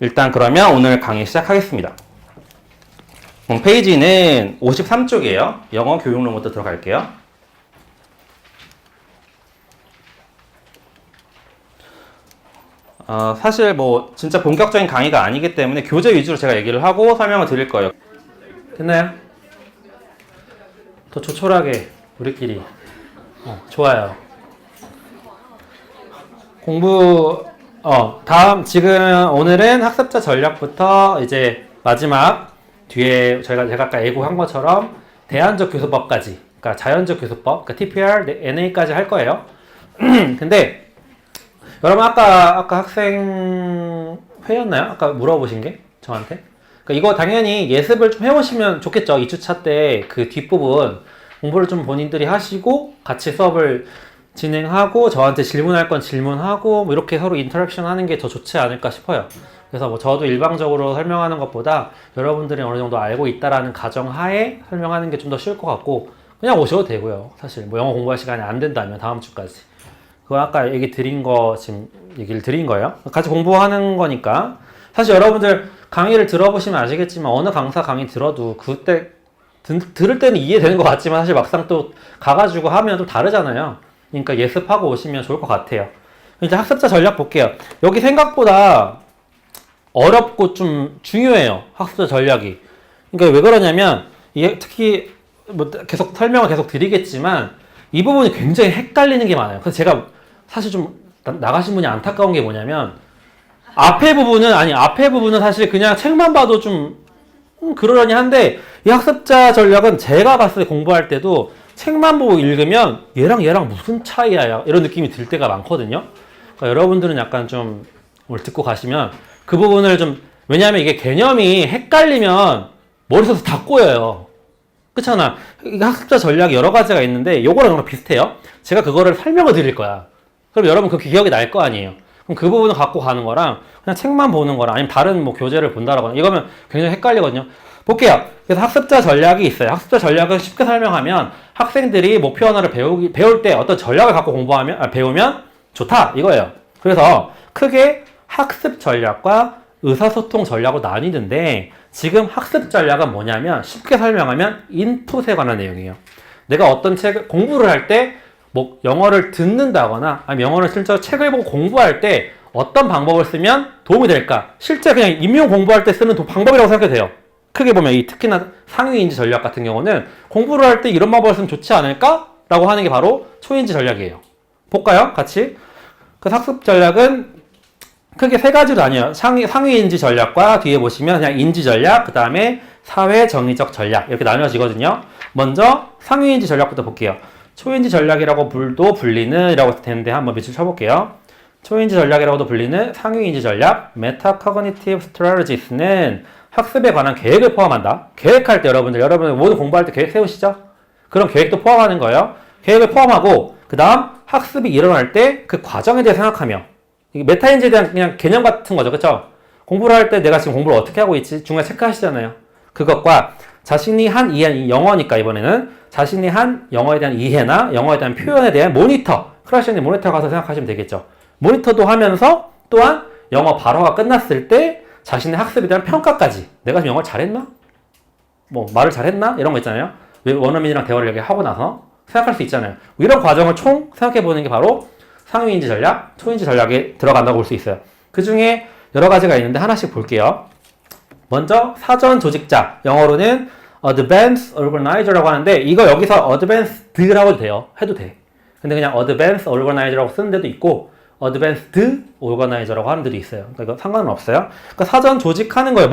일단 그러면 오늘 강의 시작하겠습니다. 페이지는 53쪽이에요. 영어 교육론부터 들어갈게요. 사실 뭐 진짜 본격적인 강의가 아니기 때문에 교재 위주로 제가 얘기를 하고 설명을 드릴 거예요. 됐나요? 더 조촐하게 우리끼리. 좋아요. 지금 오늘은 학습자 전략부터 이제 마지막 뒤에 제가 아까 예고한 것처럼 대안적 교수법까지, 그러니까 자연적 교수법, 그러니까 TPR, NA까지 할 거예요. 근데 여러분 아까 학생 회였나요? 아까 물어보신 게 저한테? 그러니까 이거 당연히 예습을 좀 해오시면 좋겠죠. 2주차 때 그 뒷부분 공부를 좀 본인들이 하시고 같이 수업을 진행하고 저한테 질문할 건 질문하고 뭐 이렇게 서로 인터랙션 하는 게 더 좋지 않을까 싶어요. 그래서 뭐 저도 일방적으로 설명하는 것보다 여러분들이 어느 정도 알고 있다라는 가정하에 설명하는 게 좀 더 쉬울 것 같고 그냥 오셔도 되고요. 사실 뭐 영어 공부할 시간이 안 된다면 다음 주까지. 그거 아까 얘기를 드린 거예요. 같이 공부하는 거니까. 사실 여러분들 강의를 들어보시면 아시겠지만 어느 강사 강의 들어도 그때 들을 때는 이해되는 것 같지만 사실 막상 또 가가지고 하면 좀 다르잖아요. 그러니까 예습하고 오시면 좋을 것 같아요. 이제 학습자 전략 볼게요. 여기 생각보다 어렵고 좀 중요해요. 학습자 전략이. 그러니까 왜 그러냐면 이게 특히 뭐 계속 설명을 계속 드리겠지만 이 부분이 굉장히 헷갈리는 게 많아요. 그래서 제가 사실 좀 나가신 분이 안타까운 게 뭐냐면 앞에 부분은 사실 그냥 책만 봐도 좀 그러려니 한데 이 학습자 전략은 제가 봤을 때 공부할 때도 책만 보고 읽으면 얘랑 무슨 차이야 이런 느낌이 들 때가 많거든요. 그러니까 여러분들은 약간 좀 오늘 듣고 가시면 그 부분을 좀, 왜냐하면 이게 개념이 헷갈리면 머릿속에서 다 꼬여요. 그렇잖아. 학습자 전략이 여러 가지가 있는데 요거랑 정말 비슷해요. 제가 그거를 설명을 드릴 거야. 그럼 여러분 그 기억이 날 거 아니에요. 그럼 그 부분을 갖고 가는 거랑 그냥 책만 보는 거랑 아니면 다른 뭐 교재를 본다라거나 이거면 굉장히 헷갈리거든요. 볼게요. 그래서 학습자 전략이 있어요. 학습자 전략을 쉽게 설명하면 학생들이 목표 언어를 배울 때 어떤 전략을 갖고 배우면 좋다 이거예요. 그래서 크게 학습 전략과 의사소통 전략으로 나뉘는데 지금 학습 전략은 뭐냐면 쉽게 설명하면 인풋에 관한 내용이에요. 내가 어떤 공부를 할 때 뭐 영어를 듣는다거나 아니면 영어를 실제로 책을 보고 공부할 때 어떤 방법을 쓰면 도움이 될까? 실제 그냥 임용 공부할 때 쓰는 방법이라고 생각해도 돼요. 크게 보면 특히나 상위인지 전략 같은 경우는 공부를 할 때 이런 방법을 쓰면 좋지 않을까? 라고 하는 게 바로 초인지 전략이에요. 볼까요? 같이. 그 학습 전략은 크게 세 가지로 나뉘어요. 상위인지 전략과 뒤에 보시면 그냥 인지 전략, 그 다음에 사회 정의적 전략 이렇게 나뉘어지거든요. 먼저 상위인지 전략부터 볼게요. 초인지 전략이라고 불리는 이라고 되는데 한번 밑줄 쳐볼게요. 초인지 전략이라고도 불리는 상위인지 전략, 메타코그니티브 스트래티지스는 학습에 관한 계획을 포함한다. 계획할 때 여러분들 모두 공부할 때 계획 세우시죠? 그럼 계획도 포함하는 거예요. 계획을 포함하고 그 다음 학습이 일어날 때 그 과정에 대해 생각하며 메타인지에 대한 그냥 개념 같은 거죠. 그쵸? 공부를 할 때 내가 지금 공부를 어떻게 하고 있지? 중간에 체크하시잖아요. 그것과 자신이 한 이해, 영어니까 이번에는 자신이 한 영어에 대한 이해나 영어에 대한 표현에 대한 모니터, 클래스에 모니터 가서 생각하시면 되겠죠. 모니터도 하면서 또한 영어 발화가 끝났을 때 자신의 학습에 대한 평가까지 내가 지금 영어를 잘했나? 뭐 말을 잘했나? 이런 거 있잖아요. 원어민이랑 대화를 이렇게 하고 나서 생각할 수 있잖아요. 이런 과정을 총 생각해 보는 게 바로 상위인지 전략, 초인지 전략에 들어간다고 볼 수 있어요. 그 중에 여러 가지가 있는데 하나씩 볼게요. 먼저 사전 조직자, 영어로는 Advanced Organizer라고 하는데 이거 여기서 Advanced라고 해도 돼. 근데 그냥 Advanced Organizer라고 쓰는 데도 있고 Advanced Organizer라고 하는 데도 있어요. 그러니까 이거 상관은 없어요. 그러니까 사전 조직하는 거예요.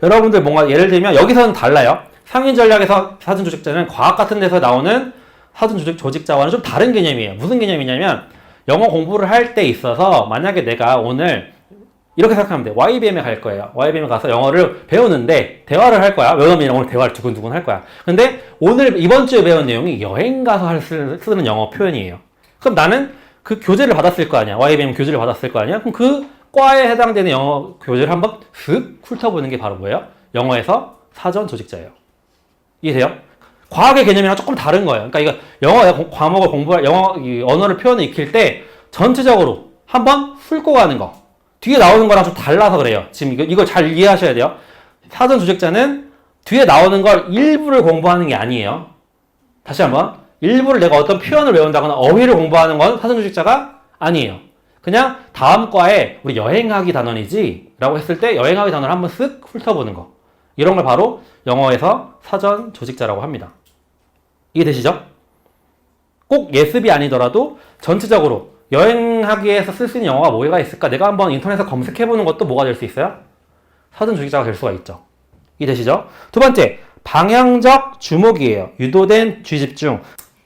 여러분들 뭔가 예를 들면 여기서는 달라요. 상위 전략에서 사전 조직자는 과학 같은 데서 나오는 사전 조직자와는 좀 다른 개념이에요. 무슨 개념이냐면 영어 공부를 할 때 있어서 만약에 내가 오늘 이렇게 생각하면 돼. YBM에 갈 거예요. YBM에 가서 영어를 배우는데 대화를 할 거야. 원어민이랑 오늘 대화를 두근두근 할 거야. 근데 이번 주에 배운 내용이 여행 가서 쓰는 영어 표현이에요. 그럼 나는 그 교재를 받았을 거 아니야. YBM 교재를 받았을 거 아니야. 그럼 그 과에 해당되는 영어 교재를 한번 슥 훑어보는 게 바로 뭐예요? 영어에서 사전 조직자예요. 이해돼요? 과학의 개념이랑 조금 다른 거예요. 그러니까 이거 영어 과목을 언어를 표현을 익힐 때 전체적으로 한번 훑고 가는 거. 뒤에 나오는 거랑 좀 달라서 그래요. 지금 이거 잘 이해하셔야 돼요. 사전 조직자는 뒤에 나오는 걸 일부를 공부하는 게 아니에요. 다시 한번. 일부를 내가 어떤 표현을 외운다거나 어휘를 공부하는 건 사전 조직자가 아니에요. 그냥 다음 과에 우리 여행하기 단원이지 라고 했을 때 여행하기 단원을 한번 쓱 훑어보는 거. 이런 걸 바로 영어에서 사전 조직자라고 합니다. 이해되시죠? 꼭 예습이 아니더라도 전체적으로 여행하기에서 쓸 수 있는 영어가 뭐가 있을까? 내가 한번 인터넷에서 검색해보는 것도 뭐가 될 수 있어요? 사전 조직자가 될 수가 있죠. 이해되시죠? 두 번째, 방향적 주목이에요. 유도된 주의집중.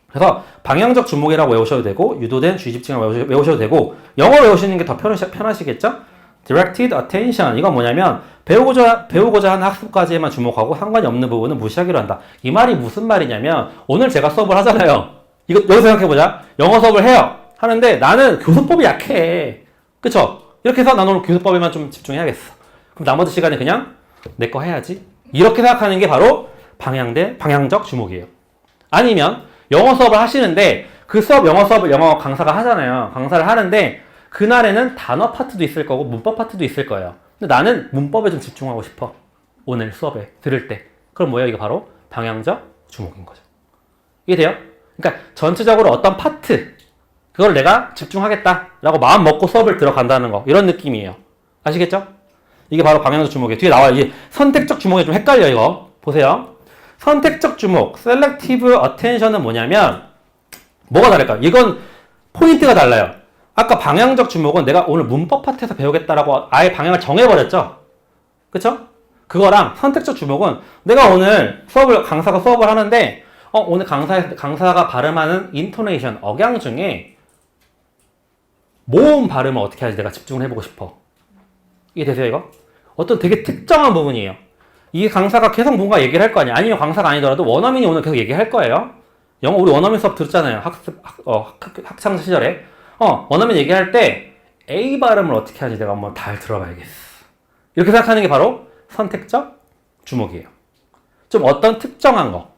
그래서 방향적 주목이라고 외우셔도 되고 유도된 주의집중이라고 외우셔도 되고 영어 외우시는 게 더 편하시겠죠? Directed attention. 이건 뭐냐면 배우고자 하는 학습까지에만 주목하고 상관이 없는 부분은 무시하기로 한다. 이 말이 무슨 말이냐면 오늘 제가 수업을 하잖아요. 이거 여기서 생각해보자. 영어 수업을 해요. 하는데 나는 교수법이 약해. 그쵸? 이렇게 해서 나는 오늘 교수법에만 좀 집중해야겠어. 그럼 나머지 시간에 그냥 내 거 해야지. 이렇게 생각하는 게 바로 방향적 주목이에요. 아니면 영어 수업을 하시는데 그 영어 수업을 영어 강사가 하잖아요. 강사를 하는데 그날에는 단어 파트도 있을 거고 문법 파트도 있을 거예요. 근데 나는 문법에 좀 집중하고 싶어. 오늘 수업에 들을 때. 그럼 뭐예요? 이거 바로 방향적 주목인 거죠. 이해돼요? 그러니까 전체적으로 어떤 파트 그걸 내가 집중하겠다라고 마음 먹고 수업을 들어간다는 거. 이런 느낌이에요. 아시겠죠? 이게 바로 방향적 주목이에요. 뒤에 나와요. 이게 선택적 주목이 좀 헷갈려 이거. 보세요. 선택적 주목, selective attention은 뭐냐면 뭐가 다를까요? 이건 포인트가 달라요. 아까 방향적 주목은 내가 오늘 문법 파트에서 배우겠다라고 아예 방향을 정해버렸죠? 그쵸? 그거랑 선택적 주목은 내가 오늘 강사가 수업을 하는데 오늘 강사가 발음하는 intonation, 억양 중에 모음 발음을 어떻게 하지 내가 집중을 해보고 싶어. 이해되세요 이거? 어떤 되게 특정한 부분이에요. 이 강사가 계속 뭔가 얘기를 할 거 아니야. 아니면 강사가 아니더라도 원어민이 오늘 계속 얘기할 거예요. 영어 우리 원어민 수업 들었잖아요. 학창 시절에. 원어민 얘기할 때 A 발음을 어떻게 하지 내가 한번 잘 들어봐야겠어. 이렇게 생각하는 게 바로 선택적 주목이에요. 좀 어떤 특정한 거.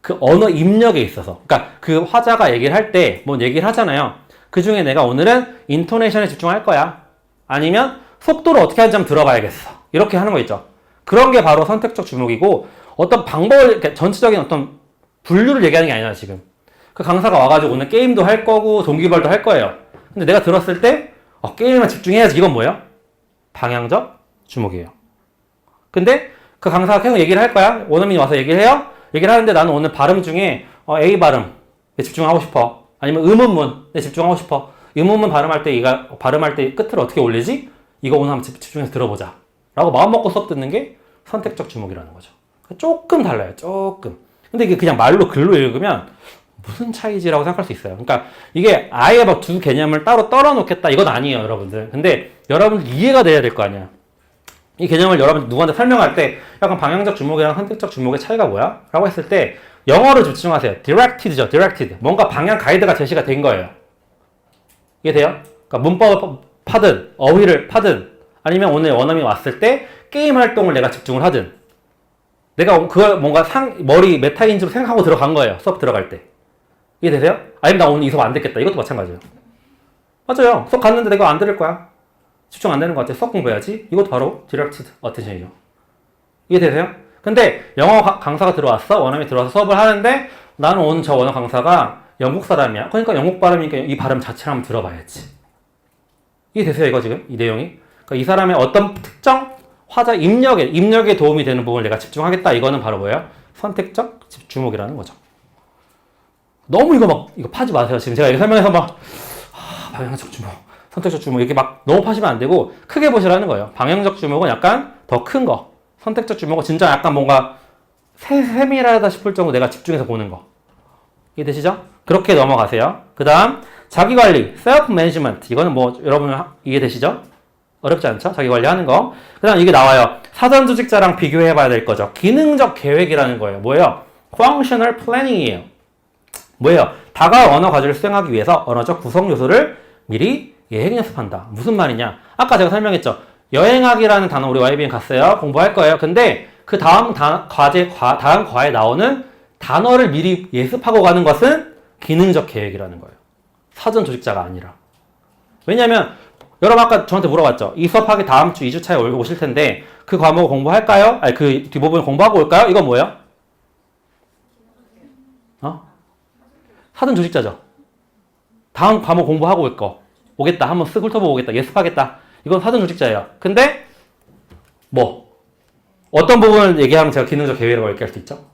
그 언어 입력에 있어서. 그러니까 그 화자가 얘기를 할 때 뭐 얘기를 하잖아요. 그 중에 내가 오늘은 인토네이션에 집중할 거야. 아니면 속도를 어떻게 하는지 한번 들어봐야겠어. 이렇게 하는 거 있죠. 그런 게 바로 선택적 주목이고 어떤 방법을 전체적인 어떤 분류를 얘기하는 게 아니라 지금 그 강사가 와가지고 오늘 게임도 할 거고 동기부여도 할 거예요. 근데 내가 들었을 때 게임에만 집중해야지. 이건 뭐예요? 방향적 주목이에요. 근데 그 강사가 계속 얘기를 할 거야. 원어민이 와서 얘기를 해요. 얘기를 하는데 나는 오늘 발음 중에 A 발음 집중하고 싶어. 아니면 음운문 집중하고 싶어. 음운문 발음할 때 끝을 어떻게 올리지? 이거 오늘 한번 집중해서 들어보자. 라고 마음 먹고 수업 듣는 게 선택적 주목이라는 거죠. 조금 달라요. 조금. 근데 이게 그냥 말로 글로 읽으면 무슨 차이지라고 생각할 수 있어요. 그러니까 이게 아예 막 두 개념을 따로 떨어놓겠다 이건 아니에요, 여러분들. 근데 여러분들 이해가 돼야 될 거 아니야. 이 개념을 여러분 누구한테 설명할 때 약간 방향적 주목이랑 선택적 주목의 차이가 뭐야? 라고 했을 때 영어로 집중하세요. directed죠, directed. 뭔가 방향 가이드가 제시가 된 거예요. 이게 돼요? 그러니까 문법을 파든 어휘를 파든 아니면 오늘 원어민이 왔을 때 게임 활동을 내가 집중을 하든 내가 그걸 뭔가 머리 메타인지로 생각하고 들어간 거예요. 수업 들어갈 때. 이해되세요? 아니면 나 오늘 이 수업 안 듣겠다. 이것도 마찬가지예요. 맞아요. 수업 갔는데 내가 안 들을 거야. 집중 안 되는 것 같아. 수업 공부해야지. 이것도 바로 directed attention이죠. 이해되세요? 근데 영어 강사가 들어왔어. 원어민이 들어와서 수업을 하는데 나는 오늘 저 원어 강사가 영국 사람이야. 그러니까 영국 발음이니까 이 발음 자체를 한번 들어봐야지. 이해되세요? 이거 지금? 이 내용이? 그러니까 이 사람의 어떤 특정 화자 입력에 도움이 되는 부분을 내가 집중하겠다. 이거는 바로 뭐예요? 선택적 주목이라는 거죠. 너무 이거 파지 마세요. 지금 제가 이렇게 설명해서 방향적 주목, 선택적 주목 이렇게 막 너무 파시면 안 되고 크게 보시라는 거예요. 방향적 주목은 약간 더 큰 거. 선택적 주목은 진짜 약간 뭔가 세밀하다 싶을 정도 내가 집중해서 보는 거. 이해되시죠? 그렇게 넘어가세요. 그 다음 자기관리, self management. 이거는 뭐 여러분 이해되시죠? 어렵지 않죠? 자기관리하는 거. 그 다음 이게 나와요. 사전 조직자랑 비교해봐야 될 거죠. 기능적 계획이라는 거예요. 뭐예요? functional planning이에요. 뭐예요? 다가올 언어 과제를 수행하기 위해서 언어적 구성 요소를 미리 예행 연습한다. 무슨 말이냐? 아까 제가 설명했죠. 여행하기라는 단어 우리 YBN 갔어요. 공부할 거예요. 근데 그 다음 다음 과에 나오는 단어를 미리 예습하고 가는 것은 기능적 계획이라는 거예요. 사전 조직자가 아니라. 왜냐면 여러분 아까 저한테 물어봤죠. 이 수업하기 다음 주 2주차에 오실 텐데 그 과목을 공부할까요? 아니 그 뒷부분을 공부하고 올까요? 이건 뭐예요? 사전 조직자죠. 다음 과목 공부하고 올 거. 오겠다. 한번 쓱 훑어보겠다. 예습하겠다. 이건 사전 조직자예요. 근데 뭐 어떤 부분을 얘기하면 제가 기능적 계획이라고 얘기할 수 있죠?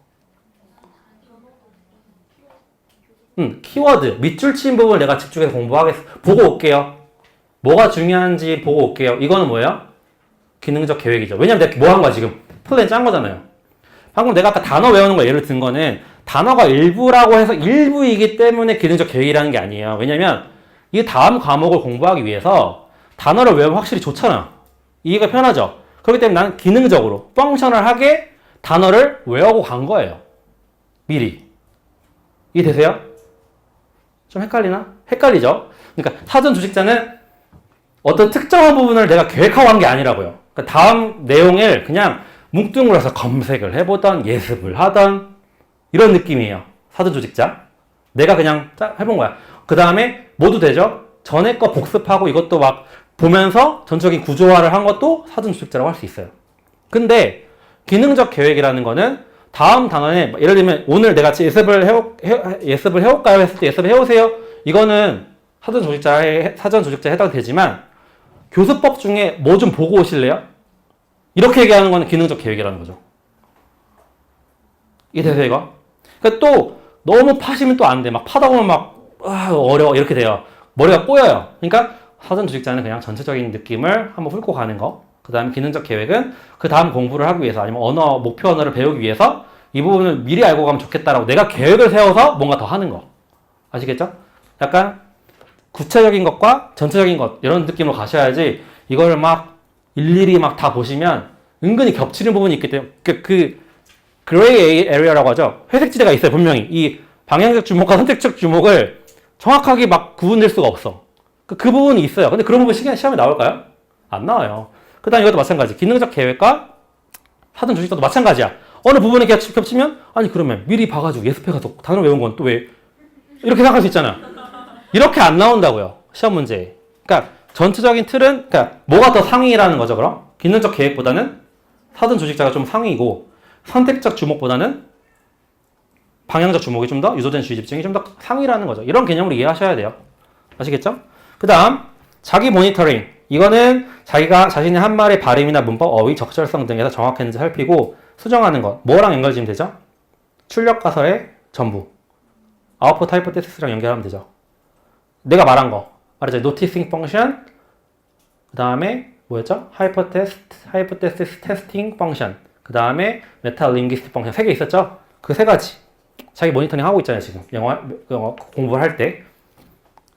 키워드, 밑줄 친 부분을 내가 집중해서 보고 올게요. 뭐가 중요한지 보고 올게요. 이거는 뭐예요? 기능적 계획이죠. 왜냐면 내가 뭐 한 거야, 지금? 플랜 짠 거잖아요. 방금 내가 아까 단어 외우는 걸 예를 든 거는 단어가 일부라고 해서 일부이기 때문에 기능적 계획이라는 게 아니에요. 왜냐면 이 다음 과목을 공부하기 위해서 단어를 외우면 확실히 좋잖아. 이해가 편하죠? 그렇기 때문에 나는 기능적으로, 펑셔널하게 단어를 외우고 간 거예요. 미리. 이해되세요? 좀 헷갈리나? 헷갈리죠? 그러니까 사전 조직자는 어떤 특정한 부분을 내가 계획하고 한 게 아니라고요. 그러니까 다음 내용을 그냥 뭉뚱그려서 검색을 해보던 예습을 하던 이런 느낌이에요. 사전 조직자. 내가 그냥 해본 거야. 그 다음에 뭐도 되죠? 전에 거 복습하고 이것도 막 보면서 전적인 구조화를 한 것도 사전 조직자라고 할 수 있어요. 근데 기능적 계획이라는 거는 다음 단원에 예를 들면 오늘 내가 예습을 해올까요? 했을 때 예습을 해오세요. 이거는 사전 조직자에 해당되지만 교수법 중에 뭐 좀 보고 오실래요? 이렇게 얘기하는 거는 기능적 계획이라는 거죠. 이해되세요, 이거? 그러니까 또 너무 파시면 또 안 돼. 막 파다 보면 막 어려워 이렇게 돼요. 머리가 꼬여요. 그러니까 사전 조직자는 그냥 전체적인 느낌을 한번 훑고 가는 거. 그 다음에 기능적 계획은 그 다음 공부를 하기 위해서 아니면 목표 언어를 배우기 위해서 이 부분을 미리 알고 가면 좋겠다라고 내가 계획을 세워서 뭔가 더 하는 거. 아시겠죠? 약간 구체적인 것과 전체적인 것 이런 느낌으로 가셔야지 이걸 막 일일이 막 다 보시면 은근히 겹치는 부분이 있기 때문에 그 그레이 에리어라고 하죠. 회색지대가 있어요. 분명히 이 방향적 주목과 선택적 주목을 정확하게 막 구분될 수가 없어. 그 부분이 있어요. 근데 그런 부분 시험에 나올까요? 안 나와요. 그 다음 이것도 마찬가지. 기능적 계획과 사전 조직자도 마찬가지야. 어느 부분에 겹치면 아니 그러면 미리 봐가지고 예습해가지고 단어 외운 건 또 왜 이렇게 생각할 수 있잖아. 이렇게 안 나온다고요. 시험 문제. 그러니까 전체적인 틀은 그러니까 뭐가 더 상위라는 거죠. 그럼 기능적 계획보다는 사전 조직자가 좀 상위이고 선택적 주목보다는 방향적 주목이 좀 더 유도된 주의 집중이 좀 더 상위라는 거죠. 이런 개념으로 이해하셔야 돼요. 아시겠죠? 그 다음 자기 모니터링. 이거는 자기가 자신의 한 말의 발음이나 문법, 어휘, 적절성 등에서 정확했는지 살피고 수정하는 것. 뭐랑 연결지면 되죠? 출력 가설의 전부. 아웃풋 하이포테시스랑 연결하면 되죠. 내가 말한 거. 말했죠. 노티싱 펑션. 그 다음에 뭐였죠? 하이포테시스 테스팅 펑션. 그 다음에 메타 링귀스틱 펑션. 3개 있었죠? 그 3가지. 자기 모니터링 하고 있잖아요. 지금 영어 공부를 할 때.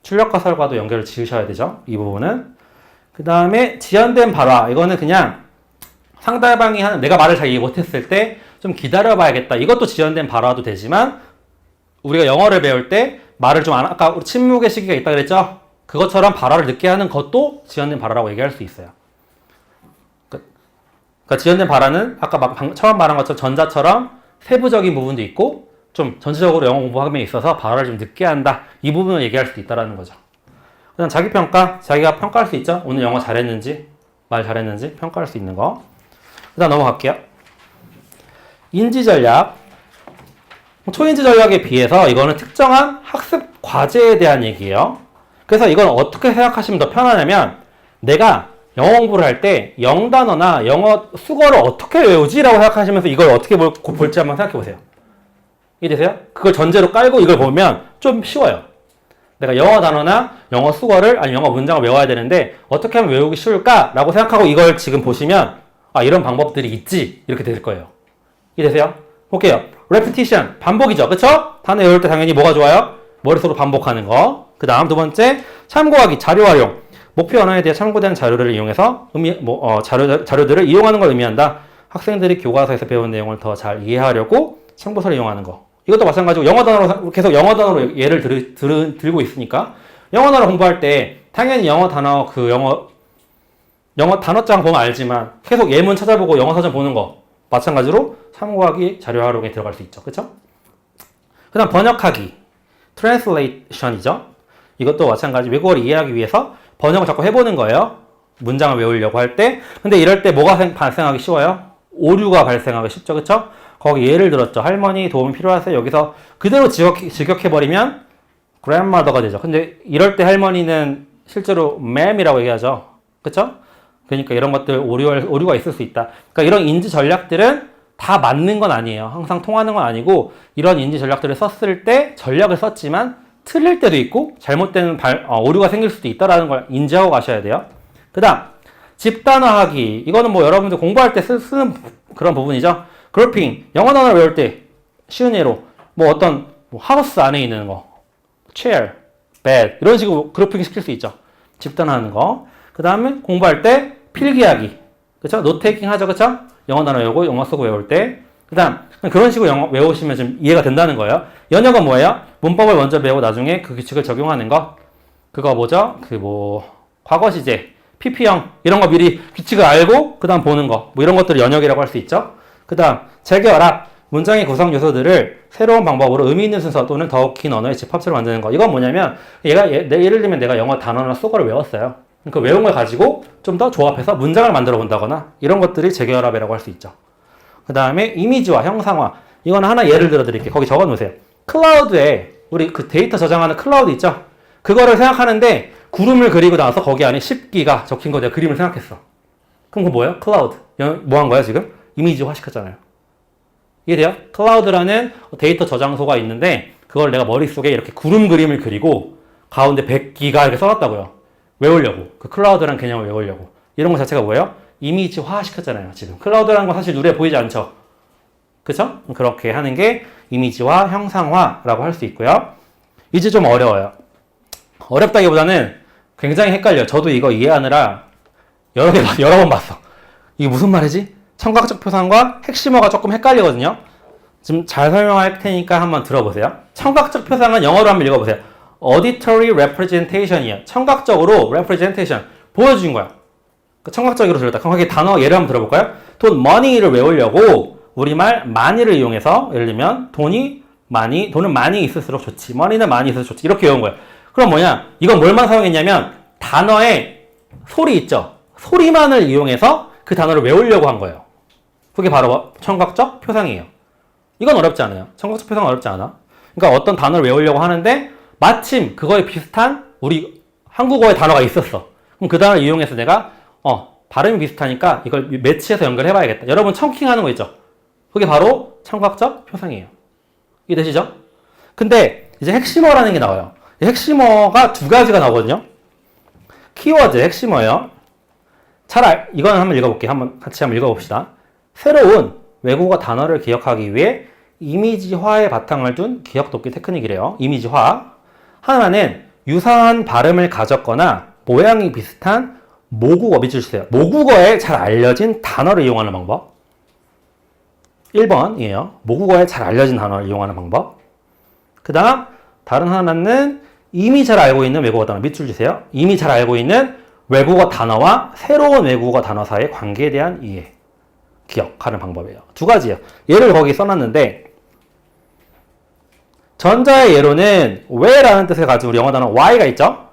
출력 가설과도 연결을 지으셔야 되죠. 이 부분은. 그 다음에 지연된 발화. 이거는 그냥 상대방이 하는 내가 말을 잘 이해 못했을 때 좀 기다려봐야겠다. 이것도 지연된 발화도 되지만 우리가 영어를 배울 때 말을 좀 아까 우리 침묵의 시기가 있다 그랬죠? 그것처럼 발화를 늦게 하는 것도 지연된 발화라고 얘기할 수 있어요. 그러니까 지연된 발화는 아까 처음 말한 것처럼 전자처럼 세부적인 부분도 있고 좀 전체적으로 영어 공부함에 있어서 발화를 좀 늦게 한다. 이 부분을 얘기할 수도 있다는 거죠. 그다음 자기평가. 자기가 평가할 수 있죠? 오늘 영어 잘했는지, 말 잘했는지 평가할 수 있는 거. 그다음 넘어갈게요. 인지 전략. 초인지 전략에 비해서 이거는 특정한 학습 과제에 대한 얘기예요. 그래서 이건 어떻게 생각하시면 더 편하냐면 내가 영어 공부를 할 때 영단어나 영어 수거를 어떻게 외우지? 라고 생각하시면서 이걸 어떻게 볼지 한번 생각해 보세요. 이해되세요? 그걸 전제로 깔고 이걸 보면 좀 쉬워요. 내가 영어 단어나 영어 수거를 아니 영어 문장을 외워야 되는데 어떻게 하면 외우기 쉬울까? 라고 생각하고 이걸 지금 보시면 아 이런 방법들이 있지 이렇게 될 거예요. 이해되세요? 볼게요. repetition 반복이죠. 그쵸? 단어 외울 때 당연히 뭐가 좋아요? 머릿속으로 반복하는 거. 그 다음 두 번째 참고하기 자료 활용. 목표 언어에 대해 참고된 자료를 이용해서 자료들을 이용하는 걸 의미한다. 학생들이 교과서에서 배운 내용을 더 잘 이해하려고 참고서를 이용하는 거. 이것도 마찬가지고 영어 단어로 계속 영어 단어로 예를 들고 있으니까 영어 단어 공부할 때 당연히 영어 단어 영어 단어장 보면 알지만 계속 예문 찾아보고 영어 사전 보는 거 마찬가지로 참고하기 자료 활용에 들어갈 수 있죠. 그렇죠? 그다음 번역하기 translation이죠. 이것도 마찬가지 외국어를 이해하기 위해서 번역을 자꾸 해보는 거예요. 문장을 외우려고 할 때. 근데 이럴 때 뭐가 발생하기 쉬워요? 오류가 발생하기 쉽죠. 그쵸? 거기 예를 들었죠. 할머니 도움이 필요하세요. 여기서 그대로 직역해버리면 grandmother가 되죠. 근데 이럴 때 할머니는 실제로 ma'am이라고 얘기하죠. 그쵸? 그러니까 이런 것들 오류가 있을 수 있다. 그러니까 이런 인지 전략들은 다 맞는 건 아니에요. 항상 통하는 건 아니고 이런 인지 전략들을 썼을 때 전략을 썼지만 틀릴 때도 있고 잘못된 오류가 생길 수도 있다는 걸 인지하고 가셔야 돼요. 그 다음 집단화하기. 이거는 뭐 여러분들 공부할 때 쓰는 그런 부분이죠. 그룹핑. 영어 단어를 외울 때 쉬운 예로 뭐 어떤 하우스 안에 있는 거 chair, bed 이런 식으로 그룹핑 시킬 수 있죠. 집단화하는 거. 그 다음에 공부할 때 필기하기. 그쵸? 노테이킹 하죠. 그쵸? 영어 단어 외우고 영어 쓰고 외울 때. 그 다음 그런 식으로 영어 외우시면 좀 이해가 된다는 거예요. 연역은 뭐예요? 문법을 먼저 배우고 나중에 그 규칙을 적용하는 거. 그거 뭐죠? 과거 시제, PP형 이런 거 미리 규칙을 알고 그 다음 보는 거. 뭐 이런 것들을 연역이라고 할 수 있죠. 그 다음 재결합. 문장의 구성 요소들을 새로운 방법으로 의미 있는 순서 또는 더욱 긴 언어의 집합체로 만드는 거. 이건 뭐냐면 예를 들면 내가 영어 단어나 속어를 외웠어요. 그 외운 걸 가지고 좀 더 조합해서 문장을 만들어 본다거나 이런 것들이 재결합이라고 할 수 있죠. 그 다음에 이미지화, 형상화. 이건 하나 예를 들어 드릴게요. 거기 적어 놓으세요. 클라우드에 우리 그 데이터 저장하는 클라우드 있죠? 그거를 생각하는데 구름을 그리고 나서 거기 안에 10기가 적힌 거 내가 그림을 생각했어. 그럼 그거 뭐예요? 클라우드. 뭐 한 거야 지금? 이미지화 시켰잖아요. 이해돼요? 클라우드라는 데이터 저장소가 있는데 그걸 내가 머릿속에 이렇게 구름 그림을 그리고 가운데 100기가 이렇게 써놨다고요. 외우려고. 그 클라우드라는 개념을 외우려고. 이런 것 자체가 뭐예요? 이미지화 시켰잖아요. 지금. 클라우드라는 건 사실 눈에 보이지 않죠? 그쵸? 그렇게 하는 게 이미지화, 형상화라고 할 수 있고요. 이제 좀 어려워요. 어렵다기보다는 굉장히 헷갈려요. 저도 이거 이해하느라 여러 번 봤어. 이게 무슨 말이지? 청각적 표상과 핵심어가 조금 헷갈리거든요. 지금 잘 설명할 테니까 한번 들어보세요. 청각적 표상은 영어로 한번 읽어보세요. Auditory representation이에요. 청각적으로 representation 보여준 거야. 청각적으로 들었다. 그럼 단어 예를 한번 들어볼까요? 돈 money를 외우려고 우리말 많이를 이용해서 예를 들면 돈은 많이 있을수록 좋지. money는 많이 있을수록 좋지. 이렇게 외운 거예요. 그럼 뭐냐? 이건 뭘만 사용했냐면 단어의 소리 있죠. 소리만을 이용해서 그 단어를 외우려고 한 거예요. 그게 바로 청각적 표상이에요. 이건 어렵지 않아요. 청각적 표상은 어렵지 않아. 그러니까 어떤 단어를 외우려고 하는데 마침 그거에 비슷한 우리 한국어의 단어가 있었어. 그럼 그 단어를 이용해서 내가 발음이 비슷하니까 이걸 매치해서 연결해봐야겠다. 여러분 청킹하는 거 있죠? 그게 바로 청각적 표상이에요. 이해되시죠? 근데 이제 핵심어라는 게 나와요. 핵심어가 두 가지가 나오거든요. 키워드 핵심어예요. 이건 한번 읽어볼게요. 같이 한번 읽어봅시다. 새로운 외국어 단어를 기억하기 위해 이미지화의 바탕을 둔 기억 돕기 테크닉이래요. 이미지화. 하나는 유사한 발음을 가졌거나 모양이 비슷한 모국어 밑줄 주세요. 모국어에 잘 알려진 단어를 이용하는 방법. 1번이에요. 모국어에 잘 알려진 단어를 이용하는 방법. 그 다음 다른 하나는 이미 잘 알고 있는 외국어 단어 밑줄 주세요. 이미 잘 알고 있는 외국어 단어와 새로운 외국어 단어 사이의 관계에 대한 이해. 기억하는 방법이에요. 두 가지예요. 예를 거기 써놨는데 전자의 예로는 왜라는 뜻을 가지고 우리 영어 단어 why가 있죠?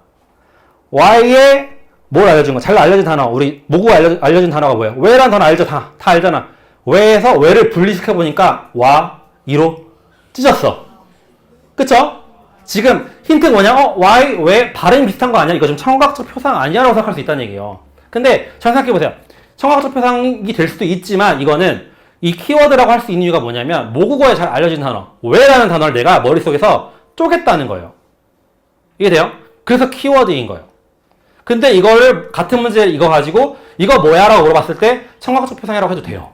why에 뭘 알려준 거? 잘 알려진 단어. 우리 모국어 알려진 단어가 뭐예요? 왜라는 단어 알죠? 다 알잖아. 왜에서 왜를 분리시켜 보니까 와, 이로 찢었어. 그쵸? 지금 힌트가 뭐냐? why, 왜 발음이 비슷한 거 아니야? 이거 좀 청각적 표상 아니야라고 생각할 수 있다는 얘기예요. 근데 잘 생각해 보세요. 청각적 표상이 될 수도 있지만 이거는 이 키워드라고 할 수 있는 이유가 뭐냐면 모국어에 잘 알려진 단어 왜라는 단어를 내가 머릿속에서 쪼갰다는 거예요. 이해돼요? 그래서 키워드인 거예요. 근데 이거를 같은 문제 이거 가지고 이거 뭐야? 라고 물어봤을 때 청각적 표상이라고 해도 돼요.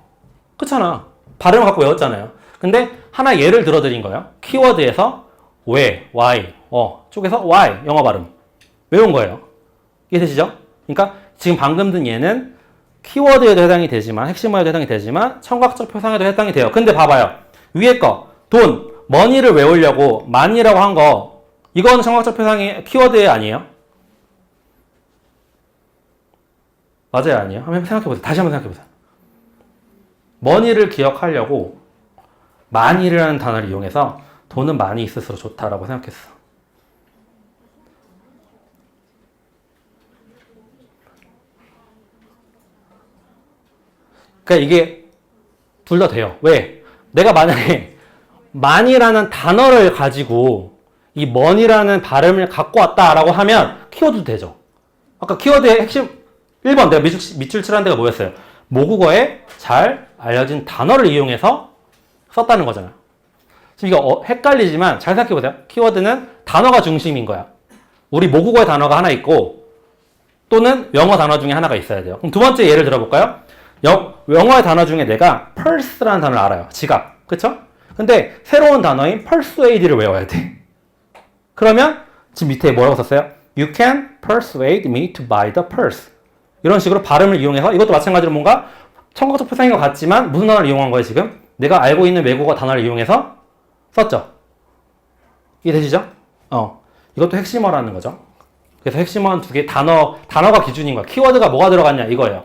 그렇잖아. 발음을 갖고 외웠잖아요. 근데 하나 예를 들어드린 거예요. 키워드에서 왜, why, 쪼개서 why 영어 발음 외운 거예요. 이해되시죠? 그러니까 지금 방금 든 얘는 키워드에도 해당이 되지만 핵심어에도 해당이 되지만 청각적 표상에도 해당이 돼요. 근데 봐봐요. 위에 거 돈, money를 외우려고 money라고 한 거 이건 청각적 표상이 키워드에 아니에요? 맞아요? 아니에요? 한번 생각해보세요. 다시 한번 생각해보세요. money를 기억하려고 money라는 단어를 이용해서 돈은 많이 있을수록 좋다라고 생각했어. 그러니까 이게 둘 다 돼요. 왜? 내가 만약에 man이라는 단어를 가지고 이 money라는 발음을 갖고 왔다라고 하면 키워드도 되죠. 아까 키워드의 핵심 1번 내가 밑줄 칠한 데가 뭐였어요? 모국어에 잘 알려진 단어를 이용해서 썼다는 거잖아요. 지금 이거 헷갈리지만 잘 생각해보세요. 키워드는 단어가 중심인 거야. 우리 모국어의 단어가 하나 있고 또는 영어 단어 중에 하나가 있어야 돼요. 그럼 두 번째 예를 들어볼까요? 영어의 단어 중에 내가 purse라는 단어를 알아요. 지갑. 그쵸? 근데 새로운 단어인 persuade를 외워야 돼. 그러면 지금 밑에 뭐라고 썼어요? You can persuade me to buy the purse. 이런 식으로 발음을 이용해서 이것도 마찬가지로 뭔가 청각적 표상인 것 같지만 무슨 단어를 이용한 거예요 지금? 내가 알고 있는 외국어 단어를 이용해서 썼죠. 이해되시죠? 이것도 핵심어라는 거죠. 그래서 핵심어는 두 개, 단어가 기준인 거야. 키워드가 뭐가 들어갔냐 이거예요.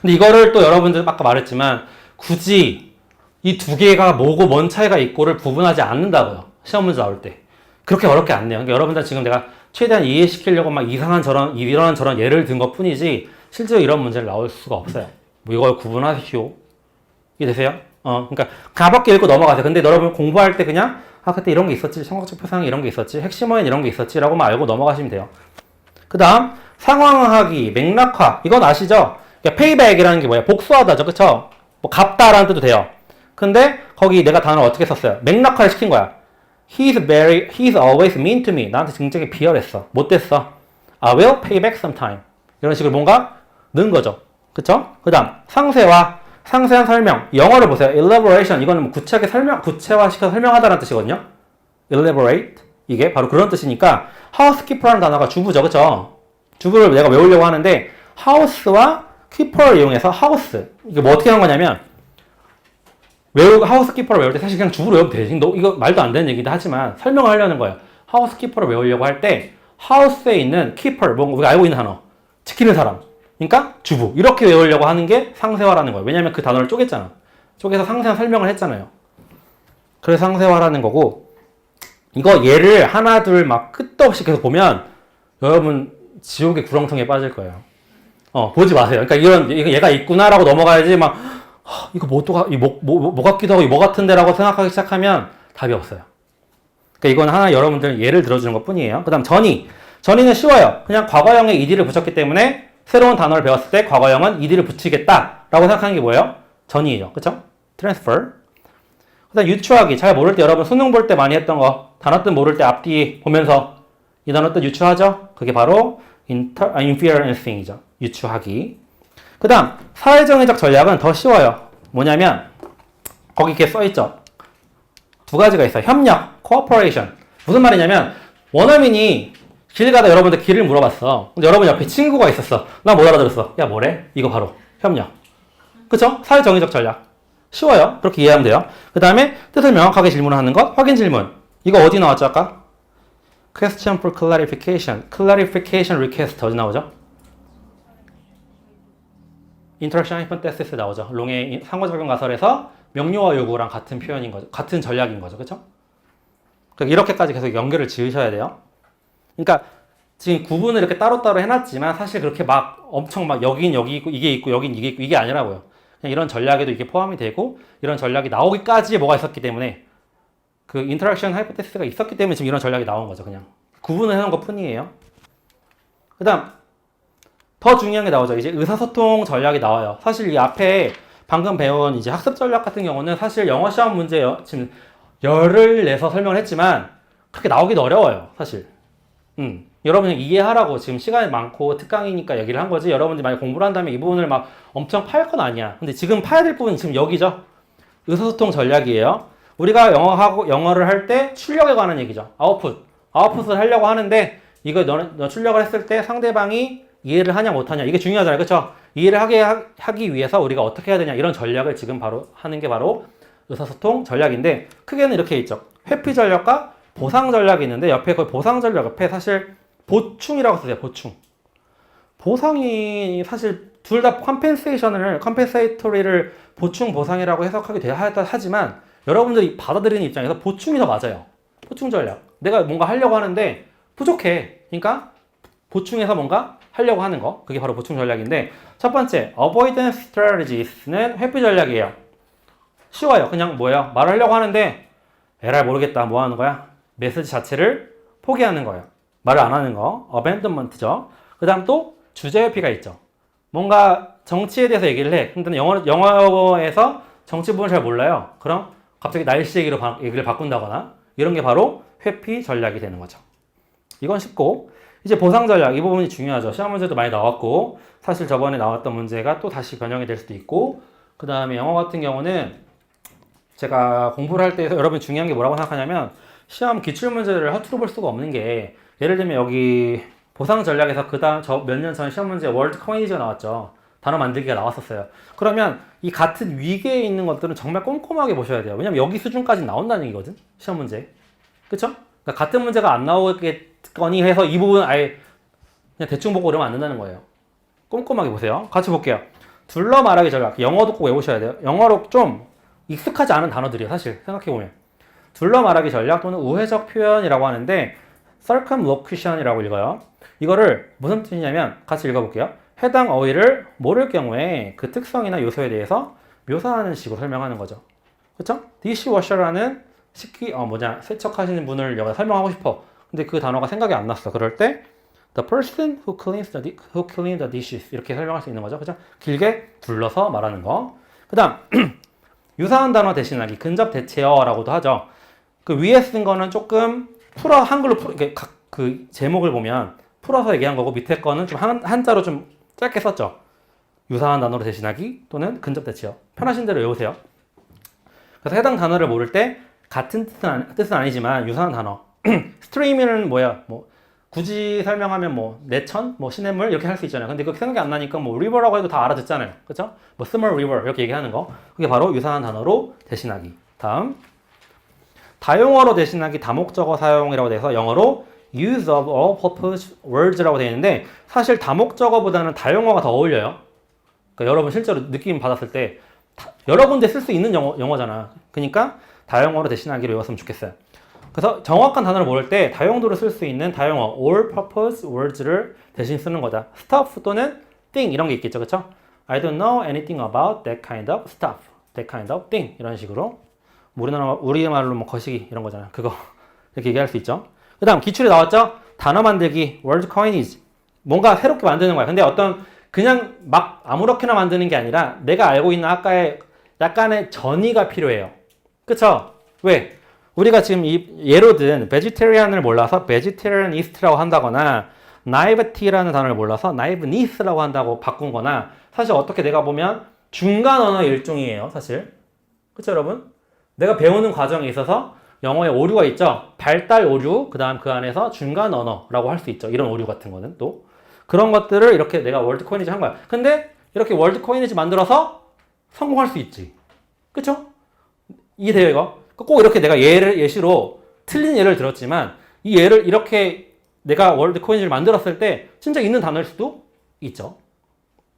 근데 이거를 또 여러분들 아까 말했지만 굳이 이 두 개가 뭐고 뭔 차이가 있고를 구분하지 않는다고요. 시험 문제 나올 때. 그렇게 어렵게 안 내요. 그러니까 여러분들 지금 내가 최대한 이해시키려고 막 이런 저런 예를 든 것 뿐이지 실제로 이런 문제를 나올 수가 없어요. 뭐 이걸 구분하시오. 이해되세요? 그러니까 가볍게 읽고 넘어가세요. 근데 여러분 공부할 때 그냥 그때 이런 게 있었지. 청각적 표상이 이런 게 있었지. 핵심어엔 이런 게 있었지. 라고만 알고 넘어가시면 돼요. 그 다음 상황화하기, 맥락화. 이건 아시죠? 그러니까 페이백이라는 게 뭐야? 복수하다죠. 그쵸? 뭐 갚다라는 뜻도 돼요. 근데 거기 내가 단어를 어떻게 썼어요? 맥락화를 시킨 거야. He's always mean to me. 나한테 굉장히 비열했어. 못됐어. I will pay back sometime. 이런 식으로 뭔가 넣은 거죠. 그쵸? 그 다음 상세한 설명. 영어를 보세요. elaboration. 이거는 뭐 구체화시켜서 설명하다라는 뜻이거든요. elaborate. 이게 바로 그런 뜻이니까 housekeeper라는 단어가 주부죠. 그쵸? 주부를 내가 외우려고 하는데 house와 keeper를 이용해서 house. 이게 뭐 어떻게 하는 거냐면 하우스키퍼를 외울 때 사실 그냥 주부로 외우면 되지. 이거 말도 안 되는 얘기도 하지만 설명을 하려는 거예요. 하우스키퍼를 외우려고 할 때 하우스에 있는 키퍼, 뭐 우리가 알고 있는 단어, 지키는 사람. 그러니까 주부. 이렇게 외우려고 하는 게 상세화라는 거예요. 왜냐하면 그 단어를 쪼갰잖아. 쪼개서 상세한 설명을 했잖아요. 그래서 상세화라는 거고 이거 예를 하나 둘 막 끝도 없이 계속 보면 여러분 지옥의 구렁텅이에 빠질 거예요. 보지 마세요. 그러니까 얘가 있구나라고 넘어가야지 막 이거 뭐 같기도 하고 뭐 같은데라고 생각하기 시작하면 답이 없어요. 그러니까 이건 하나 여러분들 예를 들어주는 것 뿐이에요. 그 다음 전이는 쉬워요. 그냥 과거형에 ed를 붙였기 때문에 새로운 단어를 배웠을 때 과거형은 ed를 붙이겠다라고 생각하는 게 뭐예요? 전이죠. 그쵸? transfer. 그 다음 유추하기. 잘 모를 때 여러분 수능 볼 때 많이 했던 거 단어 뜻 모를 때 앞뒤 보면서 이 단어 뜻 유추하죠? 그게 바로 inferencing이죠. 유추하기. 그 다음 사회정의적 전략은 더 쉬워요. 뭐냐면 거기 이렇게 써있죠. 두 가지가 있어요. 협력, cooperation. 무슨 말이냐면 원어민이 길 가다 여러분들 길을 물어봤어. 근데 여러분 옆에 친구가 있었어. 나 못 알아들었어. 야 뭐래? 이거 바로 협력. 그쵸? 사회정의적 전략. 쉬워요. 그렇게 이해하면 돼요. 그 다음에 뜻을 명확하게 질문하는 것. 확인 질문. 이거 어디 나왔죠 아까? Question for clarification. Clarification request 어디 나오죠? Interaction hypothesis 나오죠. 롱의 상호작용 가설에서 명료화 요구랑 같은 표현인 거죠. 같은 전략인 거죠. 그쵸? 그러니까 이렇게까지 계속 연결을 지으셔야 돼요. 그러니까 지금 구분을 이렇게 따로따로 해놨지만 사실 그렇게 막 엄청 막 여긴 여기 있고 이게 있고 여긴 이게 있고 이게 아니라고요. 그냥 이런 전략에도 이게 포함이 되고 이런 전략이 나오기까지 뭐가 있었기 때문에 그 인터랙션 하이포테시스가 있었기 때문에 지금 이런 전략이 나온 거죠. 그냥 구분을 해놓은 것 뿐이에요. 그 다음 더 중요한 게 나오죠. 이제 의사소통 전략이 나와요. 사실 이 앞에 방금 배운 이제 학습 전략 같은 경우는 사실 영어 시험 문제 지금 열을 내서 설명을 했지만 그렇게 나오기도 어려워요. 사실. 여러분이 이해하라고 지금 시간이 많고 특강이니까 얘기를 한 거지. 여러분들이 많이 공부를 한다면 이 부분을 막 엄청 팔 건 아니야. 근데 지금 파야 될 부분은 지금 여기죠. 의사소통 전략이에요. 우리가 영어를 할 때 출력에 관한 얘기죠. 아웃풋을 하려고 하는데 이거 너 출력을 했을 때 상대방이 이해를 하냐 못하냐 이게 중요하잖아요. 그렇죠? 이해를 하기 위해서 우리가 어떻게 해야 되냐 이런 전략을 지금 바로 하는 게 바로 의사소통 전략인데 크게는 이렇게 있죠. 회피 전략과 보상 전략이 있는데 옆에 그 보상 전략 옆에 사실 보충이라고 쓰세요. 보상이 사실 둘 다 컴펜세이터리를 보충 보상이라고 해석하기도 하지만 여러분들이 받아들이는 입장에서 보충이 더 맞아요. 보충 전략. 내가 뭔가 하려고 하는데 부족해. 그러니까 보충해서 뭔가 하려고 하는 거. 그게 바로 보충 전략인데 첫 번째 avoidance strategies는 회피 전략이에요. 쉬워요. 그냥 뭐예요? 말을 하려고 하는데 에라 모르겠다. 뭐 하는 거야? 메시지 자체를 포기하는 거예요. 말을 안 하는 거. abandonment죠. 그 다음 또 주제 회피가 있죠. 뭔가 정치에 대해서 얘기를 해. 근데 영어에서 정치 부분을 잘 몰라요. 그럼 갑자기 날씨 얘기를 바꾼다거나 이런 게 바로 회피 전략이 되는 거죠. 이건 쉽고 이제 보상 전략 이 부분이 중요하죠. 시험 문제도 많이 나왔고 사실 저번에 나왔던 문제가 또 다시 변형이 될 수도 있고 그 다음에 영어 같은 경우는 제가 공부를 할 때 여러분이 중요한 게 뭐라고 생각하냐면 시험 기출문제를 허투루 볼 수가 없는 게 예를 들면 여기 보상 전략에서 그 다음 저 몇 년 전 시험 문제 월드 코인이즈가 나왔죠. 단어 만들기가 나왔었어요. 그러면 이 같은 위계에 있는 것들은 정말 꼼꼼하게 보셔야 돼요. 왜냐면 여기 수준까지 나온다는 얘기거든. 시험 문제. 그쵸? 그러니까 같은 문제가 안 나오겠거니 해서 이 부분 아예 그냥 대충 보고 그러면 안 된다는 거예요. 꼼꼼하게 보세요. 같이 볼게요. 둘러 말하기 전략. 영어도 꼭 외우셔야 돼요. 영어로 좀 익숙하지 않은 단어들이에요. 사실 생각해보면. 둘러 말하기 전략 또는 우회적 표현이라고 하는데 circumlocution이라고 읽어요. 이거를 무슨 뜻이냐면 같이 읽어볼게요. 해당 어휘를 모를 경우에 그 특성이나 요소에 대해서 묘사하는 식으로 설명하는 거죠. 그쵸? dishwasher라는 세척하시는 분을 내가 설명하고 싶어. 근데 그 단어가 생각이 안 났어. 그럴 때 the person who cleans the dishes 이렇게 설명할 수 있는 거죠. 그죠? 길게 둘러서 말하는 거. 그 다음 유사한 단어 대신하기 근접 대체어라고도 하죠. 그 위에 쓴 거는 조금 한글로 그 제목을 보면 풀어서 얘기한 거고 밑에 거는 좀 한자로 좀 짧게 썼죠. 유사한 단어로 대신하기 또는 근접 대체어. 편하신 대로 외우세요. 그래서 해당 단어를 모를 때 같은 뜻은 아니지만 유사한 단어. 스트리밍은 뭐야? 뭐 굳이 설명하면 뭐 내천, 뭐 시냇물 이렇게 할 수 있잖아요. 근데 그게 생각이 안 나니까 뭐 리버라고 해도 다 알아듣잖아요. 그렇죠? 뭐 small river 이렇게 얘기하는 거. 그게 바로 유사한 단어로 대신하기. 다음 다용어로 대신하기 다목적어 사용이라고 돼서 영어로 use of all purpose words라고 되어 있는데 사실 다목적어보다는 다용어가 더 어울려요. 그러니까 여러분 실제로 느낌 받았을 때 여러 군데 쓸 수 있는 영어잖아. 그러니까 다용어로 대신하기로 외웠으면 좋겠어요. 그래서 정확한 단어를 모를 때 다용도로 쓸 수 있는 다용어 all purpose words를 대신 쓰는 거다. stuff 또는 thing 이런 게 있겠죠. 그렇죠? I don't know anything about that kind of stuff. that kind of thing 이런 식으로 우리말로 뭐 거시기 이런 거잖아. 그거 이렇게 얘기할 수 있죠. 그 다음 기출에 나왔죠? 단어 만들기 word coinage 뭔가 새롭게 만드는 거야. 근데 어떤 그냥 막 아무렇게나 만드는 게 아니라 내가 알고 있는 아까의 약간의 전이가 필요해요. 그쵸? 왜? 우리가 지금 예로 든 vegetarian을 몰라서 vegetarianist라고 한다거나 naivety라는 단어를 몰라서 naiveness라고 한다고 바꾼 거나 사실 어떻게 내가 보면 중간 언어의 일종이에요. 사실. 그쵸 여러분? 내가 배우는 과정에 있어서 영어에 오류가 있죠. 발달 오류, 그 다음 그 안에서 중간 언어라고 할 수 있죠. 이런 오류 같은 거는 또. 그런 것들을 이렇게 내가 월드 코이니지 한 거야. 근데 이렇게 월드 코이니지 만들어서 성공할 수 있지. 그쵸? 이해돼요, 이거? 꼭 이렇게 내가 예시로 틀린 예를 들었지만 이 예를 이렇게 내가 월드 코이니지를 만들었을 때 진짜 있는 단어일 수도 있죠.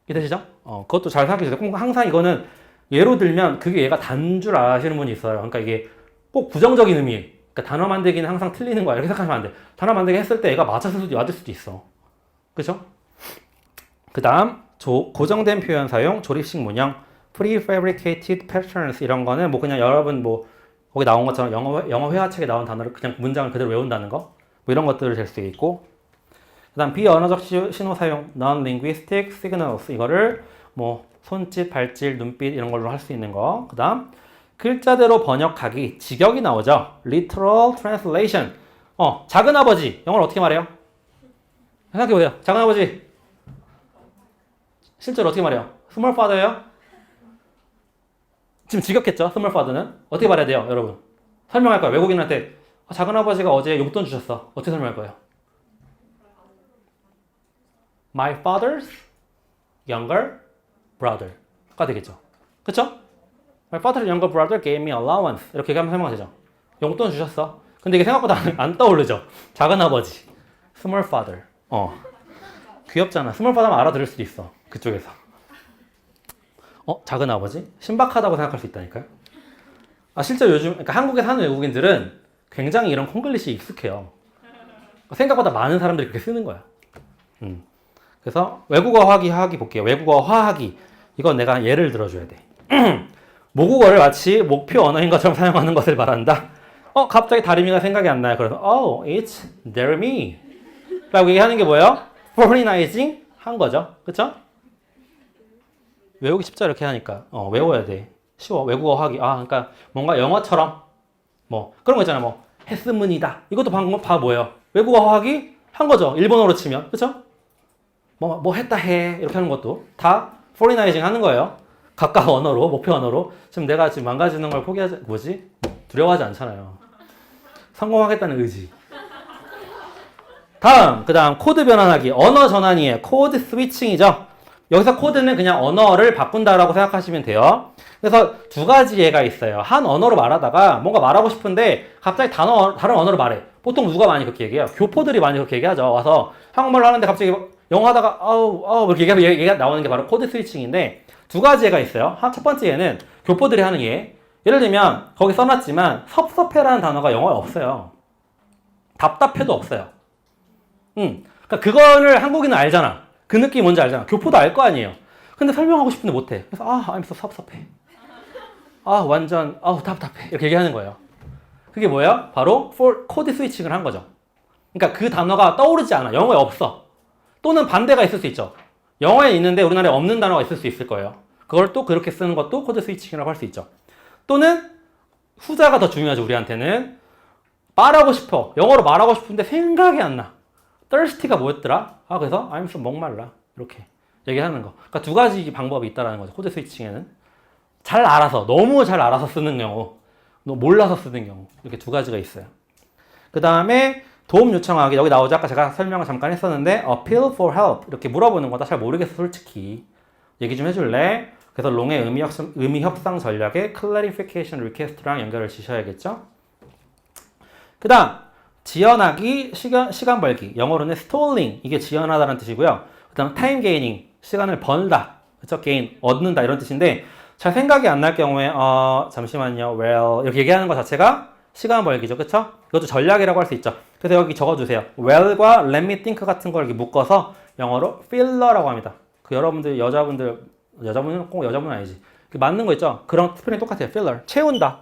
이해되시죠? 그것도 잘 생각해 주세요. 꼭 항상 이거는 예로 들면 그게 얘가 단 줄 아시는 분이 있어요. 그러니까 이게 꼭 부정적인 의미. 그러니까 단어 만들기는 항상 틀리는 거야. 이렇게 생각하시면 안 돼. 단어 만들기 했을 때 얘가 맞을 수도 있어. 그죠? 그 다음 고정된 표현 사용, 조립식 문형, prefabricated patterns 이런 거는 뭐 그냥 여러분 뭐 거기 나온 것처럼 영어 회화책에 나온 단어를 그냥 문장을 그대로 외운다는 거 뭐 이런 것들을 될 수 있고 그 다음 비언어적 신호 사용, non-linguistic signals 이거를 뭐 손짓, 발짓, 눈빛 이런 걸로 할 수 있는 거. 그 다음 글자대로 번역하기, 직역이 나오죠. literal translation. 작은아버지 영어를 어떻게 말해요? 생각해보세요. 작은아버지 실제로 어떻게 말해요? small father예요? 지금 직역했죠? small father는 어떻게 말해야 돼요? 여러분 설명할 거예요. 외국인한테 작은아버지가 어제 용돈 주셨어. 어떻게 설명할 거예요? My father's younger brother가 되겠죠. 그쵸? My father's younger brother gave me allowance. 이렇게 하면 설명이 되죠. 용돈 주셨어. 근데 이게 생각보다 안 떠오르죠. 작은아버지. small father. 귀엽잖아. small father만 알아들을 수도 있어. 그쪽에서. 작은아버지? 신박하다고 생각할 수 있다니까요. 실제로 요즘 그러니까 한국에 사는 외국인들은 굉장히 이런 콩글리시에 익숙해요. 생각보다 많은 사람들이 그렇게 쓰는 거야. 그래서 외국어 화하기 볼게요. 외국어 화하기. 이건 내가 예를 들어줘야 돼. 모국어를 마치 목표 언어인 것처럼 사용하는 것을 말한다. 갑자기 다리미가 생각이 안 나요. 그래서 it's their me 라고 얘기하는 게 뭐예요? foreignizing 한 거죠. 그쵸? 외우기 쉽죠? 이렇게 하니까. 외워야 돼. 쉬워. 외국어 하기. 그러니까 뭔가 영어처럼 뭐 그런 거 있잖아. 뭐 했으문이다. 이것도 방금 봐 뭐예요? 외국어 하기 한 거죠. 일본어로 치면. 그쵸? 뭐 했다 해. 이렇게 하는 것도 다 foreignizing 하는 거예요. 각각 언어로, 목표 언어로. 지금 내가 지금 망가지는 걸 두려워하지 않잖아요. 성공하겠다는 의지. 그 다음 코드 변환하기. 언어 전환이에요. 코드 스위칭이죠. 여기서 코드는 그냥 언어를 바꾼다라고 생각하시면 돼요. 그래서 두 가지 예가 있어요. 한 언어로 말하다가 뭔가 말하고 싶은데 갑자기 다른 언어로 말해. 보통 누가 많이 그렇게 얘기해요? 교포들이 많이 그렇게 얘기하죠. 와서 한국말로 하는데 갑자기 영어 하다가 이렇게 얘기가 나오는 게 바로 코드 스위칭인데 두 가지 예가 있어요. 첫 번째 예는 교포들이 하는 예. 예를 들면 거기 써놨지만 섭섭해라는 단어가 영어에 없어요. 답답해도 없어요. 그러니까 그거를 한국인은 알잖아. 그 느낌이 뭔지 알잖아. 교포도 알 거 아니에요. 근데 설명하고 싶은데 못해. 그래서 I'm so 섭섭해. 완전 답답해. 이렇게 얘기하는 거예요. 그게 뭐예요? 바로 코드 스위칭을 한 거죠. 그러니까 그 단어가 떠오르지 않아. 영어에 없어. 또는 반대가 있을 수 있죠. 영어에 있는데 우리나라에 없는 단어가 있을 수 있을 거예요. 그걸 또 그렇게 쓰는 것도 코드 스위칭이라고 할 수 있죠. 또는 후자가 더 중요하죠. 우리한테는 말하고 싶어. 영어로 말하고 싶은데 생각이 안 나. thirsty가 뭐였더라? 그래서 I'm so 목말라. 이렇게 얘기하는 거. 그러니까 두 가지 방법이 있다는 거죠. 코드 스위칭에는. 잘 알아서, 너무 잘 알아서 쓰는 경우, 몰라서 쓰는 경우. 이렇게 두 가지가 있어요. 그 다음에 도움 요청하기. 여기 나오죠. 아까 제가 설명을 잠깐 했었는데 appeal for help. 이렇게 물어보는 거다. 잘 모르겠어 솔직히. 얘기 좀 해줄래? 그래서 롱의 의미 협상 전략에 clarification request랑 연결을 지셔야겠죠. 그 다음 지연하기, 시간 벌기. 영어로는 stalling. 이게 지연하다는 뜻이고요. 그 다음 time gaining. 시간을 벌다. 그쵸? gain. 얻는다. 이런 뜻인데 잘 생각이 안 날 경우에 잠시만요. well. 이렇게 얘기하는 것 자체가 시간 벌기죠. 그쵸? 이것도 전략이라고 할 수 있죠. 그래서 여기 적어주세요. well과 let me think 같은 걸 이렇게 묶어서 영어로 filler라고 합니다. 여러분들, 여자분은 꼭 여자분은 아니지. 맞는 거 있죠? 그런 스펠링 똑같아요. filler. 채운다.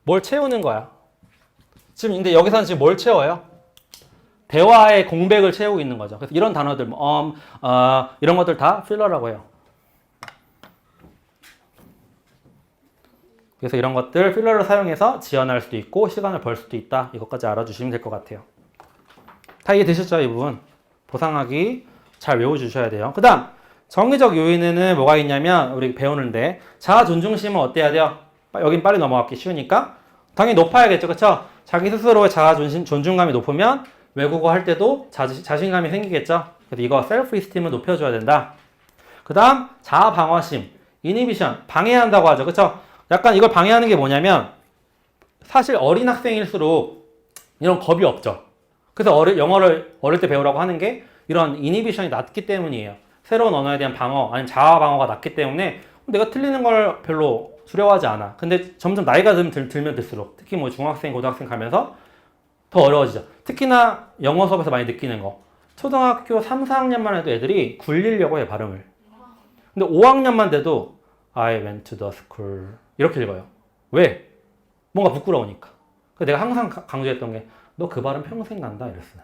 뭘 채우는 거야. 지금 근데 여기서는 지금 뭘 채워요? 대화의 공백을 채우고 있는 거죠. 그래서 이런 단어들, 이런 것들 다 필러라고 해요. 그래서 이런 것들 필러를 사용해서 지연할 수도 있고 시간을 벌 수도 있다. 이것까지 알아주시면 될 것 같아요. 다 이해되셨죠? 이 부분. 보상하기 잘 외워주셔야 돼요. 그 다음 정의적 요인에는 뭐가 있냐면 우리 배우는데 자아 존중심은 어때야 돼요? 여긴 빨리 넘어가기 쉬우니까 당연히 높아야겠죠. 그쵸? 자기 스스로의 자아 존중감이 높으면 외국어 할 때도 자신감이 생기겠죠. 그래서 이거 셀프 이스팀을 높여줘야 된다. 그 다음 자아 방어심, 이니비션, 방해한다고 하죠. 그쵸? 약간 이걸 방해하는 게 뭐냐면 사실 어린 학생일수록 이런 겁이 없죠. 그래서 영어를 어릴 때 배우라고 하는 게 이런 이니비션이 낮기 때문이에요. 새로운 언어에 대한 방어, 아니면 자아 방어가 낮기 때문에 내가 틀리는 걸 별로 두려워하지 않아. 근데 점점 나이가 들면 들수록 특히 뭐 중학생, 고등학생 가면서 더 어려워지죠. 특히나 영어 수업에서 많이 느끼는 거. 초등학교 3, 4학년만 해도 애들이 굴리려고 해, 발음을. 근데 5학년만 돼도 I went to the school 이렇게 읽어요. 왜? 뭔가 부끄러우니까. 그래서 내가 항상 강조했던 게 너 그 발음 평생 간다 이랬어.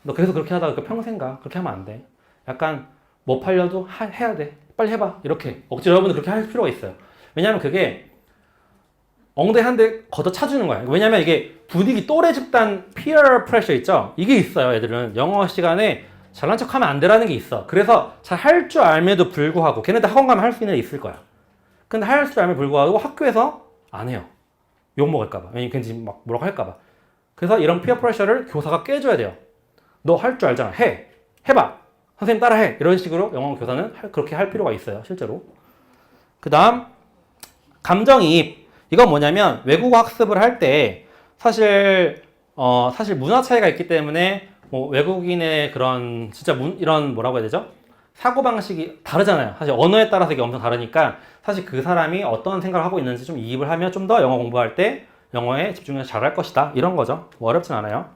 너 계속 그렇게 하다가 그 평생 가. 그렇게 하면 안 돼. 약간 뭐 팔려도 해야 돼. 빨리 해봐. 이렇게. 억지로 여러분들 그렇게 할 필요가 있어요. 왜냐면 그게 엉덩이 한 대 걷어 차주는 거야. 왜냐면 이게 분위기 또래 집단 peer pressure 있죠? 이게 있어요. 애들은 영어 시간에 잘난 척 하면 안 되라는 게 있어. 그래서 잘 할 줄 알면도 불구하고 걔네들 학원 가면 할 수 있는 애 있을 거야. 근데 할 줄 알면 불구하고 학교에서 안 해요. 욕 먹을까 봐. 왜냐면 괜히 막 뭐라고 할까 봐. 그래서 이런 peer pressure를 교사가 깨줘야 돼요. 너 할 줄 알잖아. 해봐. 선생님 따라해. 이런 식으로 영어 교사는 그렇게 할 필요가 있어요. 실제로. 그 다음 감정이입. 이건 뭐냐면 외국어 학습을 할 때 사실 문화 차이가 있기 때문에 뭐 외국인의 그런 진짜 이런 뭐라고 해야 되죠? 사고방식이 다르잖아요. 사실 언어에 따라서 이게 엄청 다르니까 사실 그 사람이 어떤 생각을 하고 있는지 좀 이입을 하면 좀 더 영어 공부할 때 영어에 집중해서 잘할 것이다. 이런 거죠. 뭐 어렵진 않아요.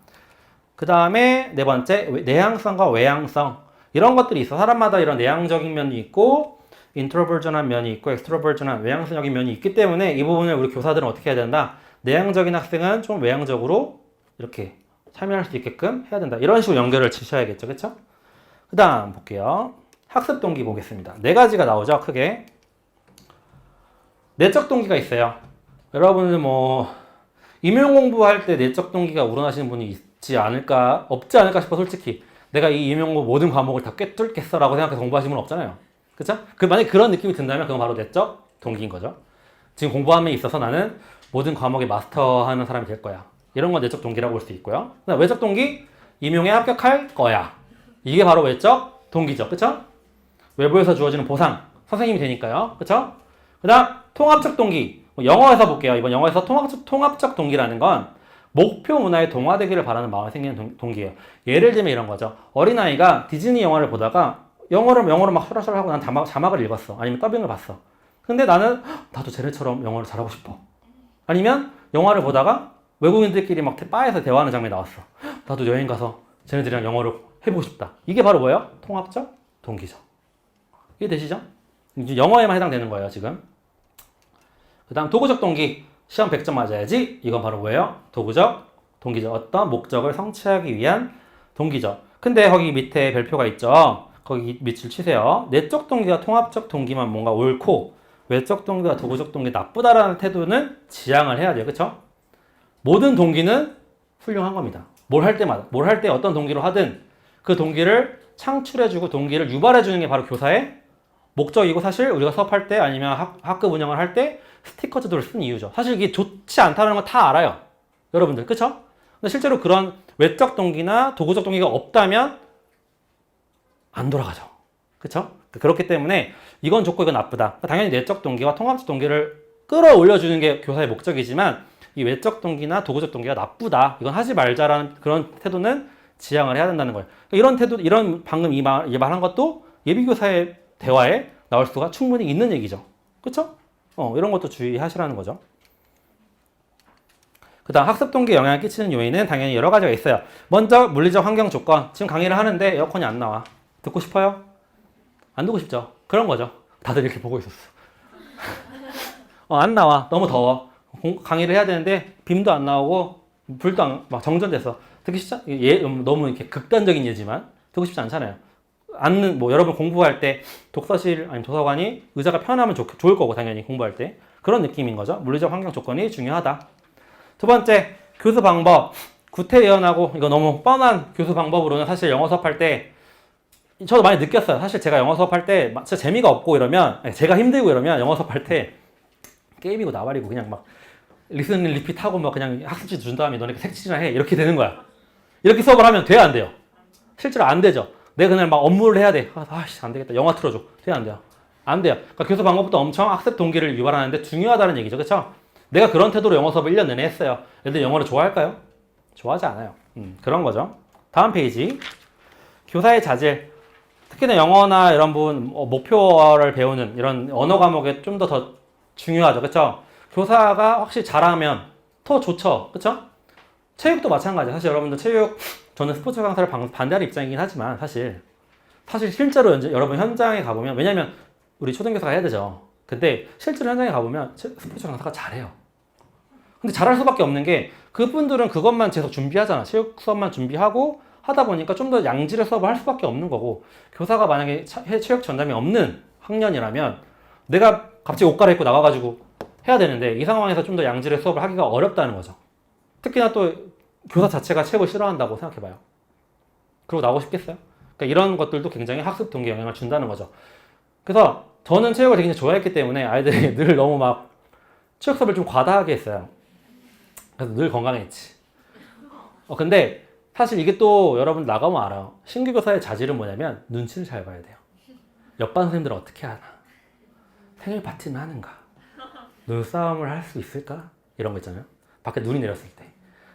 그 다음에 네 번째 내향성과 외향성. 이런 것들이 있어. 사람마다 이런 내향적인 면이 있고 인트로버전한 면이 있고 엑스트로버전한 외향적인 면이 있기 때문에 이 부분을 우리 교사들은 어떻게 해야 된다? 내향적인 학생은 좀 외향적으로 이렇게 참여할 수 있게끔 해야 된다. 이런 식으로 연결을 지셔야겠죠. 그쵸? 그 다음 볼게요. 학습 동기 보겠습니다. 네 가지가 나오죠. 크게. 내적 동기가 있어요. 여러분은 뭐 임용 공부할 때 내적 동기가 우러나시는 분이 있지 않을까, 없지 않을까 싶어 솔직히. 내가 이 임용 공부 모든 과목을 다 꿰뚫겠어 라고 생각해서 공부하시는 분 없잖아요. 그쵸? 만약에 그런 느낌이 든다면 그건 바로 내적 동기인 거죠. 지금 공부함에 있어서 나는 모든 과목에 마스터하는 사람이 될 거야. 이런 건 내적 동기라고 볼 수 있고요. 그다음 외적 동기, 임용에 합격할 거야. 이게 바로 외적 동기죠. 그쵸? 외부에서 주어지는 보상, 선생님이 되니까요. 그쵸? 그 다음 통합적 동기, 영어에서 볼게요. 이번 영어에서 통합적 동기라는 건 목표 문화에 동화되기를 바라는 마음에 생기는 동기예요. 예를 들면 이런 거죠. 어린아이가 디즈니 영화를 보다가 영어로 막 설화설화 하고 난 자막을 읽었어. 아니면 더빙을 봤어. 근데 나는 나도 쟤네처럼 영어를 잘하고 싶어. 아니면 영화를 보다가 외국인들끼리 막 바에서 대화하는 장면이 나왔어. 나도 여행 가서 쟤네들이랑 영어를 해보고 싶다. 이게 바로 뭐예요? 통합적 동기죠. 이해되시죠? 이제 영어에만 해당되는 거예요, 지금. 그 다음 도구적 동기. 시험 100점 맞아야지. 이건 바로 뭐예요? 도구적 동기죠. 어떤 목적을 성취하기 위한 동기죠. 근데 거기 밑에 별표가 있죠. 거기 밑줄 치세요. 내적 동기와 통합적 동기만 뭔가 옳고 외적 동기와 도구적 동기 나쁘다라는 태도는 지양을 해야 돼요. 그쵸? 모든 동기는 훌륭한 겁니다. 뭘 할 때마다. 뭘 할 때 어떤 동기로 하든 그 동기를 창출해주고 동기를 유발해주는 게 바로 교사의 목적이고 사실 우리가 수업할 때 아니면 학급 운영을 할 때 스티커 제도를 쓴 이유죠. 사실 이게 좋지 않다는 건 다 알아요. 여러분들. 그쵸? 근데 실제로 그런 외적 동기나 도구적 동기가 없다면 안 돌아가죠. 그쵸? 그렇기 때문에 이건 좋고 이건 나쁘다. 당연히 내적 동기와 통합적 동기를 끌어올려주는 게 교사의 목적이지만 이 외적 동기나 도구적 동기가 나쁘다. 이건 하지 말자라는 그런 태도는 지양을 해야 된다는 거예요. 이런 태도, 이런 방금 이 말한 것도 예비교사의 대화에 나올 수가 충분히 있는 얘기죠. 그쵸? 이런 것도 주의하시라는 거죠. 그 다음 학습 동기에 영향을 끼치는 요인은 당연히 여러 가지가 있어요. 먼저 물리적 환경 조건. 지금 강의를 하는데 에어컨이 안 나와. 듣고 싶어요? 안 듣고 싶죠? 그런 거죠. 다들 이렇게 보고 있었어. 안 나와. 너무 더워. 강의를 해야 되는데 빔도 안 나오고 불도 막 정전돼서 듣기 쉽지 너무 이렇게 극단적인 예지만 듣고 싶지 않잖아요. 여러분 공부할 때 독서실 아니면 도서관이 의자가 편하면 좋을 거고 당연히 공부할 때 그런 느낌인 거죠. 물리적 환경 조건이 중요하다. 두 번째, 교수 방법. 구태의연하고 이거 너무 뻔한 교수 방법으로는 사실 영어 수업할 때 저도 많이 느꼈어요. 사실 제가 영어 수업할 때 진짜 재미가 없고 이러면 제가 힘들고 이러면 영어 수업할 때 게임이고 나발이고 그냥 막 리슨 리핏 하고 막 그냥 학습지 준 다음에 너네 색칠이나 해 이렇게 되는 거야. 이렇게 수업을 하면 돼요, 안 돼요? 실제로 안 되죠. 내가 그날 막 업무를 해야 돼. 안 되겠다. 영화 틀어줘. 돼요, 안 돼요? 안 돼요. 그러니까 교수 방법부터 엄청 학습 동기를 유발하는데 중요하다는 얘기죠. 그쵸? 내가 그런 태도로 영어 수업을 1년 내내 했어요. 애들 영어를 좋아할까요? 좋아하지 않아요. 그런 거죠. 다음 페이지. 교사의 자질. 특히나 영어나 이런 부분, 목표어를 배우는 이런 언어 과목에 좀 더 중요하죠. 그쵸? 교사가 확실히 잘하면 더 좋죠. 그쵸? 체육도 마찬가지예요. 사실 여러분들 체육, 저는 스포츠 강사를 반대하는 입장이긴 하지만 사실 실제로 여러분 현장에 가보면 왜냐면 우리 초등교사가 해야 되죠. 근데 실제로 현장에 가보면 스포츠 강사가 잘해요. 근데 잘할 수밖에 없는 게 그분들은 그것만 계속 준비하잖아. 체육 수업만 준비하고 하다 보니까 좀 더 양질의 수업을 할 수밖에 없는 거고 교사가 만약에 체육 전담이 없는 학년이라면 내가 갑자기 옷 갈아입고 나와가지고 해야 되는데 이 상황에서 좀 더 양질의 수업을 하기가 어렵다는 거죠. 특히나 또 교사 자체가 체육을 싫어한다고 생각해봐요. 그러고 나오고 싶겠어요? 그러니까 이런 것들도 굉장히 학습 동기에 영향을 준다는 거죠. 그래서 저는 체육을 되게 좋아했기 때문에 아이들이 늘 너무 막 체육 수업을 좀 과다하게 했어요. 그래서 늘 건강했지. 근데 사실 이게 또 여러분 나가면 알아요. 신규 교사의 자질은 뭐냐면 눈치를 잘 봐야 돼요. 옆반 선생님들은 어떻게 하나? 생일 파티는 하는가? 눈싸움을 할 수 있을까? 이런 거 있잖아요. 밖에 눈이 내렸을 때.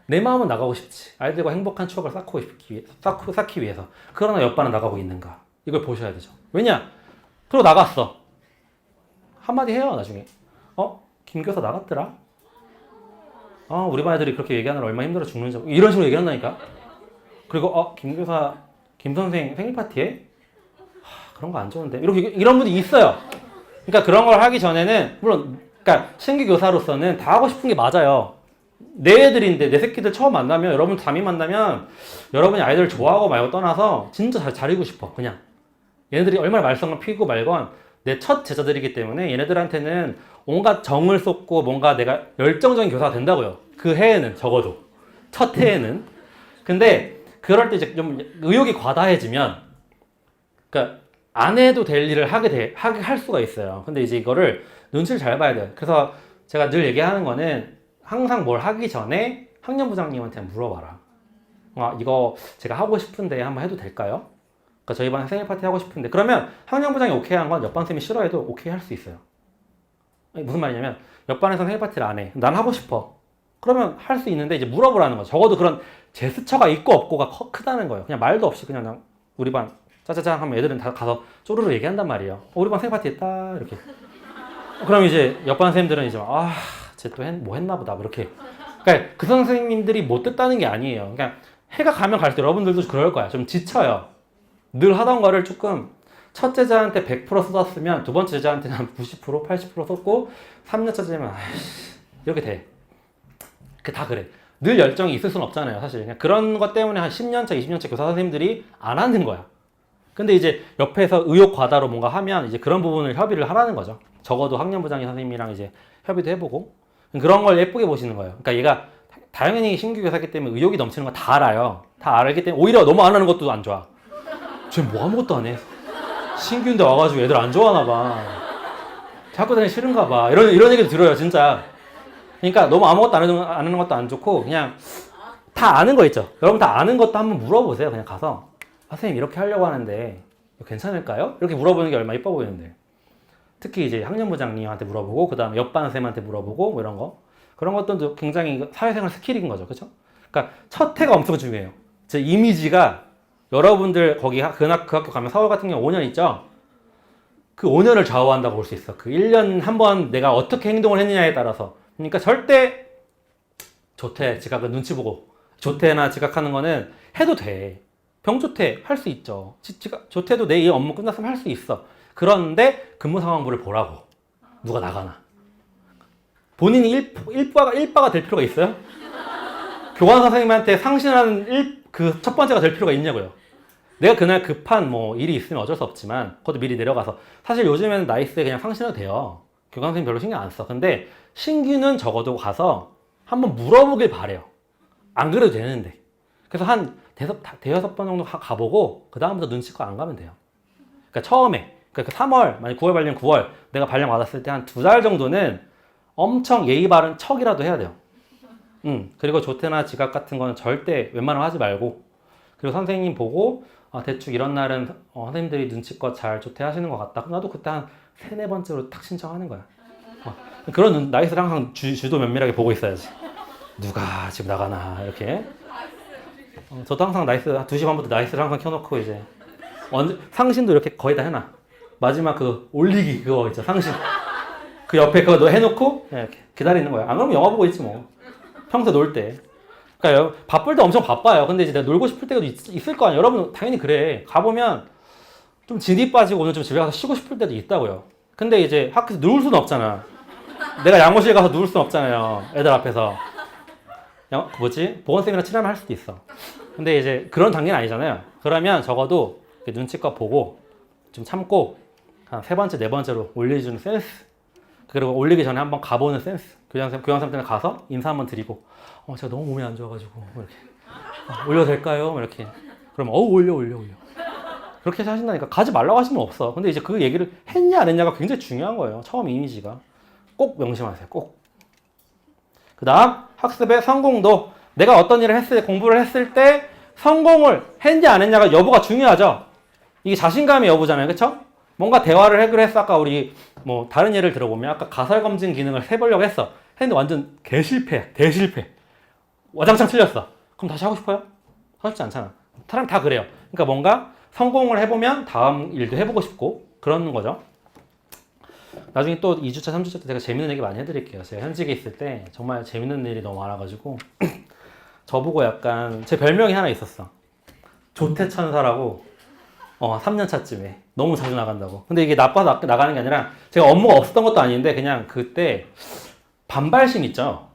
내 마음은 나가고 싶지. 아이들과 행복한 추억을 쌓기 위해서. 그러나 옆반은 나가고 있는가? 이걸 보셔야 되죠. 왜냐? 그리고 나갔어. 한마디 해요, 나중에. 김 교사 나갔더라? 우리 반 애들이 그렇게 얘기하느라 얼마나 힘들어 죽는지. 이런 식으로 얘기한다니까? 그리고, 김 교사, 김 선생 생일 파티에? 그런 거 안 좋은데 이렇게 이런 분이 있어요. 그러니까 그런 걸 하기 전에는 물론 그러니까 신규 교사로서는 다 하고 싶은 게 맞아요. 내 애들인데 내 새끼들 처음 만나면 여러분 담임 만나면 여러분이 아이들 좋아하고 말고 떠나서 진짜 잘 자리고 싶어. 그냥 얘네들이 얼마나 말썽을 피고 말건 내 첫 제자들이기 때문에 얘네들한테는 온갖 정을 쏟고 뭔가 내가 열정적인 교사가 된다고요. 그 해에는 적어도 첫 해에는. 근데 그럴 때 이제 좀 의욕이 과다해지면 그러니까 안 해도 될 일을 하게 할 수가 있어요. 근데 이제 이거를 눈치를 잘 봐야 돼요. 그래서 제가 늘 얘기하는 거는 항상 뭘 하기 전에 학년부장님한테 물어봐라. 이거 제가 하고 싶은데 한번 해도 될까요? 그러니까 저희 반 생일 파티 하고 싶은데 그러면 학년부장이 오케이 한 건 옆반 쌤이 싫어해도 오케이 할 수 있어요. 아니, 무슨 말이냐면 옆반에서 생일 파티를 안 해. 난 하고 싶어. 그러면 할 수 있는데 이제 물어보라는 거죠. 적어도 그런 제스처가 있고 없고가 크다는 거예요. 그냥 말도 없이 그냥 우리 반 짜자잔 하면 애들은 다 가서 쪼르르 얘기한단 말이에요. 우리 반 생일 파티 했다 이렇게. 그럼 이제 옆반 쌤들은 이제 쟤 또 뭐 했나 보다 이렇게. 그러니까 그 선생님들이 못 듣다는 게 아니에요. 그러니까 해가 가면 갈수록 여러분들도 그럴 거야. 좀 지쳐요. 늘 하던 거를 조금 첫 제자한테 100% 쏟았으면 두 번째 제자한테는 한 90%, 80% 쏟고 3년차 제자면 이렇게 돼. 다 그래. 늘 열정이 있을 수는 없잖아요. 사실 그냥 그런 것 때문에 한 10년차, 20년차 교사 선생님들이 안 하는 거야. 근데 이제 옆에서 의욕 과다로 뭔가 하면 이제 그런 부분을 협의를 하라는 거죠. 적어도 학년부장님 선생님이랑 이제 협의도 해보고 그런 걸 예쁘게 보시는 거예요. 그러니까 얘가 당연히 신규 교사이기 때문에 의욕이 넘치는 거 다 알아요. 다 알기 때문에 오히려 너무 안 하는 것도 안 좋아. 쟤 뭐 아무것도 안 해. 신규인데 와가지고 애들 안 좋아하나 봐. 학교 다니기 싫은가 봐. 이런 얘기도 들어요, 진짜. 그러니까 너무 아무것도 안 하는 것도 안 좋고 그냥 다 아는 거 있죠. 여러분 다 아는 것도 한번 물어보세요. 그냥 가서 선생님 이렇게 하려고 하는데 괜찮을까요? 이렇게 물어보는 게 얼마나 이뻐 보이는데. 특히 이제 학년부장님한테 물어보고 그 다음에 옆반 선생님한테 물어보고 뭐 이런 거. 그런 것도 굉장히 사회생활 스킬인 거죠. 그렇죠? 그러니까 첫 해가 엄청 중요해요. 제 이미지가 여러분들 거기 그 학교 가면 서울 같은 경우 5년 있죠? 그 5년을 좌우한다고 볼 수 있어. 그 1년 한 번 내가 어떻게 행동을 했느냐에 따라서. 그러니까 절대 조퇴, 지각은 눈치 보고 조퇴나 지각하는 거는 해도 돼. 병조퇴 할 수 있죠. 조퇴도 내 이 업무 끝났으면 할 수 있어. 그런데 근무 상황부를 보라고. 누가 나가나. 본인이 일바가 될 필요가 있어요? 교관 선생님한테 상신하는 그 첫 번째가 될 필요가 있냐고요. 내가 그날 급한 뭐 일이 있으면 어쩔 수 없지만 그것도 미리 내려가서 사실 요즘에는 나이스에 그냥 상신해도 돼요. 교관 선생님 별로 신경 안 써. 근데 신규는 적어도 가서 한번 물어보길 바래요. 안 그래도 되는데. 그래서 한 대여섯 번 정도 가보고 그 다음부터 눈치껏 안 가면 돼요. 그러니까 처음에 그러니까 3월 만약 9월 발령 9월 내가 발령 받았을 때 한 2달 정도는 엄청 예의 바른 척이라도 해야 돼요. 그리고 조퇴나 지각 같은 거는 절대 웬만하면 하지 말고 그리고 선생님 보고 대충 이런 날은 선생님들이 눈치껏 잘 조퇴하시는 것 같다. 나도 그때 한 3-4번째로 탁 신청하는 거야. 그런 나이스를 항상 주도 면밀하게 보고 있어야지. 누가 지금 나가나 이렇게. 저도 항상 나이스 2시 반부터 나이스를 항상 켜놓고 이제 상신도 이렇게 거의 다 해놔. 마지막 그 올리기 그거 있죠 상신. 그 옆에 그거 너 해놓고 이렇게 기다리는 거야. 안 그러면 영화 보고 있지 뭐. 평소에 놀 때. 그러니까 바쁠 때 엄청 바빠요. 근데 이제 내가 놀고 싶을 때도 있을 거 아니에요. 여러분 당연히 그래. 가보면 좀 진이 빠지고 오늘 좀 집에 가서 쉬고 싶을 때도 있다고요. 근데 이제 학교에서 누울 수는 없잖아. 내가 양호실 가서 누울 수는 없잖아요. 애들 앞에서. 보건쌤이랑 친하면 할 수도 있어. 근데 이제 그런 단계는 아니잖아요. 그러면 적어도 눈치껏 보고 좀 참고 한 3번째, 4번째로 올려주는 센스. 그리고 올리기 전에 한번 가보는 센스. 교장선생님한테 가서 인사 한번 드리고 제가 너무 몸이 안 좋아가지고 이렇게 올려도 될까요? 이렇게 그러면 올려 그렇게 하신다니까. 가지 말라고 하시면 없어. 근데 이제 그 얘기를 했냐 안 했냐가 굉장히 중요한 거예요. 처음 이미지가. 꼭 명심하세요. 꼭. 그 다음 학습의 성공도. 내가 어떤 일을 공부를 했을 때 성공을 했냐 안 했냐가 여부가 중요하죠. 이게 자신감의 여부잖아요. 그쵸? 뭔가 대화를 해결했어. 아까 우리 뭐 다른 예를 들어보면 아까 가설 검증 기능을 해보려고 했는데 완전 대실패. 와장창 틀렸어. 그럼 다시 하고 싶어요? 하고 싶지 않잖아. 사람 다 그래요. 그러니까 뭔가 성공을 해보면 다음 일도 해보고 싶고 그런 거죠. 나중에 또 2주차, 3주차 때 제가 재밌는 얘기 많이 해드릴게요. 제가 현직에 있을 때 정말 재밌는 일이 너무 많아가지고 저보고 약간 제 별명이 하나 있었어. 조태천사라고. 3년 차쯤에. 너무 자주 나간다고. 근데 이게 나빠서 나가는 게 아니라 제가 업무가 없었던 것도 아닌데 그냥 그때 반발심 있죠.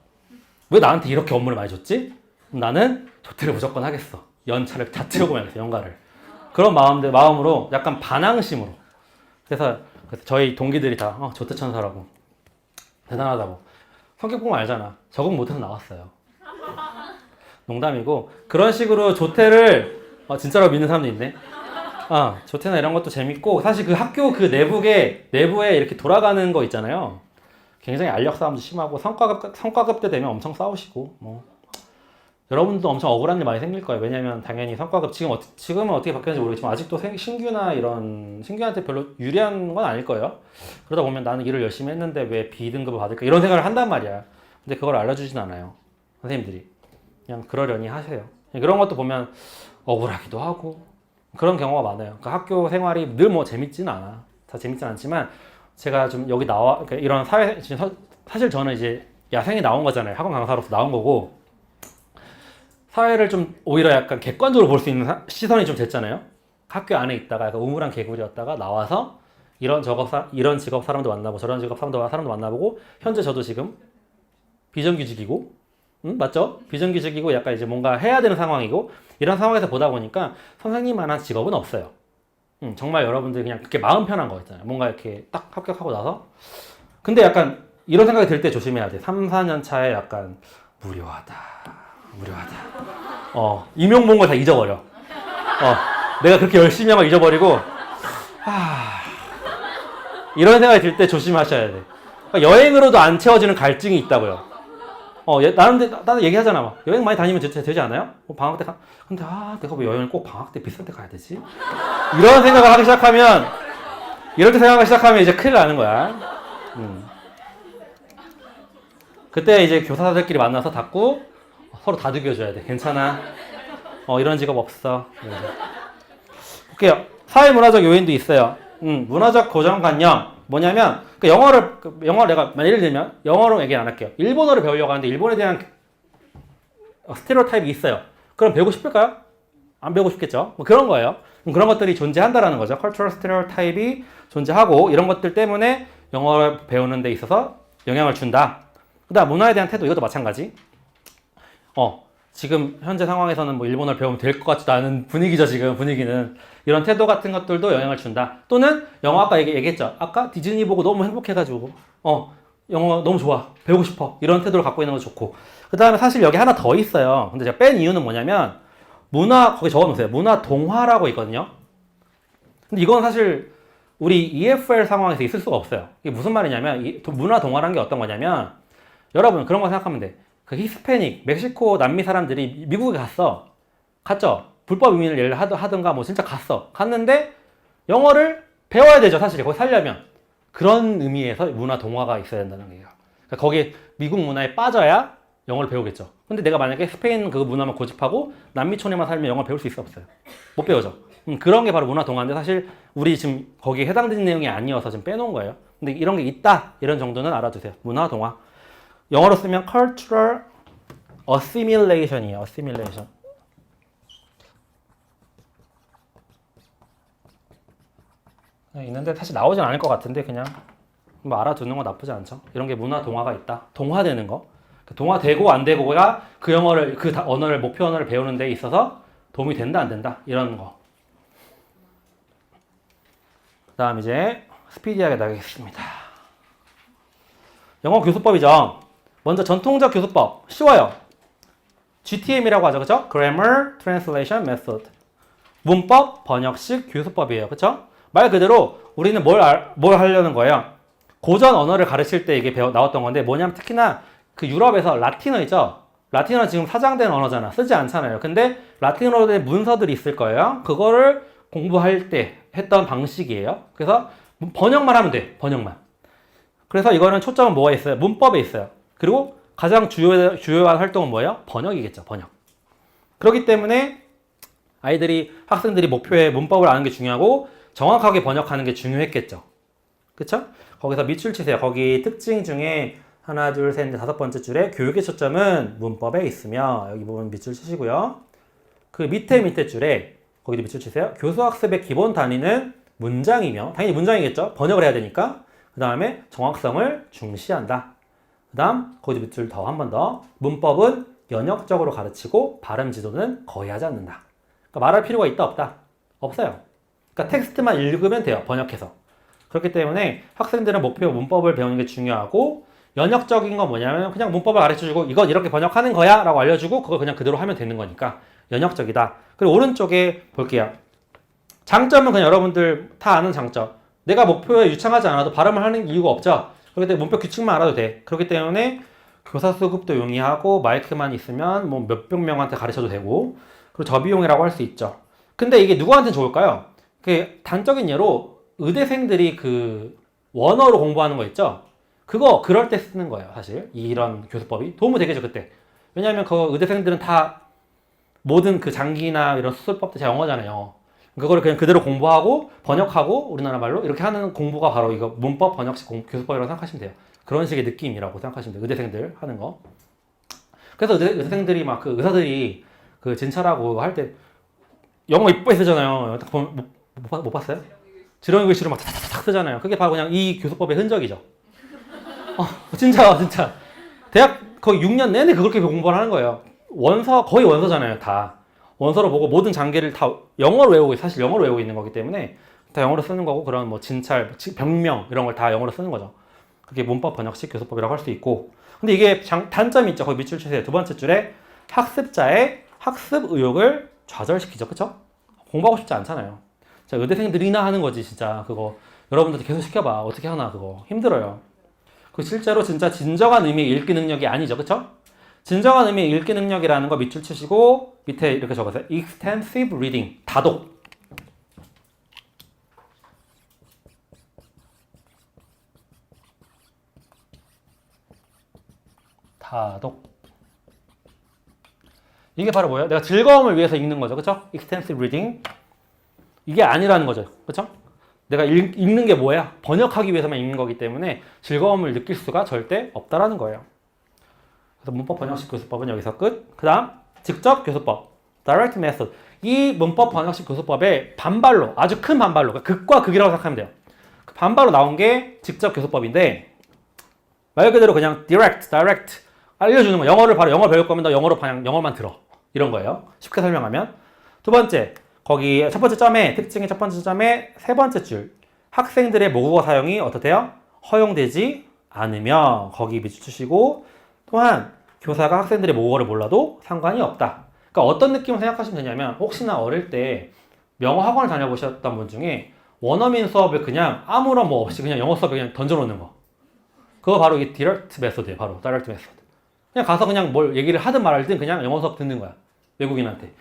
왜 나한테 이렇게 업무를 많이 줬지? 나는 조퇴를 무조건 하겠어. 연차를 다 치르고 말겠어, 연가를. 그런 마음으로 약간 반항심으로. 그래서 저희 동기들이 다 조퇴 천사라고. 대단하다고. 성격 보면 알잖아. 적응 못해서 나왔어요. 농담이고 그런 식으로 조퇴를 진짜로 믿는 사람도 있네. 조퇴나 이런 것도 재밌고 사실 그 학교 그 내부에 이렇게 돌아가는 거 있잖아요. 굉장히 알력 싸움도 심하고 성과급 때 되면 엄청 싸우시고 뭐 여러분도 엄청 억울한 일 많이 생길 거예요. 왜냐면 당연히 성과급 지금은 어떻게 바뀌었는지 모르겠지만 아직도 신규나 이런 신규한테 별로 유리한 건 아닐 거예요. 그러다 보면 나는 일을 열심히 했는데 왜 B등급을 받을까 이런 생각을 한단 말이야. 근데 그걸 알려주진 않아요. 선생님들이. 그냥 그러려니 하세요. 그런 것도 보면 억울하기도 하고 그런 경우가 많아요. 그러니까 학교 생활이 늘 뭐 재밌진 않아. 다 재밌진 않지만 제가 좀 여기 그러니까 이런 사회 사실 저는 이제 야생에 나온 거잖아요. 학원 강사로서 나온 거고 사회를 좀 오히려 약간 객관적으로 볼 수 있는 시선이 좀 됐잖아요. 학교 안에 있다가 약간 우물한 개구리였다가 나와서 이런 직업 사람도 만나고 저런 직업 사람도 만나보고 현재 저도 지금 비정규직이고 맞죠? 비정규직이고 약간 이제 뭔가 해야 되는 상황이고 이런 상황에서 보다 보니까 선생님만한 직업은 없어요. 정말 여러분들 그냥 그렇게 마음 편한 거 있잖아요. 뭔가 이렇게 딱 합격하고 나서 근데 약간 이런 생각이 들 때 조심해야 돼. 3, 4년 차에 약간 무료하다. 임용 본 거 다 잊어버려. 내가 그렇게 열심히 한 거 잊어버리고 이런 생각이 들 때 조심하셔야 돼. 그러니까 여행으로도 안 채워지는 갈증이 있다고요. 나는 얘기하잖아. 막. 여행 많이 다니면 되지 않아요? 방학 때 근데 내가 왜 여행을 꼭 방학 때 비쌀 때 가야 되지? 이런 생각을 하기 시작하면 이렇게 생각하기 시작하면 이제 큰일 나는 거야. 그때 이제 교사들끼리 만나서 자꾸 서로 다독여줘야 돼. 괜찮아. 이런 직업 없어. 볼게요. 사회문화적 요인도 있어요. 문화적 고정관념. 뭐냐면, 영어를 내가, 예를 들면, 영어로 얘기 안 할게요. 일본어를 배우려고 하는데, 일본에 대한 스테레오타입이 있어요. 그럼 배우고 싶을까요? 안 배우고 싶겠죠? 뭐 그런 거예요. 그런 것들이 존재한다라는 거죠. 컬처럴 스테레오타입이 존재하고, 이런 것들 때문에 영어를 배우는 데 있어서 영향을 준다. 그 다음, 문화에 대한 태도, 이것도 마찬가지. 지금 현재 상황에서는 뭐 일본어를 배우면 될 것 같지도 않은 분위기죠, 지금 분위기는. 이런 태도 같은 것들도 영향을 준다. 또는 영어 아까 얘기했죠. 아까 디즈니 보고 너무 행복해가지고 영어 너무 좋아. 배우고 싶어. 이런 태도를 갖고 있는 것도 좋고. 그 다음에 사실 여기 하나 더 있어요. 근데 제가 뺀 이유는 뭐냐면 거기 적어놓으세요. 문화 동화라고 있거든요. 근데 이건 사실 우리 EFL 상황에서 있을 수가 없어요. 이게 무슨 말이냐면 문화 동화라는 게 어떤 거냐면 여러분 그런 거 생각하면 돼. 그 히스패닉, 멕시코, 남미 사람들이 미국에 갔죠? 불법 이민을 예를 하든가 뭐 진짜 갔는데 영어를 배워야 되죠, 사실 거기 살려면. 그런 의미에서 문화 동화가 있어야 된다는 거예요. 그러니까 거기 미국 문화에 빠져야 영어를 배우겠죠. 근데 내가 만약에 스페인 그 문화만 고집하고 남미촌에만 살면 영어 배울 수 있어 없어요? 못 배우죠. 그런 게 바로 문화 동화인데 사실 우리 지금 거기에 해당되는 내용이 아니어서 지금 빼놓은 거예요. 근데 이런 게 있다, 이런 정도는 알아두세요. 문화 동화. 영어로 쓰면 cultural assimilation이에요. assimilation. 있는데 사실 나오진 않을 것 같은데 그냥 뭐 알아두는 건 나쁘지 않죠. 이런 게 문화 동화가 있다. 동화되는 거. 동화되고 안 되고가 그 영어를 언어를 목표 언어를 배우는 데 있어서 도움이 된다 안 된다 이런 거. 그다음 이제 스피디하게 나가겠습니다. 영어 교수법이죠. 먼저 전통적 교수법 쉬워요. GTM이라고 하죠, 그렇죠? Grammar Translation Method. 문법 번역식 교수법이에요, 그렇죠? 말 그대로 우리는 뭘 하려는 거예요? 고전 언어를 가르칠 때 이게 나왔던 건데 뭐냐면 특히나 그 유럽에서 라틴어 있죠? 라틴어 지금 사장된 언어잖아. 쓰지 않잖아요. 근데 라틴어로 된 문서들이 있을 거예요. 그거를 공부할 때 했던 방식이에요. 그래서 번역만 하면 돼. 번역만. 그래서 이거는 초점은 뭐가 있어요? 문법에 있어요. 그리고 가장 주요한 활동은 뭐예요? 번역이겠죠. 번역. 그렇기 때문에 학생들이 목표에 문법을 아는 게 중요하고 정확하게 번역하는 게 중요했겠죠. 그쵸? 거기서 밑줄 치세요. 거기 특징 중에 하나, 둘, 셋, 넷, 다섯 번째 줄에 교육의 초점은 문법에 있으며 여기 부분 밑줄 치시고요. 그 밑에 줄에 거기도 밑줄 치세요. 교수학습의 기본 단위는 문장이며, 당연히 문장이겠죠. 번역을 해야 되니까. 그 다음에 정확성을 중시한다. 그 다음 거기도 밑줄 더 한 번 더. 문법은 연역적으로 가르치고 발음 지도는 거의 하지 않는다. 그러니까 말할 필요가 있다 없다? 없어요. 그러니까 텍스트만 읽으면 돼요. 번역해서. 그렇기 때문에 학생들은 목표 문법을 배우는 게 중요하고, 연역적인 건 뭐냐면 그냥 문법을 가르쳐주고 이건 이렇게 번역하는 거야 라고 알려주고 그걸 그냥 그대로 하면 되는 거니까 연역적이다. 그리고 오른쪽에 볼게요. 장점은 그냥 여러분들 다 아는 장점. 내가 목표에 유창하지 않아도 발음을 하는 이유가 없죠. 그렇기 때문에 문법 규칙만 알아도 돼. 그렇기 때문에 교사 수급도 용이하고 마이크만 있으면 뭐 몇백 명한테 가르쳐도 되고, 그리고 저비용이라고 할 수 있죠. 근데 이게 누구한테 좋을까요? 그 단적인 예로 의대생들이 그 원어로 공부하는 거 있죠? 그거 그럴 때 쓰는 거예요. 사실 이런 교수법이 도움이 되겠죠 그때. 왜냐하면 그 의대생들은 다 모든 그 장기나 이런 수술법도 다 영어잖아요. 영어. 그거를 그냥 그대로 공부하고 번역하고 우리나라 말로 이렇게 하는 공부가 바로 이거 문법 번역식 교수법이라고 생각하시면 돼요. 그런 식의 느낌이라고 생각하시면 돼요. 의대생들 하는 거. 그래서 의대생들이 막 그 의사들이 그 진찰하고 할 때 영어 이쁘게 쓰잖아요. 딱 보면 못 봤어요? 지렁이 글씨로 막 탁탁탁 쓰잖아요. 그게 바로 그냥 이 교수법의 흔적이죠. 진짜. 대학 거의 6년 내내 그렇게 공부를 하는 거예요. 원서, 거의 원서잖아요, 다. 원서로 보고 모든 장계를 다 영어로 외우고, 사실 영어로 외우고 있는 거기 때문에 다 영어로 쓰는 거고, 그런 뭐 진찰, 병명, 이런 걸 다 영어로 쓰는 거죠. 그게 문법 번역식 교수법이라고 할 수 있고. 근데 이게 단점이 있죠. 거기 밑줄 치세요. 두 번째 줄에 학습자의 학습 의욕을 좌절시키죠. 그쵸? 공부하고 싶지 않잖아요. 자, 의대생들이나 하는 거지, 진짜. 그거. 여러분들도 계속 시켜봐. 어떻게 하나, 그거. 힘들어요. 그 실제로 진짜 진정한 의미의 읽기 능력이 아니죠. 그쵸? 진정한 의미의 읽기 능력이라는 거 밑줄 치시고 밑에 이렇게 적으세요. extensive reading. 다독. 다독. 이게 바로 뭐예요? 내가 즐거움을 위해서 읽는 거죠. 그쵸? extensive reading. 이게 아니라는 거죠. 그쵸? 내가 읽는 게 뭐야? 번역하기 위해서만 읽는 거기 때문에 즐거움을 느낄 수가 절대 없다라는 거예요. 그래서 문법 번역식 교수법은 여기서 끝. 그 다음 직접 교수법 Direct Method. 이 문법 번역식 교수법의 반발로, 아주 큰 반발로, 그러니까 극과 극이라고 생각하면 돼요. 그 반발로 나온 게 직접 교수법인데, 말 그대로 그냥 direct 알려주는 거. 영어를 바로 영어 배울 거면 너 영어로 그냥 영어만 들어. 이런 거예요. 쉽게 설명하면. 두 번째, 거기 첫 번째 점에, 특징의 첫 번째 점에 세 번째 줄. 학생들의 모국어 사용이 어떻대요? 허용되지 않으며, 거기 밑줄 치시고, 또한 교사가 학생들의 모국어를 몰라도 상관이 없다. 그러니까 어떤 느낌을 생각하시면 되냐면, 혹시나 어릴 때 영어 학원을 다녀보셨던 분 중에 원어민 수업을 그냥 아무런 뭐 없이 그냥 영어 수업에 그냥 던져놓는 거. 그거 바로 이게 디렉트 메소드예요. 바로 다이렉트 메소드. 그냥 가서 그냥 뭘 얘기를 하든 말하든 그냥 영어 수업 듣는 거야. 외국인한테.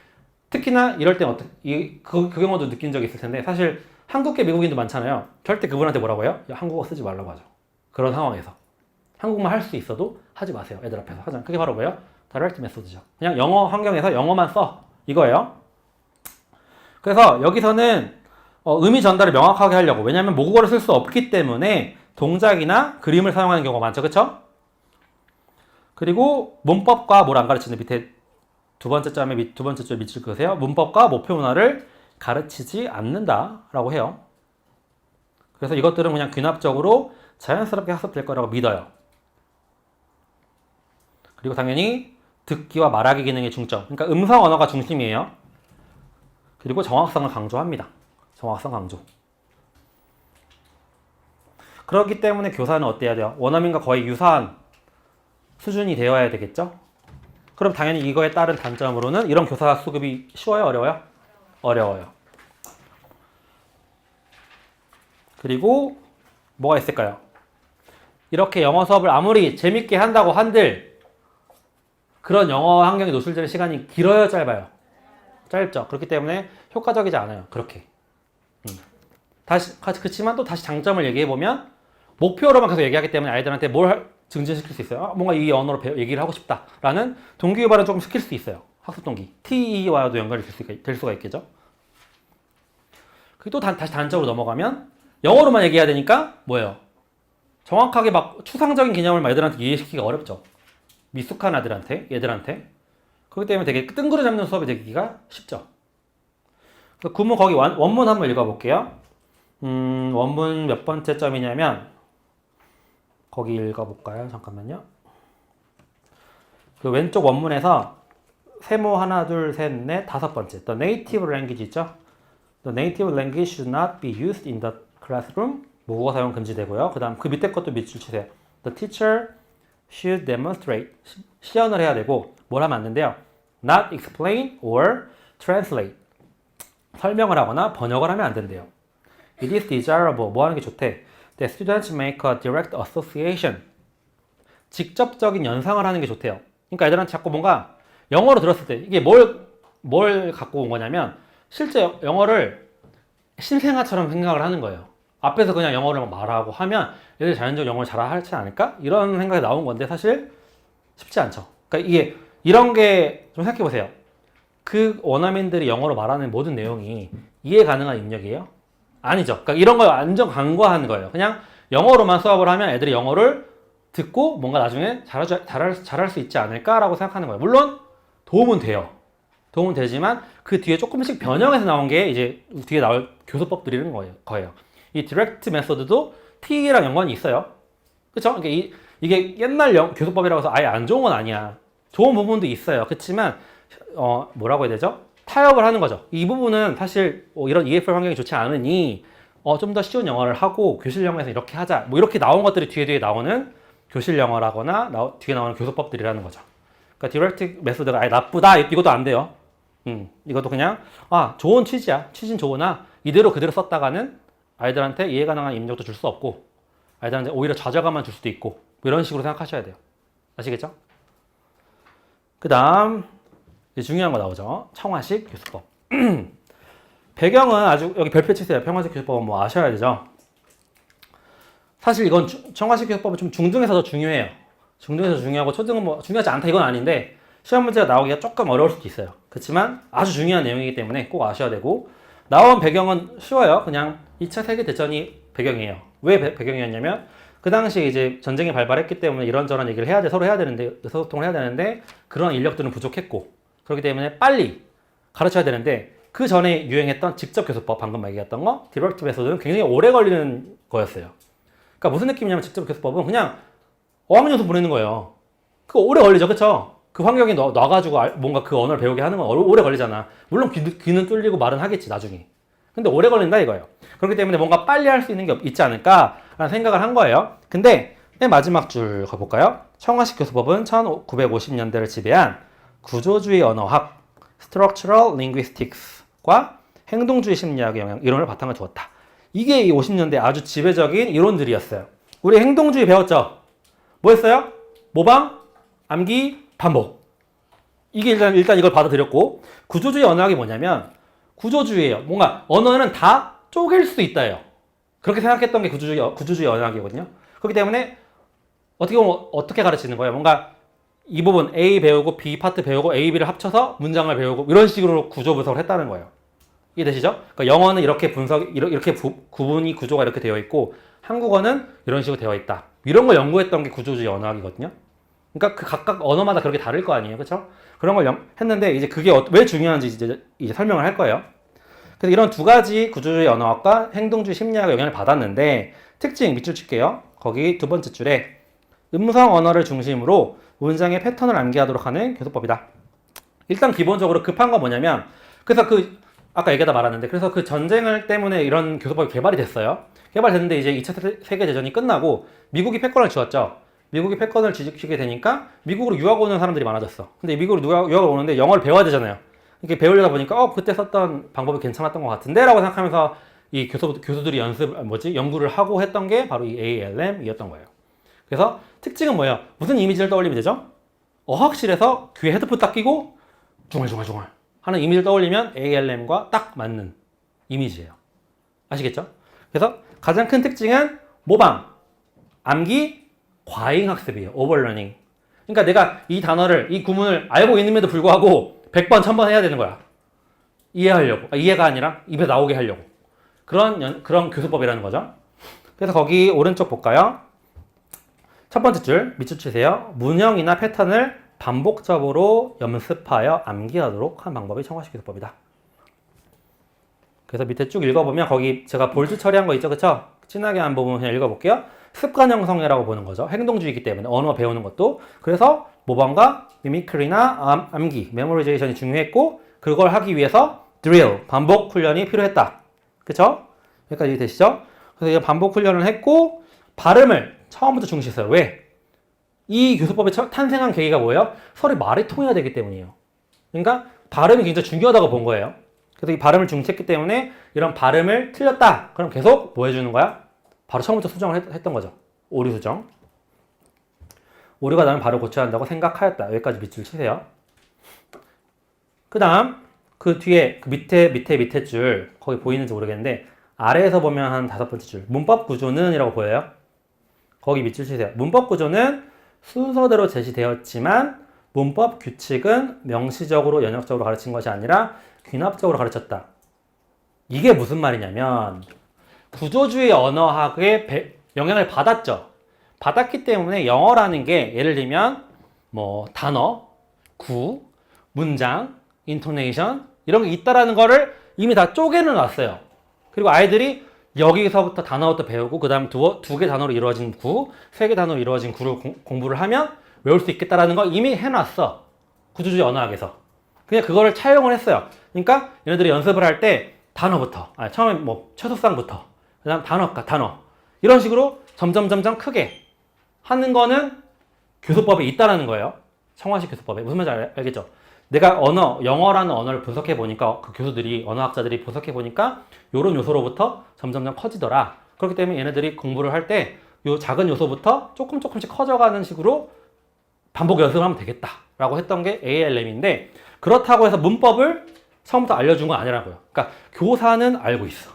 특히나 이럴 땐 그 경우도 느낀 적이 있을 텐데, 사실 한국계 미국인도 많잖아요. 절대 그분한테 뭐라고 해요? 야, 한국어 쓰지 말라고 하죠. 그런 상황에서. 한국말 할 수 있어도 하지 마세요. 애들 앞에서 하잖아요. 그게 바로 뭐예요? 다이렉트 메소드죠. 그냥 영어 환경에서 영어만 써. 이거예요. 그래서 여기서는 의미 전달을 명확하게 하려고. 왜냐하면 모국어를 쓸 수 없기 때문에 동작이나 그림을 사용하는 경우가 많죠. 그쵸? 그리고 문법과 뭘 안 가르치는 밑에 두 번째 줄 밑줄 그으세요. 문법과 목표 문화를 가르치지 않는다라고 해요. 그래서 이것들은 그냥 귀납적으로 자연스럽게 학습될 거라고 믿어요. 그리고 당연히 듣기와 말하기 기능의 중점. 그러니까 음성 언어가 중심이에요. 그리고 정확성을 강조합니다. 정확성 강조. 그렇기 때문에 교사는 어때야 돼요? 원어민과 거의 유사한 수준이 되어야 되겠죠? 그럼 당연히 이거에 따른 단점으로는 이런 교사 수급이 쉬워요? 어려워요? 어려워요. 그리고 뭐가 있을까요? 이렇게 영어 수업을 아무리 재밌게 한다고 한들 그런 영어 환경에 노출되는 시간이 길어요? 짧아요? 짧죠. 그렇기 때문에 효과적이지 않아요. 그렇게. 그렇지만 또 다시 장점을 얘기해보면 목표로만 계속 얘기하기 때문에 아이들한테 뭘 증진시킬 수 있어요. 뭔가 이 언어로 얘기를 하고 싶다라는 동기유발은 조금 시킬 수 있어요. 학습 동기. TE와도 연결이 될 수가 있겠죠. 그리고 또 다시 단적으로 넘어가면 영어로만 얘기해야 되니까 뭐예요? 정확하게 막 추상적인 개념을 막 애들한테 이해시키기가 어렵죠. 미숙한 애들한테, 얘들한테. 그렇기 때문에 되게 뜬구름 잡는 수업이 되기가 쉽죠. 그 구문 거기 원문 한번 읽어볼게요. 원문 몇 번째 점이냐면 거기 읽어볼까요? 잠깐만요. 그 왼쪽 원문에서 세모 하나, 둘, 셋, 넷, 다섯 번째. The native language 있죠? The native language should not be used in the classroom. 모국어 사용 금지되고요. 그 다음 그 밑에 것도 밑줄 치세요. The teacher should demonstrate. 시연을 해야 되고 뭘 하면 안 된대요. Not explain or translate. 설명을 하거나 번역을 하면 안 된대요. It is desirable. 뭐 하는 게 좋대? That students make a direct association. 직접적인 연상을 하는 게 좋대요. 그러니까 애들한테 자꾸 뭔가 영어로 들었을 때 이게 뭘 갖고 온 거냐면 실제 영어를 실생아처럼 생각을 하는 거예요. 앞에서 그냥 영어를 막 말하고 하면 얘들 자연적으로 영어를 잘하지 않을까? 이런 생각이 나온 건데 사실 쉽지 않죠. 그러니까 이게 이런 게 좀 생각해 보세요. 그 원어민들이 영어로 말하는 모든 내용이 이해 가능한 입력이에요? 아니죠. 그러니까 이런 걸 완전 간과하는 거예요. 그냥 영어로만 수업을 하면 애들이 영어를 듣고 뭔가 나중에 잘할 수 있지 않을까라고 생각하는 거예요. 물론 도움은 돼요. 도움은 되지만 그 뒤에 조금씩 변형해서 나온 게 이제 뒤에 나올 교수법들이라는 거예요. 이 디렉트 메소드도 T랑 연관이 있어요. 그렇죠? 이게 옛날 교수법이라고 해서 아예 안 좋은 건 아니야. 좋은 부분도 있어요. 그렇지만 뭐라고 해야 되죠? 타협을 하는 거죠. 이 부분은 사실 이런 EFL 환경이 좋지 않으니 좀 더 쉬운 영어를 하고 교실 영어에서 이렇게 하자. 뭐 이렇게 나온 것들이 뒤에 나오는 교실 영어라거나 뒤에 나오는 교수법들이라는 거죠. 그러니까 디렉트 메소드가 아예 나쁘다 이것도 안 돼요. 이것도 그냥 좋은 취지야. 취지는 좋으나 이대로 그대로 썼다가는 아이들한테 이해 가능한 입력도 줄 수 없고 아이들한테 오히려 좌절감만 줄 수도 있고 뭐 이런 식으로 생각하셔야 돼요. 아시겠죠? 그 다음 중요한 거 나오죠. 청화식 교수법. 배경은 아주 여기 별표 치세요. 청화식 교수법은 뭐 아셔야 되죠. 사실 이건 청화식 교수법은 좀 중등에서 더 중요해요. 중등에서 중요하고 초등은 뭐 중요하지 않다 이건 아닌데 시험 문제가 나오기가 조금 어려울 수도 있어요. 그렇지만 아주 중요한 내용이기 때문에 꼭 아셔야 되고 나온 배경은 쉬워요. 그냥 2차 세계대전이 배경이에요. 왜 배경이었냐면 그 당시에 이제 전쟁이 발발했기 때문에 이런저런 얘기를 해야 돼, 서로 해야 되는데, 의사소통을 해야 되는데 그런 인력들은 부족했고 그렇기 때문에 빨리 가르쳐야 되는데 그 전에 유행했던 직접 교수법, 방금 얘기했던 거, 디렉트 메소드는 굉장히 오래 걸리는 거였어요. 그러니까 무슨 느낌이냐면 직접 교수법은 그냥 어학연수 보내는 거예요. 그거 오래 걸리죠, 그쵸? 그 환경에 놔가지고 뭔가 그 언어를 배우게 하는 건 오래 걸리잖아. 물론 귀는 뚫리고 말은 하겠지, 나중에. 근데 오래 걸린다 이거예요. 그렇기 때문에 뭔가 빨리 할 수 있는 게 있지 않을까라는 생각을 한 거예요. 근데 맨 마지막 줄 가볼까요? 청화식 교수법은 1950년대를 지배한 구조주의 언어학, Structural Linguistics과 행동주의 심리학의 이론을 바탕을 두었다. 이게 이 50년대 아주 지배적인 이론들이었어요. 우리 행동주의 배웠죠? 뭐였어요? 모방, 암기, 반복. 이게 일단 이걸 받아들였고 구조주의 언어학이 뭐냐면 구조주의예요. 뭔가 언어는 다 쪼갤 수 있다예요. 그렇게 생각했던 게 구조주의 언어학이거든요. 그렇기 때문에 어떻게 보면 어떻게 가르치는 거예요? 뭔가 이 부분 A 배우고 B 파트 배우고 A, B를 합쳐서 문장을 배우고 이런 식으로 구조 분석을 했다는 거예요. 이해되시죠? 그러니까 영어는 이렇게 이렇게 구분이 구조가 이렇게 되어 있고 한국어는 이런 식으로 되어 있다. 이런 걸 연구했던 게 구조주의 언어학이거든요. 그러니까 그 각각 언어마다 그렇게 다를 거 아니에요, 그렇죠? 그런 걸 했는데 이제 그게 왜 중요한지 이제 설명을 할 거예요. 그래서 이런 두 가지 구조주의 언어학과 행동주의 심리학의 영향을 받았는데 특징 밑줄 칠게요. 거기 두 번째 줄에 음성 언어를 중심으로 문장의 패턴을 암기하도록 하는 교수법이다. 일단 기본적으로 급한 건 뭐냐면 그래서 아까 얘기하다 말았는데 그래서 그 전쟁을 때문에 이런 교수법이 개발이 됐어요. 개발됐는데 이제 2차 세계대전이 끝나고 미국이 패권을 쥐었죠. 미국이 패권을 쥐게 되니까 미국으로 유학 오는 사람들이 많아졌어. 근데 미국으로 유학을 오는데 영어를 배워야 되잖아요. 이렇게 배우려다 보니까 그때 썼던 방법이 괜찮았던 것 같은데 라고 생각하면서 이 교수들이 연구를 하고 했던 게 바로 이 ALM이었던 거예요. 그래서 특징은 뭐예요? 무슨 이미지를 떠올리면 되죠? 어학실에서 귀에 헤드폰 딱 끼고 중얼중얼 하는 이미지를 떠올리면 ALM과 딱 맞는 이미지예요. 아시겠죠? 그래서 가장 큰 특징은 모방, 암기, 과잉 학습이에요. 오버러닝. 그러니까 내가 이 구문을 알고 있음에도 불구하고 100번, 1000번 해야 되는 거야. 이해하려고. 이해가 아니라 입에 나오게 하려고. 그런 교수법이라는 거죠. 그래서 거기 오른쪽 볼까요? 첫 번째 줄 밑줄 치세요. 문형이나 패턴을 반복적으로 연습하여 암기하도록 한 방법이 청화식 교수법이다. 그래서 밑에 쭉 읽어보면 거기 제가 볼드 처리한 거 있죠, 그쵸? 진하게 한 부분 그냥 읽어볼게요. 습관 형성이라고 보는 거죠. 행동주의이기 때문에 언어 배우는 것도. 그래서 모방과 미미크리나 암기, 메모리제이션이 중요했고 그걸 하기 위해서 drill, 반복 훈련이 필요했다. 그쵸? 여기까지 되시죠? 그래서 반복 훈련을 했고 발음을 처음부터 중시했어요. 왜? 이 교수법이 탄생한 계기가 뭐예요? 서로 말이 통해야 되기 때문이에요. 그러니까 발음이 굉장히 중요하다고 본 거예요. 그래서 이 발음을 중시했기 때문에 이런 발음을 틀렸다. 그럼 계속 뭐 해주는 거야? 바로 처음부터 수정을 했던 거죠. 오류 수정. 오류가 나면 바로 고쳐야 한다고 생각하였다. 여기까지 밑줄 치세요. 그 다음 그 뒤에 그 밑에 줄 거기 보이는지 모르겠는데 아래에서 보면 한 5번째 줄 문법 구조는 이라고 보여요. 거기 밑줄 치세요. 문법 구조는 순서대로 제시되었지만 문법 규칙은 명시적으로 연역적으로 가르친 것이 아니라 귀납적으로 가르쳤다. 이게 무슨 말이냐면 구조주의 언어학에 영향을 받았죠. 받았기 때문에 영어라는 게 예를 들면 뭐 단어, 구, 문장, 인토네이션 이런 게 있다라는 거를 이미 다 쪼개는 놨어요. 그리고 아이들이 여기서부터 단어부터 배우고 그 다음 두 개 단어로 이루어진 구, 세 개 단어로 이루어진 구를 공부를 하면 외울 수 있겠다라는 거 이미 해놨어. 구조주의 언어학에서. 그냥 그거를 차용을 했어요. 그러니까 얘네들이 연습을 할 때 단어부터, 처음에 뭐 최소쌍부터, 그 다음 단어 이런 식으로 점점 크게 하는 거는 교수법에 있다라는 거예요. 청와식 교수법에. 무슨 말인지 알겠죠? 내가 영어라는 언어를 분석해 보니까 그 교수들이, 언어학자들이 분석해 보니까 요런 요소로부터 점점 커지더라. 그렇기 때문에 얘네들이 공부를 할 때 요 작은 요소부터 조금씩 커져가는 식으로 반복 연습을 하면 되겠다. 라고 했던 게 ALM인데 그렇다고 해서 문법을 처음부터 알려준 건 아니라고요. 그러니까 교사는 알고 있어.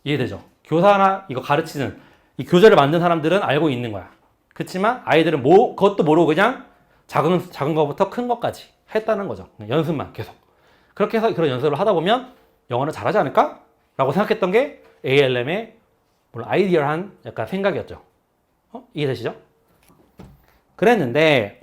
이해되죠? 교사나 이거 가르치는 이 교재를 만든 사람들은 알고 있는 거야. 그렇지만 아이들은 그것도 모르고 그냥 작은 거부터 큰 것까지 했다는 거죠. 연습만 계속. 그렇게 해서 그런 연습을 하다 보면 영어를 잘하지 않을까? 라고 생각했던 게 ALM의 물론 아이디어한 약간 생각이었죠. 이해되시죠? 그랬는데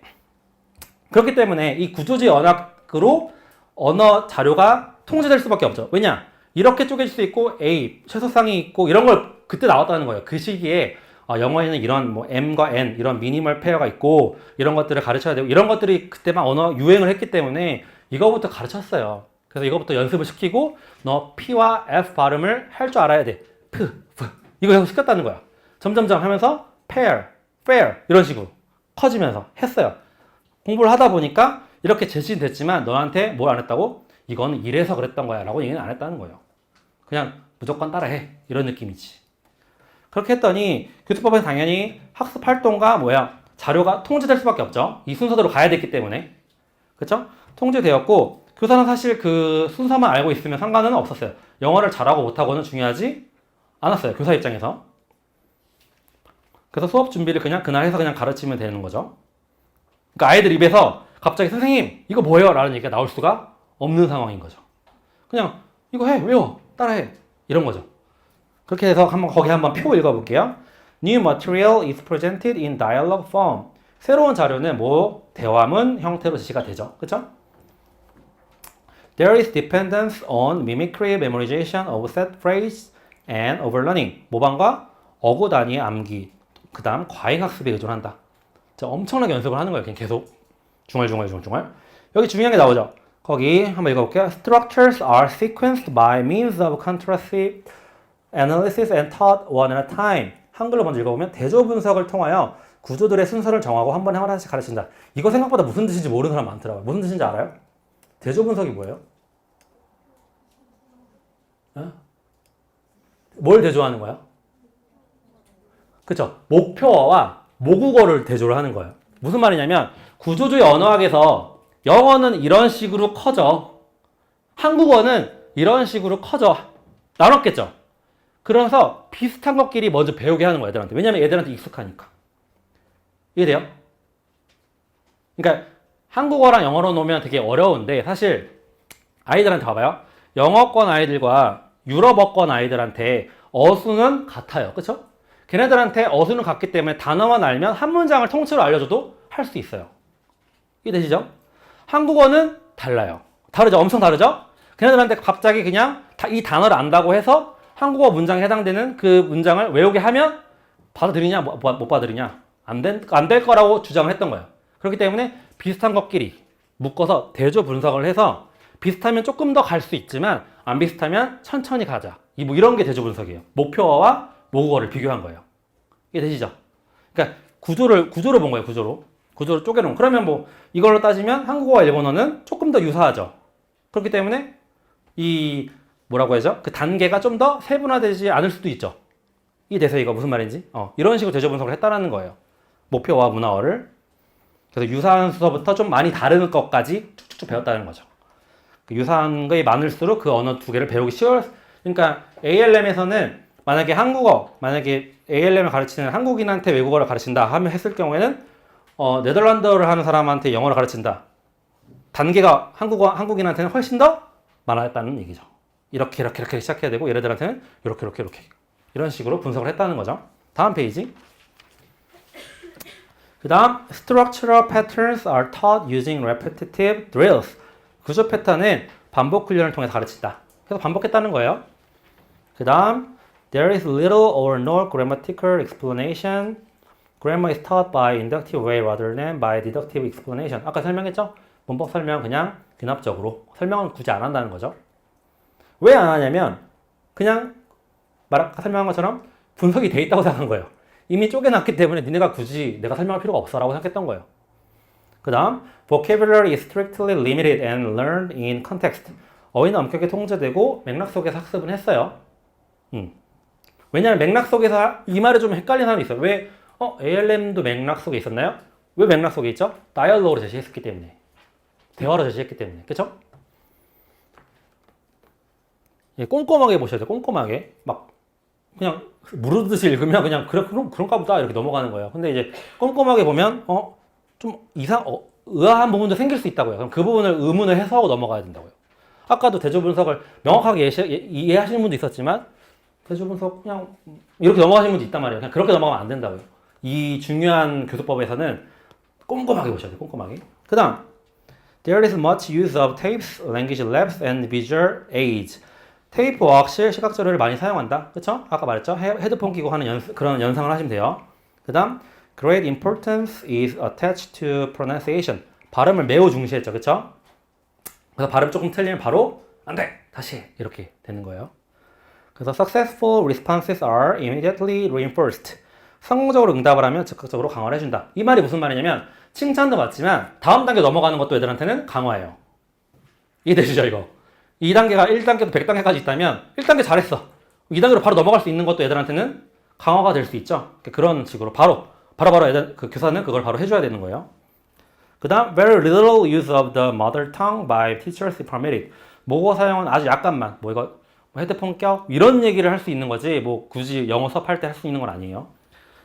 그렇기 때문에 이 구조주의 언어학으로 언어 자료가 통제될 수밖에 없죠. 왜냐? 이렇게 쪼개질 수 있고 A, 최소쌍이 있고 이런 걸 그때 나왔다는 거예요. 그 시기에 영어에는 이런 뭐 M과 N 이런 미니멀 페어가 있고 이런 것들을 가르쳐야 되고 이런 것들이 그때만 언어 유행을 했기 때문에 이거부터 가르쳤어요. 그래서 이거부터 연습을 시키고 너 P와 F 발음을 할 줄 알아야 돼. P, F 이거 계속 시켰다는 거야. 점점점 하면서 pair, fair 이런 식으로 커지면서 했어요. 공부를 하다 보니까 이렇게 제시는 됐지만 너한테 뭘 안 했다고? 이거는 이래서 그랬던 거야 라고 얘기는 안 했다는 거예요. 그냥 무조건 따라해 이런 느낌이지. 그렇게 했더니 교수법은 당연히 학습 활동과 자료가 통제될 수밖에 없죠. 이 순서대로 가야 됐기 때문에. 그쵸? 통제되었고 교사는 사실 그 순서만 알고 있으면 상관은 없었어요. 영어를 잘하고 못하고는 중요하지 않았어요. 교사 입장에서. 그래서 수업 준비를 그냥 그날 해서 그냥 가르치면 되는 거죠. 그러니까 아이들 입에서 갑자기 선생님 이거 뭐예요? 라는 얘기가 나올 수가 없는 상황인 거죠. 그냥 이거 해, 외워, 따라해 이런 거죠. 그렇게 해서 거기 한번 표 읽어볼게요. New material is presented in dialogue form. 새로운 자료는 대화문 형태로 제시가 되죠. 그쵸? There is dependence on mimicry, memorization of set phrase and overlearning. 모방과 어구 단위의 암기. 그 다음 과잉학습에 의존한다. 엄청나게 연습을 하는 거예요. 그냥 계속 중얼. 여기 중요한 게 나오죠. 거기 한번 읽어볼게요. Structures are sequenced by means of contrastive analysis and taught one at a time. 한글로 먼저 읽어보면 대조 분석을 통하여 구조들의 순서를 정하고 한 번에 하나씩 가르친다. 이거 생각보다 무슨 뜻인지 모르는 사람 많더라고요. 무슨 뜻인지 알아요? 대조 분석이 뭐예요? 뭘 대조하는 거야? 그쵸? 목표어와 모국어를 대조를 하는 거예요. 무슨 말이냐면 구조주의 언어학에서 영어는 이런 식으로 커져. 한국어는 이런 식으로 커져. 나눴겠죠? 그래서 비슷한 것끼리 먼저 배우게 하는 거야, 애들한테. 왜냐면 애들한테 익숙하니까. 이해돼요? 그러니까 한국어랑 영어로 놓으면 되게 어려운데 사실 아이들한테 봐봐요. 영어권 아이들과 유럽어권 아이들한테 어수는 같아요. 그쵸? 걔네들한테 어수는 같기 때문에 단어만 알면 한 문장을 통째로 알려줘도 할 수 있어요. 이해되시죠? 한국어는 달라요. 다르죠? 엄청 다르죠? 걔네들한테 갑자기 그냥 이 단어를 안다고 해서 한국어 문장에 해당되는 그 문장을 외우게 하면 받아들이냐 못 받아들이냐 안 될 거라고 주장을 했던 거예요. 그렇기 때문에 비슷한 것끼리 묶어서 대조 분석을 해서 비슷하면 조금 더 갈 수 있지만 안 비슷하면 천천히 가자. 뭐 이런 게 대조 분석이에요. 목표어와 모국어를 비교한 거예요. 이게 되시죠? 그러니까 구조를 본 거예요. 구조를 쪼개놓은. 그러면 뭐 이걸로 따지면 한국어와 일본어는 조금 더 유사하죠. 그렇기 때문에 이 뭐라고 하죠? 그 단계가 좀 더 세분화되지 않을 수도 있죠. 이 대세이가 무슨 말인지 이런 식으로 대조 분석을 했다라는 거예요. 목표와 문화어를. 그래서 유사한 수서부터 좀 많이 다른 것까지 쭉쭉쭉 배웠다는 거죠. 그 유사한 것이 많을수록 그 언어 두 개를 배우기 쉬워요. 그러니까 ALM에서는 만약에 ALM을 가르치는 한국인한테 외국어를 가르친다 하면 했을 경우에는 네덜란드어를 하는 사람한테 영어를 가르친다. 단계가 한국인한테는 훨씬 더 많았다는 얘기죠. 이렇게 시작해야 되고 얘네들한테는 이렇게 이런 식으로 분석을 했다는 거죠. 다음 페이지. 그 다음 Structural patterns are taught using repetitive drills. 구조 패턴은 반복 훈련을 통해서 가르친다. 그래서 반복했다는 거예요. 그 다음 There is little or no grammatical explanation. Grammar is taught by inductive way rather than by deductive explanation. 아까 설명했죠? 문법 설명 그냥 귀납적으로 설명은 굳이 안 한다는 거죠. 왜 안 하냐면 그냥 아까 설명한 것처럼 분석이 돼 있다고 생각한 거예요. 이미 쪼개놨기 때문에 니네가 굳이 내가 설명할 필요가 없어 라고 생각했던 거예요. 그 다음 Vocabulary is strictly limited and learned in context. 어휘는 엄격하게 통제되고 맥락 속에서 학습은 했어요. 왜냐하면 맥락 속에서 이 말에 좀 헷갈리는 사람이 있어요. 왜 ALM도 맥락 속에 있었나요? 왜 맥락 속에 있죠? 다이얼로그로 제시했기 때문에. 대화로 제시했기 때문에. 그쵸? 예, 꼼꼼하게 보셔야 돼요. 꼼꼼하게. 막 그냥 무르듯이 읽으면 그냥 그런가 보다 이렇게 넘어가는 거예요. 근데 이제 꼼꼼하게 보면 좀 의아한 부분도 생길 수 있다고요. 그럼 그 부분을 의문을 해소하고 넘어가야 된다고요. 아까도 대조 분석을 명확하게 이해하시는 분도 있었지만 대조 분석 그냥 이렇게 넘어가시는 분도 있단 말이에요. 그냥 그렇게 넘어가면 안 된다고요. 이 중요한 교수법에서는 꼼꼼하게 보셔야 돼요. 꼼꼼하게. 그 다음 There is much use of tapes, language labs, and visual aids. 테이프 워크실, 시각 자료를 많이 사용한다. 그쵸? 아까 말했죠? 헤드폰 끼고 하는 그런 연상을 하시면 돼요. 그 다음 Great importance is attached to pronunciation. 발음을 매우 중시했죠. 그쵸? 그래서 발음 조금 틀리면 바로 안 돼! 다시 해! 이렇게 되는 거예요. 그래서 successful responses are immediately reinforced. 성공적으로 응답을 하면 즉각적으로 강화를 해준다. 이 말이 무슨 말이냐면 칭찬도 맞지만 다음 단계 넘어가는 것도 애들한테는 강화예요. 이해되시죠 이거? 2단계가 1단계도 100단계까지 있다면 1단계 잘했어. 2단계로 바로 넘어갈 수 있는 것도 애들한테는 강화가 될 수 있죠. 그런 식으로 바로 애들, 그 교사는 그걸 바로 해줘야 되는 거예요. 그 다음 very little use of the mother tongue by teachers permitted. 모국어 사용은 아주 약간만 이거 헤드폰 껴? 이런 얘기를 할 수 있는 거지 굳이 영어 수업할 때 할 수 있는 건 아니에요.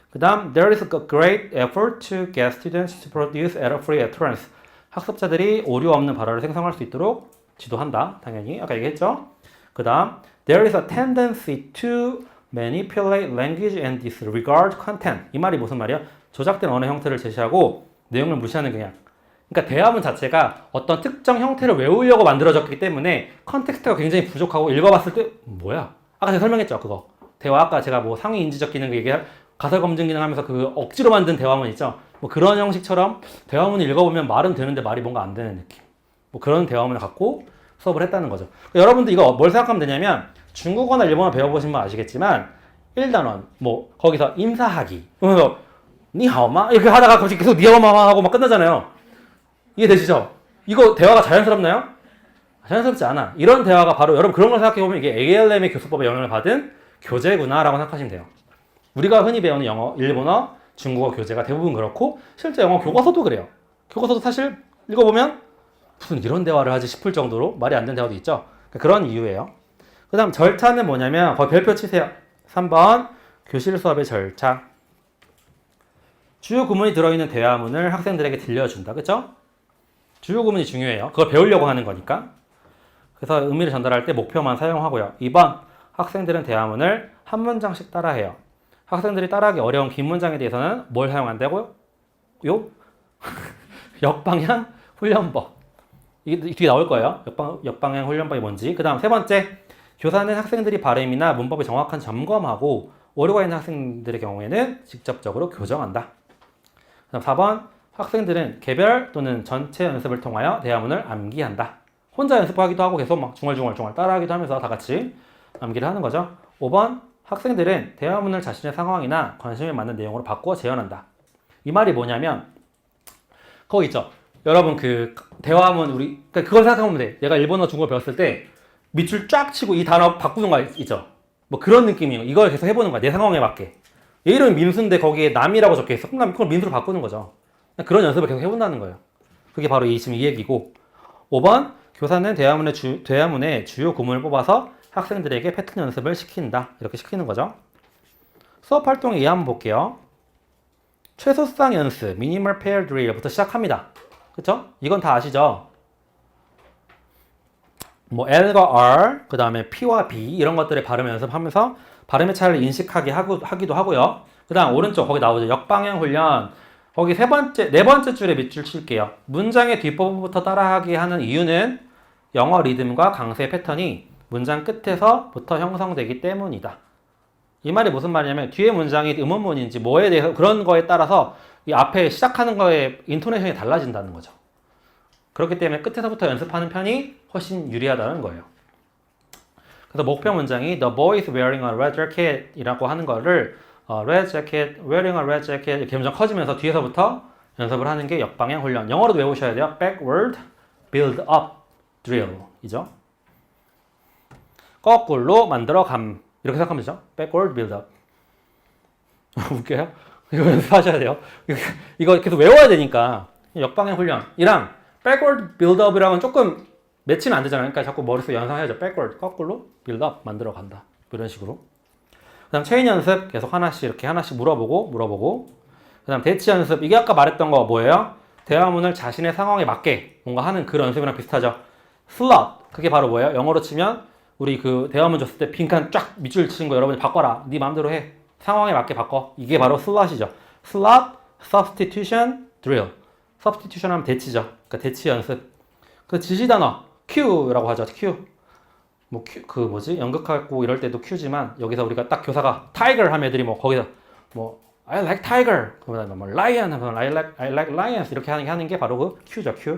그 다음 there is a great effort to get students to produce error-free utterance. 학습자들이 오류 없는 발언을 생성할 수 있도록 지도한다. 당연히 아까 얘기했죠. 그 다음 there is a tendency to manipulate language and disregard content. 이 말이 무슨 말이야? 조작된 언어 형태를 제시하고 내용을 무시하는 경향. 그러니까 대화문 자체가 어떤 특정 형태를 외우려고 만들어졌기 때문에 컨텍스트가 굉장히 부족하고 읽어봤을 때 뭐야? 아까 제가 설명했죠. 그거 대화 아까 제가 상위 인지적 기능 얘기할 가설 검증 기능 하면서 그 억지로 만든 대화문 있죠. 그런 형식처럼 대화문을 읽어보면 말은 되는데 말이 뭔가 안 되는 느낌. 그런 대화문을 갖고 수업을 했다는 거죠. 그러니까 여러분들 이거 뭘 생각하면 되냐면 중국어나 일본어 배워보신 분 아시겠지만 1단원 거기서 인사하기 그래서 니하오마 이렇게 하다가 갑자기 계속 니하오마 하고 막 끝나잖아요. 이해되시죠? 이거 대화가 자연스럽나요? 자연스럽지 않아. 이런 대화가 바로 여러분 그런 걸 생각해보면 이게 ALM의 교수법에 영향을 받은 교재구나 라고 생각하시면 돼요. 우리가 흔히 배우는 영어, 일본어, 중국어 교재가 대부분 그렇고 실제 영어 교과서도 그래요. 교과서도 사실 읽어보면 무슨 이런 대화를 하지 싶을 정도로 말이 안 되는 대화도 있죠. 그런 이유예요. 그 다음 절차는 뭐냐면 거기 별표 치세요. 3번 교실 수업의 절차. 주요 구문이 들어있는 대화문을 학생들에게 들려준다. 그쵸? 주요 구문이 중요해요. 그걸 배우려고 하는 거니까. 그래서 의미를 전달할 때 목표만 사용하고요. 2번 학생들은 대화문을 한 문장씩 따라해요. 학생들이 따라하기 어려운 긴 문장에 대해서는 뭘 사용한다고요? 역방향 훈련법. 이게 뒤에 나올 거예요. 역방향 훈련법이 뭔지. 그 다음 세 번째, 교사는 학생들이 발음이나 문법이 정확한 점검하고 오류가 있는 학생들의 경우에는 직접적으로 교정한다. 그 다음 4번, 학생들은 개별 또는 전체 연습을 통하여 대화문을 암기한다. 혼자 연습하기도 하고 계속 막 중얼중얼 따라하기도 하면서 다 같이 암기를 하는 거죠. 5번, 학생들은 대화문을 자신의 상황이나 관심에 맞는 내용으로 바꾸어 재현한다. 이 말이 뭐냐면 거기 있죠. 여러분 그 대화문 우리 그러니까 그걸 생각하면 돼. 얘가 일본어 중국어 배웠을 때 밑줄 쫙 치고 이 단어 바꾸는 거 있죠. 뭐 그런 느낌이에요. 이걸 계속 해보는 거야. 내 상황에 맞게. 얘 이름이 민수인데 거기에 남이라고 적혀 있어. 그럼 그걸 민수로 바꾸는 거죠. 그런 연습을 계속 해본다는 거예요. 그게 바로 지금 이 얘기고. 5번, 교사는 대화문의 주요 구문을 뽑아서 학생들에게 패턴 연습을 시킨다. 이렇게 시키는 거죠. 수업 활동 예한 한번 볼게요. 최소상 연습, 미니멀 페어 드릴부터 시작합니다. 그쵸? 이건 다 아시죠? 뭐 L과 R, 그 다음에 P와 B 이런 것들의 발음 연습하면서 발음의 차이를 인식하게 하기도 하고요. 그 다음 오른쪽 거기 나오죠. 역방향 훈련. 거기 네 번째 줄에 밑줄 칠게요. 문장의 뒷부분부터 따라하게 하는 이유는 영어 리듬과 강세 패턴이 문장 끝에서부터 형성되기 때문이다. 이 말이 무슨 말이냐면 뒤에 문장이 의문문인지 뭐에 대해서 그런 거에 따라서 이 앞에 시작하는 거에 인토네이션이 달라진다는 거죠. 그렇기 때문에 끝에서부터 연습하는 편이 훨씬 유리하다는 거예요. 그래서 목표 문장이 The boy is wearing a red jacket 이라고 하는 거를 red jacket, wearing a red jacket 이렇게 문장 커지면서 뒤에서부터 연습을 하는 게 역방향 훈련. 영어로도 외우셔야 돼요. backward build up drill 이죠. 거꾸로 만들어 감. 이렇게 생각하면 되죠. backward build up. 웃겨요? 이거 연습하셔야 돼요. 이거 계속 외워야 되니까. 역방향 훈련이랑 backward build up이랑은 조금 매치는 안 되잖아요. 그러니까 자꾸 머릿속에 연상해야죠. backward, 거꾸로 build up 만들어 간다. 이런 식으로. 그 다음 체인 연습 계속 하나씩 이렇게 하나씩 물어보고 그 다음 대치 연습. 이게 아까 말했던 거 뭐예요? 대화문을 자신의 상황에 맞게 뭔가 하는 그 연습이랑 비슷하죠. slot. 그게 바로 뭐예요? 영어로 치면 우리 그 대화문 줬을 때 빈칸 쫙 밑줄 치는 거 여러분이 바꿔라. 네 마음대로 해. 상황에 맞게 바꿔. 이게 바로 slot이죠. slot, substitution, drill. substitution 하면 대치죠. 그러니까 대치 연습. 그 지시 단어 cue라고 하죠. cue. 뭐 그 뭐지? 연극하고 이럴 때도 cue지만 여기서 우리가 딱 교사가 tiger 하면 애들이 뭐 거기서 뭐 I like tiger. 그러면 뭐 lion 하면 I like lions 이렇게 하는 게 바로 그 cue죠. cue.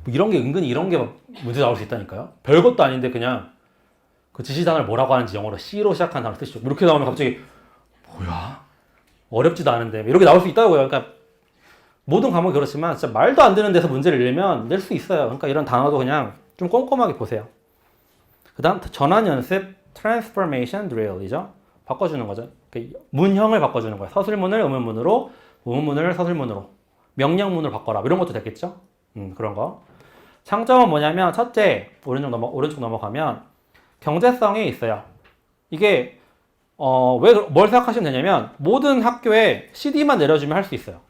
뭐 이런 게 은근히 이런 게 문제 나올 수 있다니까요. 별것도 아닌데 그냥 그 지시 단어를 뭐라고 하는지 영어로 C로 시작한 단어 쓰시죠. 이렇게 나오면 갑자기 뭐야? 어렵지도 않은데 이렇게 나올 수 있다고요. 그러니까 모든 과목이 그렇지만 진짜 말도 안 되는 데서 문제를 내면 낼 수 있어요. 그러니까 이런 단어도 그냥 좀 꼼꼼하게 보세요. 그 다음 전환 연습 transformation drill이죠. 바꿔주는 거죠. 문형을 바꿔주는 거예요. 서술문을 의문문으로, 의문문을 서술문으로, 명령문으로 바꿔라. 이런 것도 되겠죠. 그런 거. 장점은 뭐냐면 첫째, 오른쪽 넘어가면 경제성이 있어요. 이게 뭘 생각하시면 되냐면 모든 학교에 CD만 내려주면 할 수 있어요.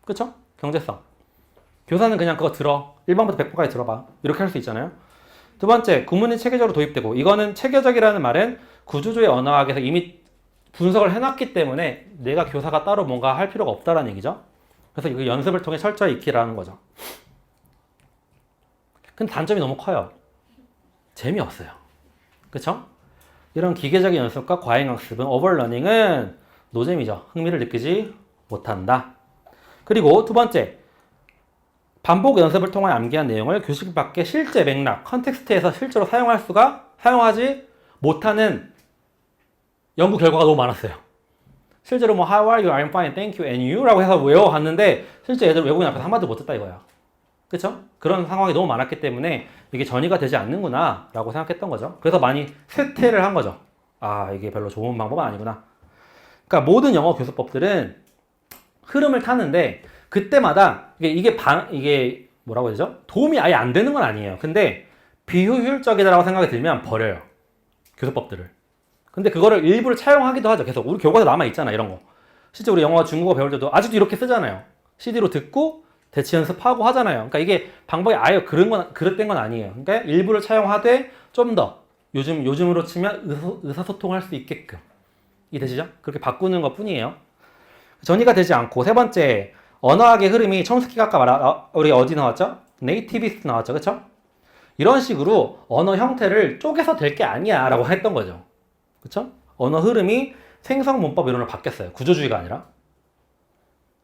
그쵸? 경제성. 교사는 그냥 그거 들어. 1번부터 100번까지 들어봐. 이렇게 할 수 있잖아요. 두 번째, 구문이 체계적으로 도입되고 이거는 체계적이라는 말은 구조조의 언어학에서 이미 분석을 해놨기 때문에 내가 교사가 따로 뭔가 할 필요가 없다라는 얘기죠. 그래서 이거 연습을 통해 철저히 익히라는 거죠. 근데 단점이 너무 커요. 재미없어요. 그쵸? 이런 기계적인 연습과 과잉학습은 오버러닝은 노잼이죠. 흥미를 느끼지 못한다. 그리고 두 번째, 반복 연습을 통해 암기한 내용을 교실 밖의 실제 맥락, 컨텍스트에서 실제로 사용하지 못하는 연구 결과가 너무 많았어요. 실제로 뭐 How are you? I'm fine, thank you, and you? 라고 해서 외워왔는데 실제 애들 외국인 앞에서 한마디도 못했다 이거야. 그쵸? 그런 상황이 너무 많았기 때문에 이게 전이가 되지 않는구나 라고 생각했던 거죠. 그래서 많이 쇠퇴를 한 거죠. 아, 이게 별로 좋은 방법은 아니구나. 그러니까 모든 영어 교수법들은 흐름을 타는데 그때마다 이게 뭐라고 해야 되죠? 도움이 아예 안 되는 건 아니에요. 근데 비효율적이다라고 생각이 들면 버려요. 교수법들을. 근데 그거를 일부를 차용하기도 하죠. 계속 우리 교과서 남아 있잖아, 이런 거. 실제 우리 영어, 중국어 배울 때도 아직도 이렇게 쓰잖아요. CD로 듣고 대치 연습하고 하잖아요. 그러니까 이게 방법이 아예 그릇된 건 아니에요. 그러니까 일부를 차용하되 좀 더 요즘으로 치면 의사소통할 수 있게끔. 이해되시죠? 그렇게 바꾸는 것 뿐이에요. 전이가 되지 않고 세 번째, 언어학의 흐름이 촘스키가 아까 우리 어디 나왔죠? 네이티비스트 나왔죠. 그쵸? 이런 식으로 언어 형태를 쪼개서 될 게 아니야 라고 했던 거죠. 그쵸? 언어 흐름이 생성 문법 이론으로 바뀌었어요. 구조주의가 아니라.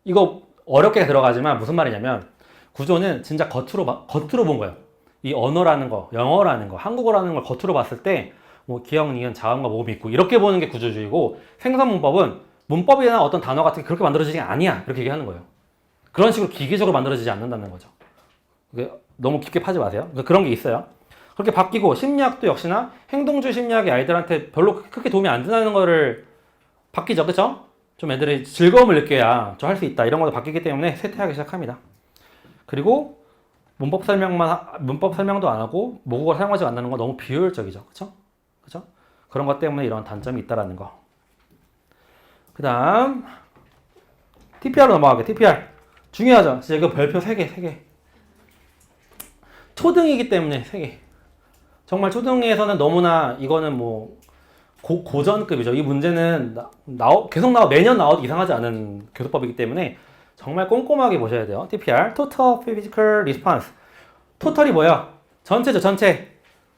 이거 어렵게 들어가지만 무슨 말이냐면 구조는 진짜 겉으로 본 거예요. 이 언어라는 거, 영어라는 거, 한국어라는 걸 겉으로 봤을 때 뭐 기억, 니은, 자음과 모음이 있고 이렇게 보는 게 구조주의고 생성 문법은 문법이나 어떤 단어 같은 게 그렇게 만들어지지 아니야 이렇게 얘기하는 거예요. 그런 식으로 기계적으로 만들어지지 않는다는 거죠. 너무 깊게 파지 마세요. 그런 게 있어요. 그렇게 바뀌고 심리학도 역시나 행동주의 심리학이 아이들한테 별로 크게 도움이 안 된다는 거를 바뀌죠. 그쵸? 좀 애들이 즐거움을 느껴야 좀 할 수 있다. 이런 것도 바뀌기 때문에 쇠퇴하기 시작합니다. 그리고 문법 설명도 안 하고 모국어를 사용하지 않는 건 너무 비효율적이죠. 그쵸? 그쵸? 그런 것 때문에 이런 단점이 있다라는 거. 그 다음, TPR로 넘어가게. TPR. 중요하죠. 진짜 이거 별표 3개. 초등이기 때문에 3개. 정말 초등에서는 너무나 이거는 뭐 고전급이죠. 이 문제는 계속 매년 나와도 이상하지 않은 교수법이기 때문에 정말 꼼꼼하게 보셔야 돼요. TPR, Total Physical Response. 토탈이 뭐야? 전체죠, 전체.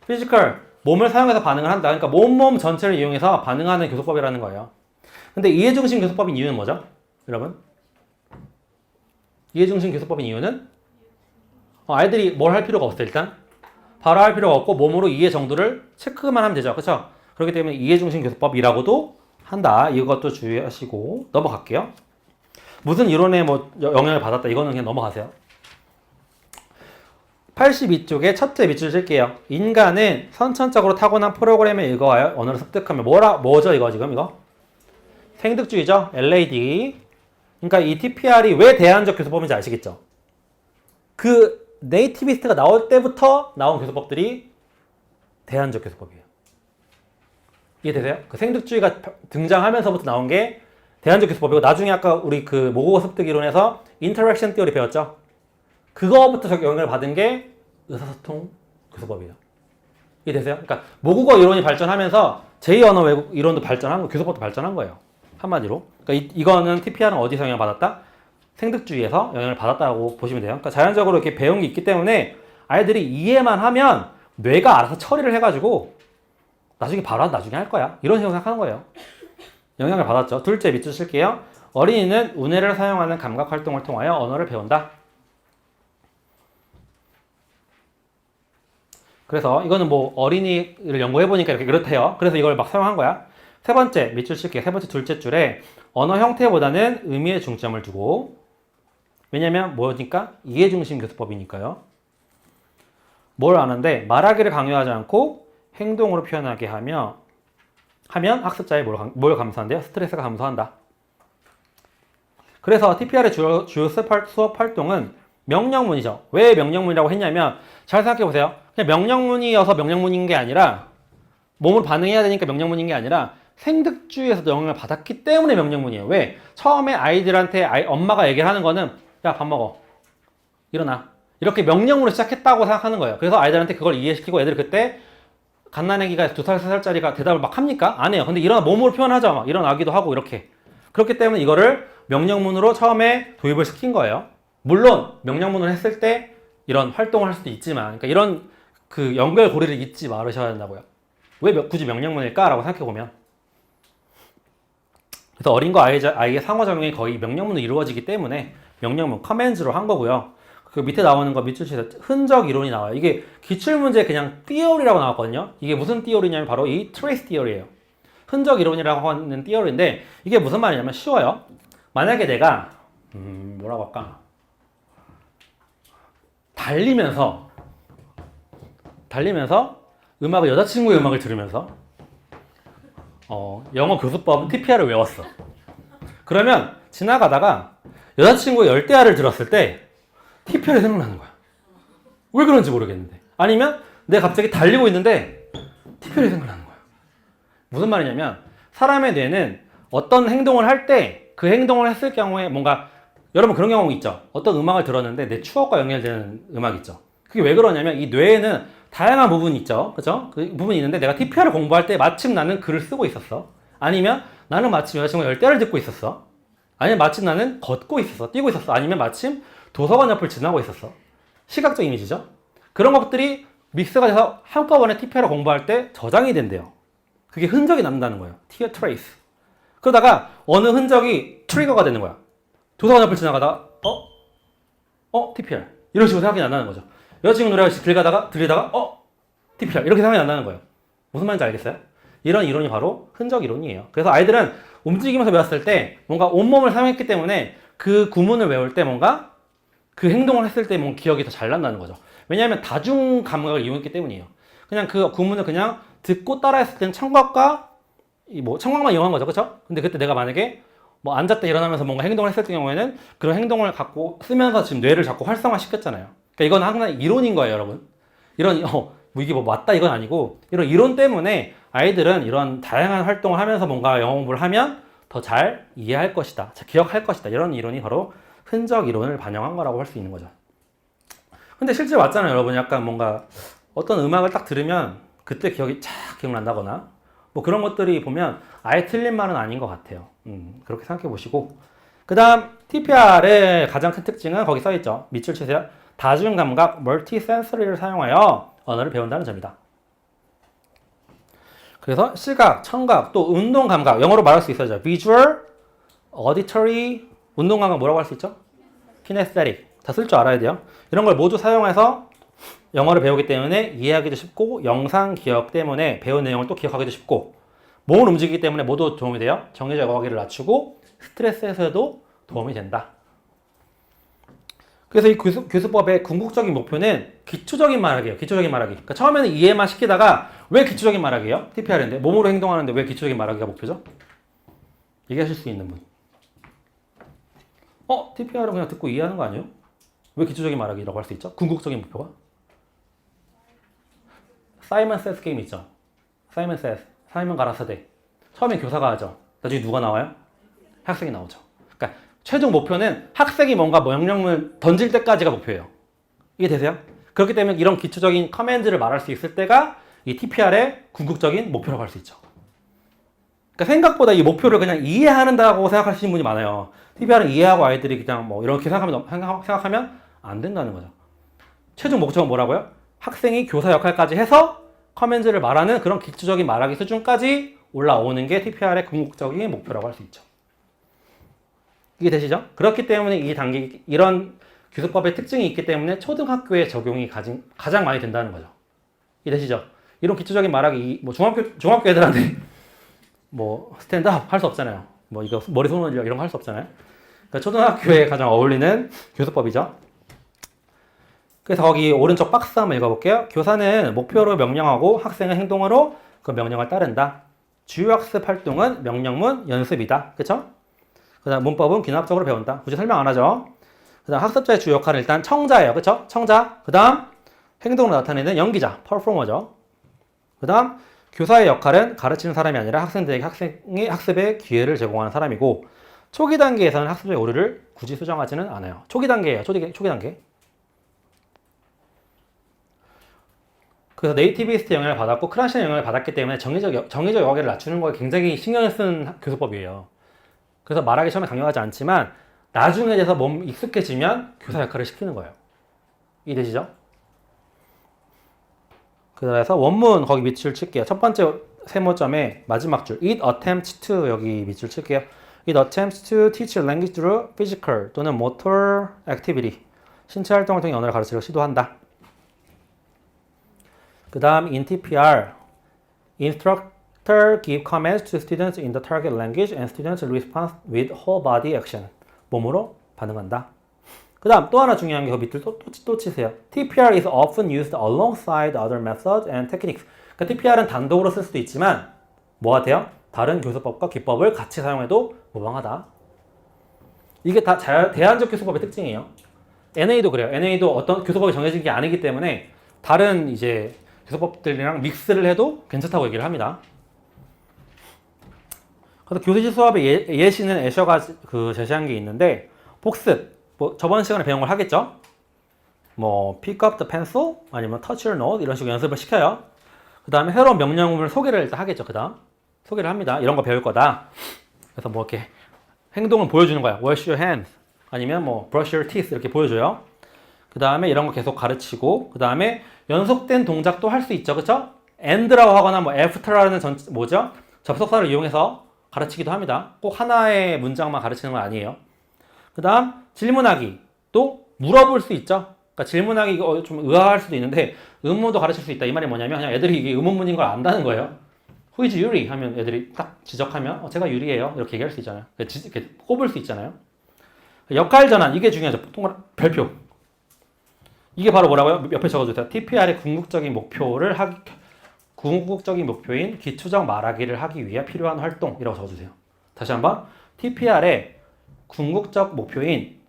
Physical, 몸을 사용해서 반응을 한다. 그러니까 몸 전체를 이용해서 반응하는 교수법이라는 거예요. 근데 이해중심 교수법인 이유는 뭐죠? 여러분? 이해중심 교수법인 이유는 아이들이 뭘 할 필요가 없어요. 일단 바로 할 필요가 없고 몸으로 이해 정도를 체크만 하면 되죠. 그렇죠? 그렇기 때문에 이해중심 교수법이라고도 한다. 이것도 주의하시고 넘어갈게요. 무슨 이론에 뭐 영향을 받았다. 이거는 그냥 넘어가세요. 82쪽에 첫째 밑줄 칠게요. 인간은 선천적으로 타고난 프로그램에 의거하여 언어를 습득하면 뭐죠 이거 지금 이거? 생득주의죠. LAD. 그러니까 이 TPR이 왜 대안적 교수법인지 아시겠죠? 그 네이티비스트가 나올 때부터 나온 교수법들이 대안적 교수법이에요. 이해되세요? 그 생득주의가 등장하면서부터 나온 게 대안적 교수법이고 나중에 아까 우리 그 모국어 습득 이론에서 인터랙션 티어리 배웠죠? 그거부터 영향을 받은 게 의사소통 교수법이에요. 이해되세요? 그러니까 모국어 이론이 발전하면서 제2언어 외국 이론도 발전한 거, 교수법도 발전한 거예요. 한마디로. 그러니까 이거는 TPR은 어디서 영향을 받았다? 생득주의에서 영향을 받았다고 보시면 돼요. 그러니까 자연적으로 이렇게 배운 게 있기 때문에 아이들이 이해만 하면 뇌가 알아서 처리를 해가지고 나중에 할 거야. 이런 식으로 생각하는 거예요. 영향을 받았죠. 둘째 밑줄 칠게요. 어린이는 우뇌를 사용하는 감각 활동을 통하여 언어를 배운다. 그래서 이거는 뭐 어린이를 연구해보니까 이렇게 그렇대요. 그래서 이걸 막 사용한 거야. 세 번째 밑줄 칠게요. 세 번째 둘째 줄에 언어 형태보다는 의미에 중점을 두고 왜냐면 뭐니까 이해중심 교수법이니까요. 뭘 아는데 말하기를 강요하지 않고 행동으로 표현하게 하면 학습자의 뭘 감소한대요? 스트레스가 감소한다. 그래서 TPR의 주요 수업 활동은 명령문이죠. 왜 명령문이라고 했냐면 잘 생각해 보세요. 그냥 명령문이어서 명령문인 게 아니라 몸으로 반응해야 되니까 명령문인 게 아니라 생득주의에서도 영향을 받았기 때문에 명령문이에요. 왜? 처음에 아이들한테 엄마가 얘기를 하는 거는 야, 밥 먹어. 일어나. 이렇게 명령으로 시작했다고 생각하는 거예요. 그래서 아이들한테 그걸 이해시키고 애들이 그때 갓난아기가 2살, 3살짜리가 대답을 막 합니까? 안 해요. 근데 일어나 몸으로 표현하죠. 막 일어나기도 하고 이렇게. 그렇기 때문에 이거를 명령문으로 처음에 도입을 시킨 거예요. 물론 명령문을 했을 때 이런 활동을 할 수도 있지만 그러니까 이런 그 연결고리를 잊지 말으셔야 된다고요. 왜 굳이 명령문일까라고 생각해 보면 그래서 어린 거 아이의 상호작용이 거의 명령문으로 이루어지기 때문에 명령문 커맨드로 한 거고요. 그 밑에 나오는 거 밑줄치에서 흔적 이론이 나와요. 이게 기출문제 그냥 띠어리라고 나왔거든요. 이게 무슨 띠어리냐면 바로 이 트레이스 띠어리예요. 흔적 이론이라고 하는 띠어리인데 이게 무슨 말이냐면 쉬워요. 만약에 내가 뭐라고 할까? 달리면서 여자친구의 음악을 들으면서 영어 교수법 TPR을 외웠어. 그러면 지나가다가 여자친구의 열대야를 들었을 때 TPR이 생각나는 거야. 왜 그런지 모르겠는데. 아니면 내가 갑자기 달리고 있는데 TPR이 생각나는 거야. 무슨 말이냐면 사람의 뇌는 어떤 행동을 할 때 그 행동을 했을 경우에 뭔가 여러분 그런 경우 있죠. 어떤 음악을 들었는데 내 추억과 연결되는 음악 있죠. 그게 왜 그러냐면 이 뇌에는 다양한 부분이 있죠. 그죠? 그 부분이 있는데 내가 TPR을 공부할 때 마침 나는 글을 쓰고 있었어. 아니면 나는 마침 여자친구가 열대야를 듣고 있었어. 아니면 마침 나는 걷고 있었어. 뛰고 있었어. 아니면 마침 도서관 옆을 지나고 있었어. 시각적 이미지죠. 그런 것들이 믹스가 돼서 한꺼번에 TPR을 공부할 때 저장이 된대요. 그게 흔적이 남는다는 거예요. Tear trace. 그러다가 어느 흔적이 트리거가 되는 거야. 도서관 앞을 지나가다가 TPR 이런 식으로 생각이 난다는 거죠. 여자친구 노래가 들리다가 TPR 이렇게 생각이 난다는 거예요. 무슨 말인지 알겠어요? 이런 이론이 바로 흔적 이론이에요. 그래서 아이들은 움직이면서 배웠을 때 뭔가 온몸을 사용했기 때문에 그 구문을 외울 때 뭔가 그 행동을 했을 때 뭔가 기억이 더 잘 난다는 거죠. 왜냐하면 다중 감각을 이용했기 때문이에요. 그냥 그 구문을 그냥 듣고 따라했을 때는 청각과 청각만 이용한 거죠. 그렇죠? 근데 그때 내가 만약에 앉았다 일어나면서 뭔가 행동을 했을 경우에는 그런 행동을 갖고 쓰면서 지금 뇌를 자꾸 활성화시켰잖아요. 그러니까 이건 항상 이론인 거예요, 여러분. 이런 이게 맞다 이건 아니고 이런 이론 때문에 아이들은 이런 다양한 활동을 하면서 뭔가 영어 공부를 하면 더 잘 이해할 것이다, 기억할 것이다. 이런 이론이 바로 흔적 이론을 반영한 거라고 할 수 있는 거죠. 근데 실제 맞잖아요, 여러분. 약간 뭔가 어떤 음악을 딱 들으면 그때 기억이 쫙 기억난다거나 그런 것들이 보면 아예 틀린 말은 아닌 것 같아요. 그렇게 생각해 보시고. 그 다음 TPR의 가장 큰 특징은 거기 써있죠. 밑줄 치세요. 다중감각 멀티센서리를 사용하여 언어를 배운다는 점이다. 그래서 시각, 청각, 또 운동감각, 영어로 말할 수 있어요. Visual, Auditory, 운동감각 뭐라고 할 수 있죠? Kinesthetic. 다 쓸 줄 알아야 돼요. 이런 걸 모두 사용해서 영어를 배우기 때문에 이해하기도 쉽고 영상 기억 때문에 배운 내용을 또 기억하기도 쉽고 몸을 움직이기 때문에 모두 도움이 돼요. 정의적 어휘를 낮추고 스트레스 해소에도 도움이 된다. 그래서 이 교수법의 궁극적인 목표는 기초적인 말하기예요. 기초적인 말하기. 그러니까 처음에는 이해만 시키다가 왜 기초적인 말하기예요? TPR인데 몸으로 행동하는데 왜 기초적인 말하기가 목표죠? 얘기하실 수 있는 분. TPR은 그냥 듣고 이해하는 거 아니에요? 왜 기초적인 말하기라고 할 수 있죠? 궁극적인 목표가? 사이먼 세스 게임 있죠? 사이먼 세스. 사이먼 가라사대. 처음에 교사가 하죠. 나중에 누가 나와요? 학생이 나오죠. 그러니까 최종 목표는 학생이 뭔가 명령을 던질 때까지가 목표예요. 이게 되세요? 그렇기 때문에 이런 기초적인 커맨드를 말할 수 있을 때가 이 TPR의 궁극적인 목표라고 할 수 있죠. 그러니까 생각보다 이 목표를 그냥 이해한다고 생각하시는 분이 많아요. TPR은 이해하고 아이들이 그냥 이렇게 생각하면 안 된다는 거죠. 최종 목적은 뭐라고요? 학생이 교사 역할까지 해서 커맨드를 말하는 그런 기초적인 말하기 수준까지 올라오는 게 TPR의 궁극적인 목표라고 할 수 있죠. 이게 되시죠? 그렇기 때문에 이 단계, 이런 교수법의 특징이 있기 때문에 초등학교에 적용이 가장 많이 된다는 거죠. 이게 되시죠? 이런 기초적인 말하기, 중학교 애들한테 스탠드업 할 수 없잖아요. 이거 머리 손 올려 이런 거 할 수 없잖아요. 그러니까 초등학교에 가장 어울리는 교수법이죠. 그래서 거기 오른쪽 박스 한번 읽어볼게요. 교사는 목표로 명령하고 학생의 행동으로 그 명령을 따른다. 주요 학습 활동은 명령문 연습이다. 그쵸? 그 다음 문법은 귀납적으로 배운다. 굳이 설명 안 하죠. 그 다음 학습자의 주요 역할은 일단 청자예요. 그쵸? 청자. 그 다음 행동으로 나타내는 연기자, 퍼포머죠. 그 다음 교사의 역할은 가르치는 사람이 아니라 학생들에게 학습의 기회를 제공하는 사람이고 초기 단계에서는 학습의 오류를 굳이 수정하지는 않아요. 초기 단계예요. 초기 단계. 그래서 네이티비스트 영향을 받았고 크라시안 영향을 받았기 때문에 정의적 어휘를 낮추는 거에 굉장히 신경을 쓴 교수법이에요. 그래서 말하기 처음에 강요하지 않지만 나중에 돼서 몸 익숙해지면 교사 역할을 시키는 거예요. 이해되시죠? 그래서 원문 거기 밑줄 칠게요. 첫 번째 세모점에 마지막 줄 It attempts to 여기 밑줄 칠게요. It attempts to teach language through physical 또는 motor activity 신체 활동을 통해 언어를 가르치려고 시도한다. 그 다음 in TPR Instructor give commands to students in the target language and students respond with whole body action 몸으로 반응한다. 그 다음 또 하나 중요한 게 그 밑줄 또 치세요. TPR is often used alongside other methods and techniques. 그러니까 TPR은 단독으로 쓸 수도 있지만 뭐 같아요? 다른 교수법과 기법을 같이 사용해도 무방하다. 이게 다 대안적 교수법의 특징이에요. NA도 그래요. NA도 어떤 교수법이 정해진 게 아니기 때문에 다른 이제 교수법들이랑 믹스를 해도 괜찮다고 얘기를 합니다. 그래서 교수실 수업의 예시는 애셔가 제시한 게 있는데 복습. 저번 시간에 배운 걸 하겠죠? pick up the pencil 아니면 touch your nose 이런 식으로 연습을 시켜요. 그 다음에 새로운 명령문을 소개를 일단 하겠죠. 그 다음 소개를 합니다. 이런 거 배울 거다. 그래서 이렇게 행동을 보여주는 거야. wash your hands 아니면 brush your teeth 이렇게 보여줘요. 그 그 다음에 이런 거 계속 가르치고, 그 다음에 연속된 동작도 할 수 있죠. 그쵸? and라고 하거나 뭐 after라는 뭐죠? 접속사를 이용해서 가르치기도 합니다. 꼭 하나의 문장만 가르치는 건 아니에요. 그 다음 질문하기. 또 물어볼 수 있죠. 그러니까 질문하기 이거 좀 의아할 수도 있는데 의문도 가르칠 수 있다. 이 말이 뭐냐면 그냥 애들이 이게 의문문인 걸 안다는 거예요. Who is Yuri? 하면 애들이 딱 지적하면 제가 유리예요. 이렇게 얘기할 수 있잖아요. 이렇게 꼽을 수 있잖아요. 역할 전환 이게 중요하죠. 별표. 이게 바로 뭐라고요? 옆에 적어주세요. TPR의 궁극적인 목표인 기초적 말하기를 하기 위해 필요한 활동이라고 적어주세요. 다시 한번 TPR의 궁극적 목표인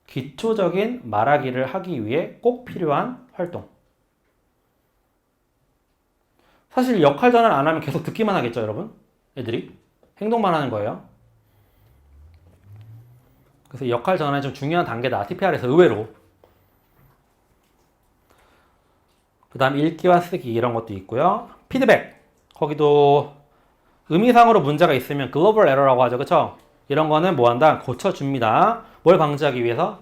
기초적인 말하기를 하기 위해 꼭 필요한 활동. 사실 역할 전환 안 하면 계속 듣기만 하겠죠, 여러분? 애들이 행동만 하는 거예요. 그래서 역할 전환이 좀 중요한 단계다. TPR에서 의외로. 그 다음 읽기와 쓰기 이런 것도 있고요. 피드백. 거기도 의미상으로 문제가 있으면 글로벌 에러라고 하죠. 그쵸? 이런 거는 뭐 한다? 고쳐줍니다. 뭘 방지하기 위해서?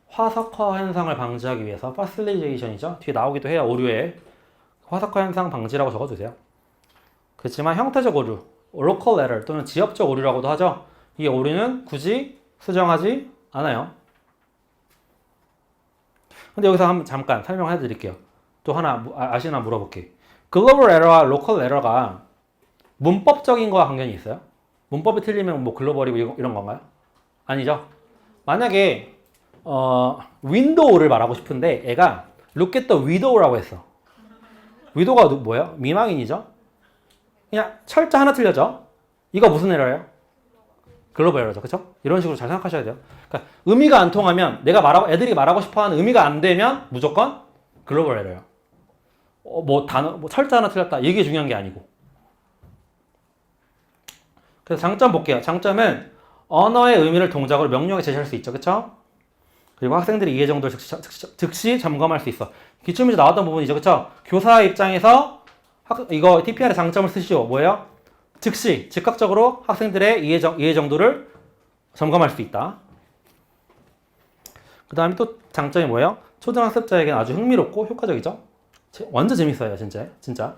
화석화 현상을 방지하기 위해서 파실리제이션이죠. 뒤에 나오기도 해요. 오류에. 화석화 현상 방지라고 적어주세요. 그렇지만 형태적 오류, local error 또는 지역적 오류라고도 하죠. 이 오류는 굳이 수정하지 않아요. 근데 여기서 한번 잠깐 설명해 드릴게요. 또 하나 아시나 물어볼게. 글로벌 에러와 로컬 에러가 문법적인 거와 관련이 있어요? 문법이 틀리면 뭐 글로벌이고 이런 건가요? 아니죠. 만약에 윈도우를 말하고 싶은데 애가 look at the widow라고 했어. widow가 뭐예요? 미망인이죠. 그냥 철자 하나 틀려져. 이거 무슨 에러예요? 글로벌 에러죠. 그쵸? 이런 식으로 잘 생각하셔야 돼요. 그러니까 의미가 안 통하면 애들이 말하고 싶어하는 의미가 안 되면 무조건 글로벌 에러예요. 뭐 철자 하나 틀렸다. 이게 중요한 게 아니고. 그래서 장점 볼게요. 장점은 언어의 의미를 동작으로 명료하게 제시할 수 있죠. 그쵸? 그리고 학생들이 이해 정도를 즉시 점검할 수 있어. 기출문제 나왔던 부분이죠. 그쵸? 교사 입장에서 이거 TPR의 장점을 쓰시오. 뭐예요? 즉각적으로 학생들의 이해 정도를 점검할 수 있다. 그 다음에 또 장점이 뭐예요? 초등학습자에게는 아주 흥미롭고 효과적이죠. 완전 재밌어요, 진짜.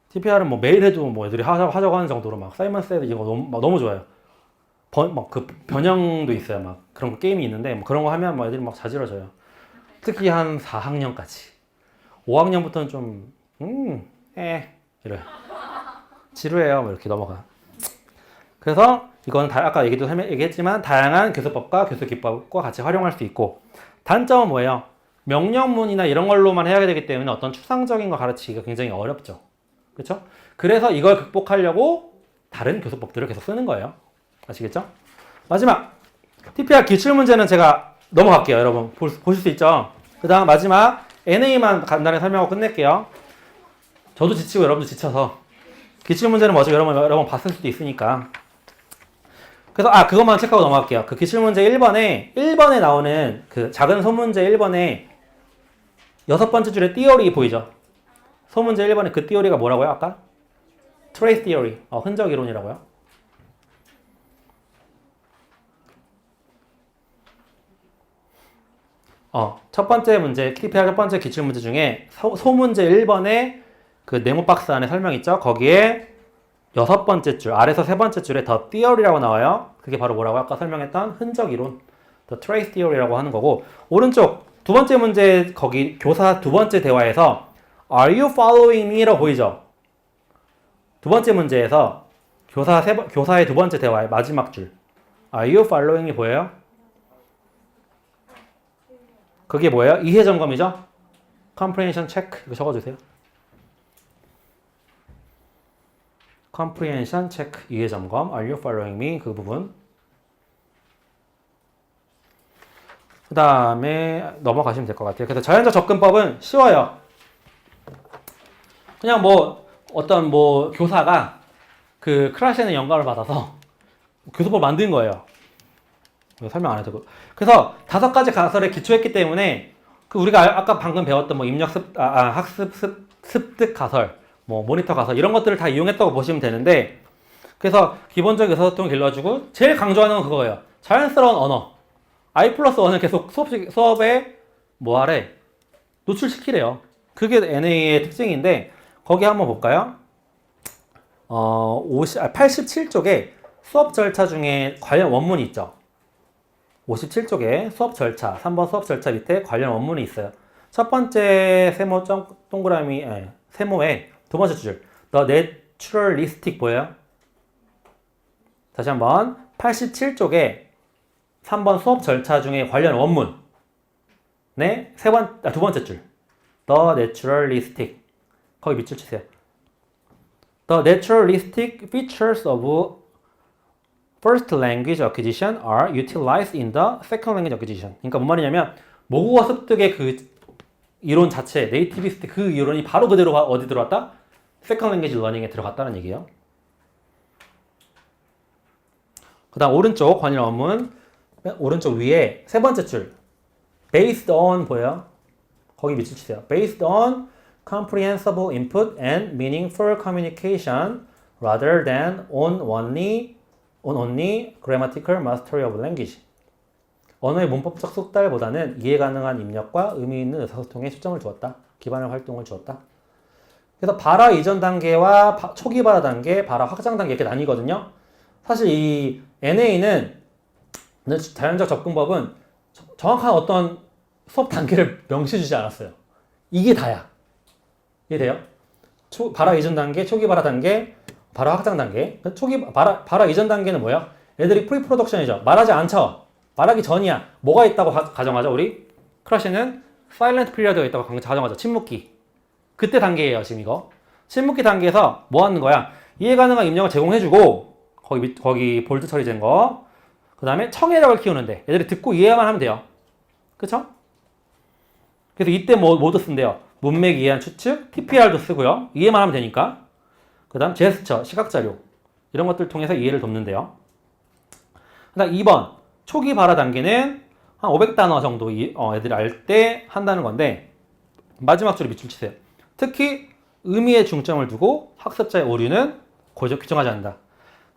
TPR은 뭐 매일 해도 뭐 애들이 하자고 하는 정도로 막 사이먼 세드 이거 너무 좋아요. 막 그 변형도 있어요. 막 그런 거 게임이 있는데 뭐 그런 거 하면 뭐 애들이 막 자지러져요. 특히 한 4학년까지. 5학년부터는 좀 이래요. 지루해요. 뭐 이렇게 넘어가. 그래서 이건 아까 얘기했지만 다양한 교수법과 교수 기법과 같이 활용할 수 있고 단점은 뭐예요? 명령문이나 이런 걸로만 해야 되기 때문에 어떤 추상적인 거 가르치기가 굉장히 어렵죠. 그렇죠? 그래서 이걸 극복하려고 다른 교수법들을 계속 쓰는 거예요. 아시겠죠? 마지막 TPR 기출문제는 제가 넘어갈게요. 여러분 보실 수 있죠? 그 다음 마지막 NA만 간단히 설명하고 끝낼게요. 저도 지치고 여러분도 지쳐서 기출문제는 뭐죠? 여러분 봤을 수도 있으니까. 그래서 그것만 체크하고 넘어갈게요. 그 기출문제 1번에 나오는 그 작은 소문제 1번에 6번째 줄에 띠어리 보이죠? 소문제 1번에 그 띠어리가 뭐라고요? 아까? 트레이스 띠어리. 흔적 이론이라고요. 첫 번째 문제, TPR 첫 번째 기출문제 중에 소문제 1번에 그 네모 박스 안에 설명 있죠? 거기에 6번째 줄, 아래서 3번째 줄에 the theory라고 나와요. 그게 바로 뭐라고 아까 설명했던 흔적 이론, the trace theory라고 하는 거고, 오른쪽 두 번째 문제 거기 교사 두 번째 대화에서 Are you following me?라고 보이죠? 두 번째 문제에서 교사의 두 번째 대화의 마지막 줄 Are you following me 보여요? 그게 뭐예요? 이해 점검이죠? Comprehension check 이거 적어주세요. Comprehension check 이해 점검 Are you following me? 그 부분. 그 다음에 넘어가시면 될 것 같아요. 그래서 자연적 접근법은 쉬워요. 그냥 어떤 교사가 그 크라시에는 영감을 받아서 교수법을 만든 거예요. 설명 안 해도. 그래서 5가지 가설에 기초했기 때문에 우리가 아까 방금 배웠던 입력 학습 습득 가설, 모니터 가설 이런 것들을 다 이용했다고 보시면 되는데, 그래서 기본적인 의사소통을 길러주고 제일 강조하는 건 그거예요. 자연스러운 언어. I 플러스 1을 계속 수업에 뭐 하래? 노출시키래요. 그게 NA의 특징인데 거기 한번 볼까요? 87쪽에 수업 절차 중에 관련 원문이 있죠. 57쪽에 수업 절차, 3번 수업 절차 밑에 관련 원문이 있어요. 첫 번째 세모 동그라미, 세모에 두 번째 줄, The Naturalistic 보여요? 다시 한번 87쪽에 3번 수업 절차 중에 관련 원문 네, 두 번째 줄 The Naturalistic 거기 밑줄 치세요. The naturalistic features of first language acquisition are utilized in the second language acquisition. 그러니까 뭔 말이냐면 모국어 습득의 그 이론 자체, 네이티비스트 그 이론이 바로 그대로 어디 들어갔다? second language learning에 들어갔다는 얘기예요. 그 다음 오른쪽 관련 원문 오른쪽 위에 세 번째 줄 based on 보여요? 거기 밑줄 치세요. based on comprehensible input and meaningful communication rather than on only grammatical mastery of language. 언어의 문법적 숙달보다는 이해 가능한 입력과 의미 있는 의사소통에 초점을 두었다. 기반의 활동을 주었다. 그래서 발화 이전 단계와 초기 발화 단계, 발화 확장 단계 이렇게 나뉘거든요. 사실 이 NA는 자연적 접근법은 정확한 어떤 수업 단계를 명시해 주지 않았어요. 이게 다야. 이해돼요? 발화 이전 단계, 초기 발화 단계, 발화 확장 단계. 초기 발화 이전 단계는 뭐예요? 애들이 프리프로덕션이죠. 말하지 않죠. 말하기 전이야. 뭐가 있다고 가정하죠? 우리 크러쉬는 사일런트 피리어드가 있다고 가정하죠. 침묵기. 그때 단계예요. 지금 이거. 침묵기 단계에서 뭐 하는 거야? 이해 가능한 입력을 제공해주고 거기 볼드 처리된 거. 그 다음에 청해력을 키우는데 애들이 듣고 이해만 하면 돼요. 그쵸? 그래서 이때 뭐도 쓴대요. 문맥 이해한 추측, TPR도 쓰고요. 이해만 하면 되니까. 그 다음 제스처, 시각자료 이런 것들 통해서 이해를 돕는데요. 그 다음 2번 초기 발화 단계는 한 500단어 정도 애들이 알 때 한다는 건데 마지막 줄에 밑줄 치세요. 특히 의미에 중점을 두고 학습자의 오류는 규정하지 않는다.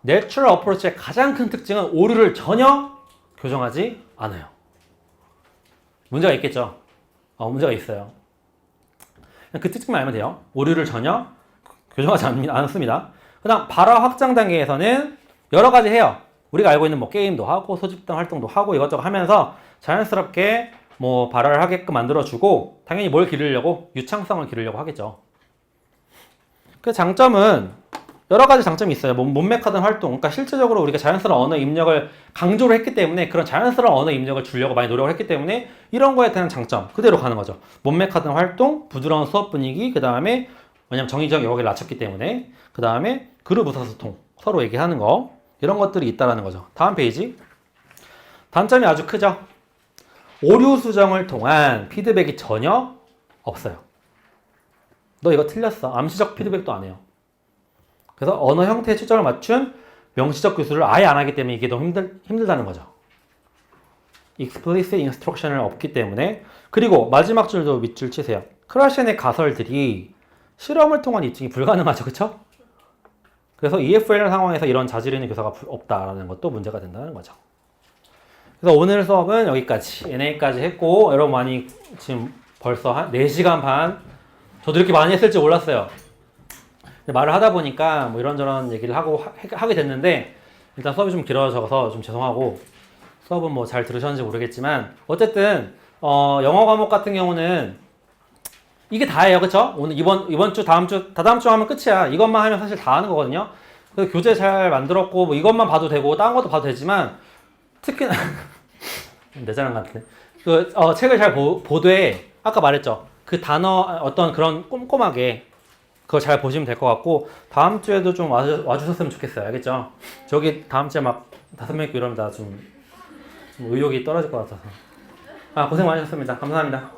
내추럴 어프로치의 가장 큰 특징은 오류를 전혀 교정하지 않아요. 문제가 있겠죠? 문제가 있어요. 그 특징만 알면 돼요. 오류를 전혀 교정하지 않습니다. 그 다음 발화 확장 단계에서는 여러 가지 해요. 우리가 알고 있는 뭐 게임도 하고 소집단 활동도 하고 이것저것 하면서 자연스럽게 뭐 발화를 하게끔 만들어주고 당연히 뭘 기르려고? 유창성을 기르려고 하겠죠. 그 장점은 여러 가지 장점이 있어요. 문맥하던 활동, 그러니까 실질적으로 우리가 자연스러운 언어 입력을 강조를 했기 때문에 그런 자연스러운 언어 입력을 주려고 많이 노력을 했기 때문에 이런 거에 대한 장점 그대로 가는 거죠. 문맥하던 활동, 부드러운 수업 분위기, 그 다음에 왜냐면 정의적 여각을 낮췄기 때문에 그 다음에 그룹 의사소통, 서로 얘기하는 거 이런 것들이 있다라는 거죠. 다음 페이지. 단점이 아주 크죠. 오류 수정을 통한 피드백이 전혀 없어요. 너 이거 틀렸어. 암시적 피드백도 안 해요. 그래서 언어 형태에 초점을 맞춘 명시적 교수를 아예 안 하기 때문에 이게 너무 힘들다는 거죠. explicit instruction을 없기 때문에. 그리고 마지막 줄도 밑줄 치세요. 크러쉬의 가설들이 실험을 통한 입증이 불가능하죠. 그쵸? 그래서 EFL 상황에서 이런 자질 있는 교사가 없다라는 것도 문제가 된다는 거죠. 그래서 오늘 수업은 여기까지 NA까지 했고 여러분 많이 지금 벌써 한 4시간 반 저도 이렇게 많이 했을지 몰랐어요. 말을 하다 보니까 뭐 이런저런 얘기를 하게 됐는데 일단 수업이 좀 길어져서 좀 죄송하고 수업은 뭐 잘 들으셨는지 모르겠지만 어쨌든 영어 과목 같은 경우는 이게 다예요. 그쵸? 오늘 이번 주 다음 주 하면 끝이야. 이것만 하면 사실 다 하는 거거든요. 그래서 교재 잘 만들었고 뭐 이것만 봐도 되고 다른 것도 봐도 되지만 특히나 내 자랑 같은데 책을 잘 보되 아까 말했죠. 그 단어 어떤 그런 꼼꼼하게 그거 잘 보시면 될 것 같고 다음 주에도 좀 와주셨으면 좋겠어요. 알겠죠? 저기 다음 주에 막 5명 있고 이러면 나 좀 의욕이 떨어질 것 같아서 고생 많으셨습니다. 감사합니다.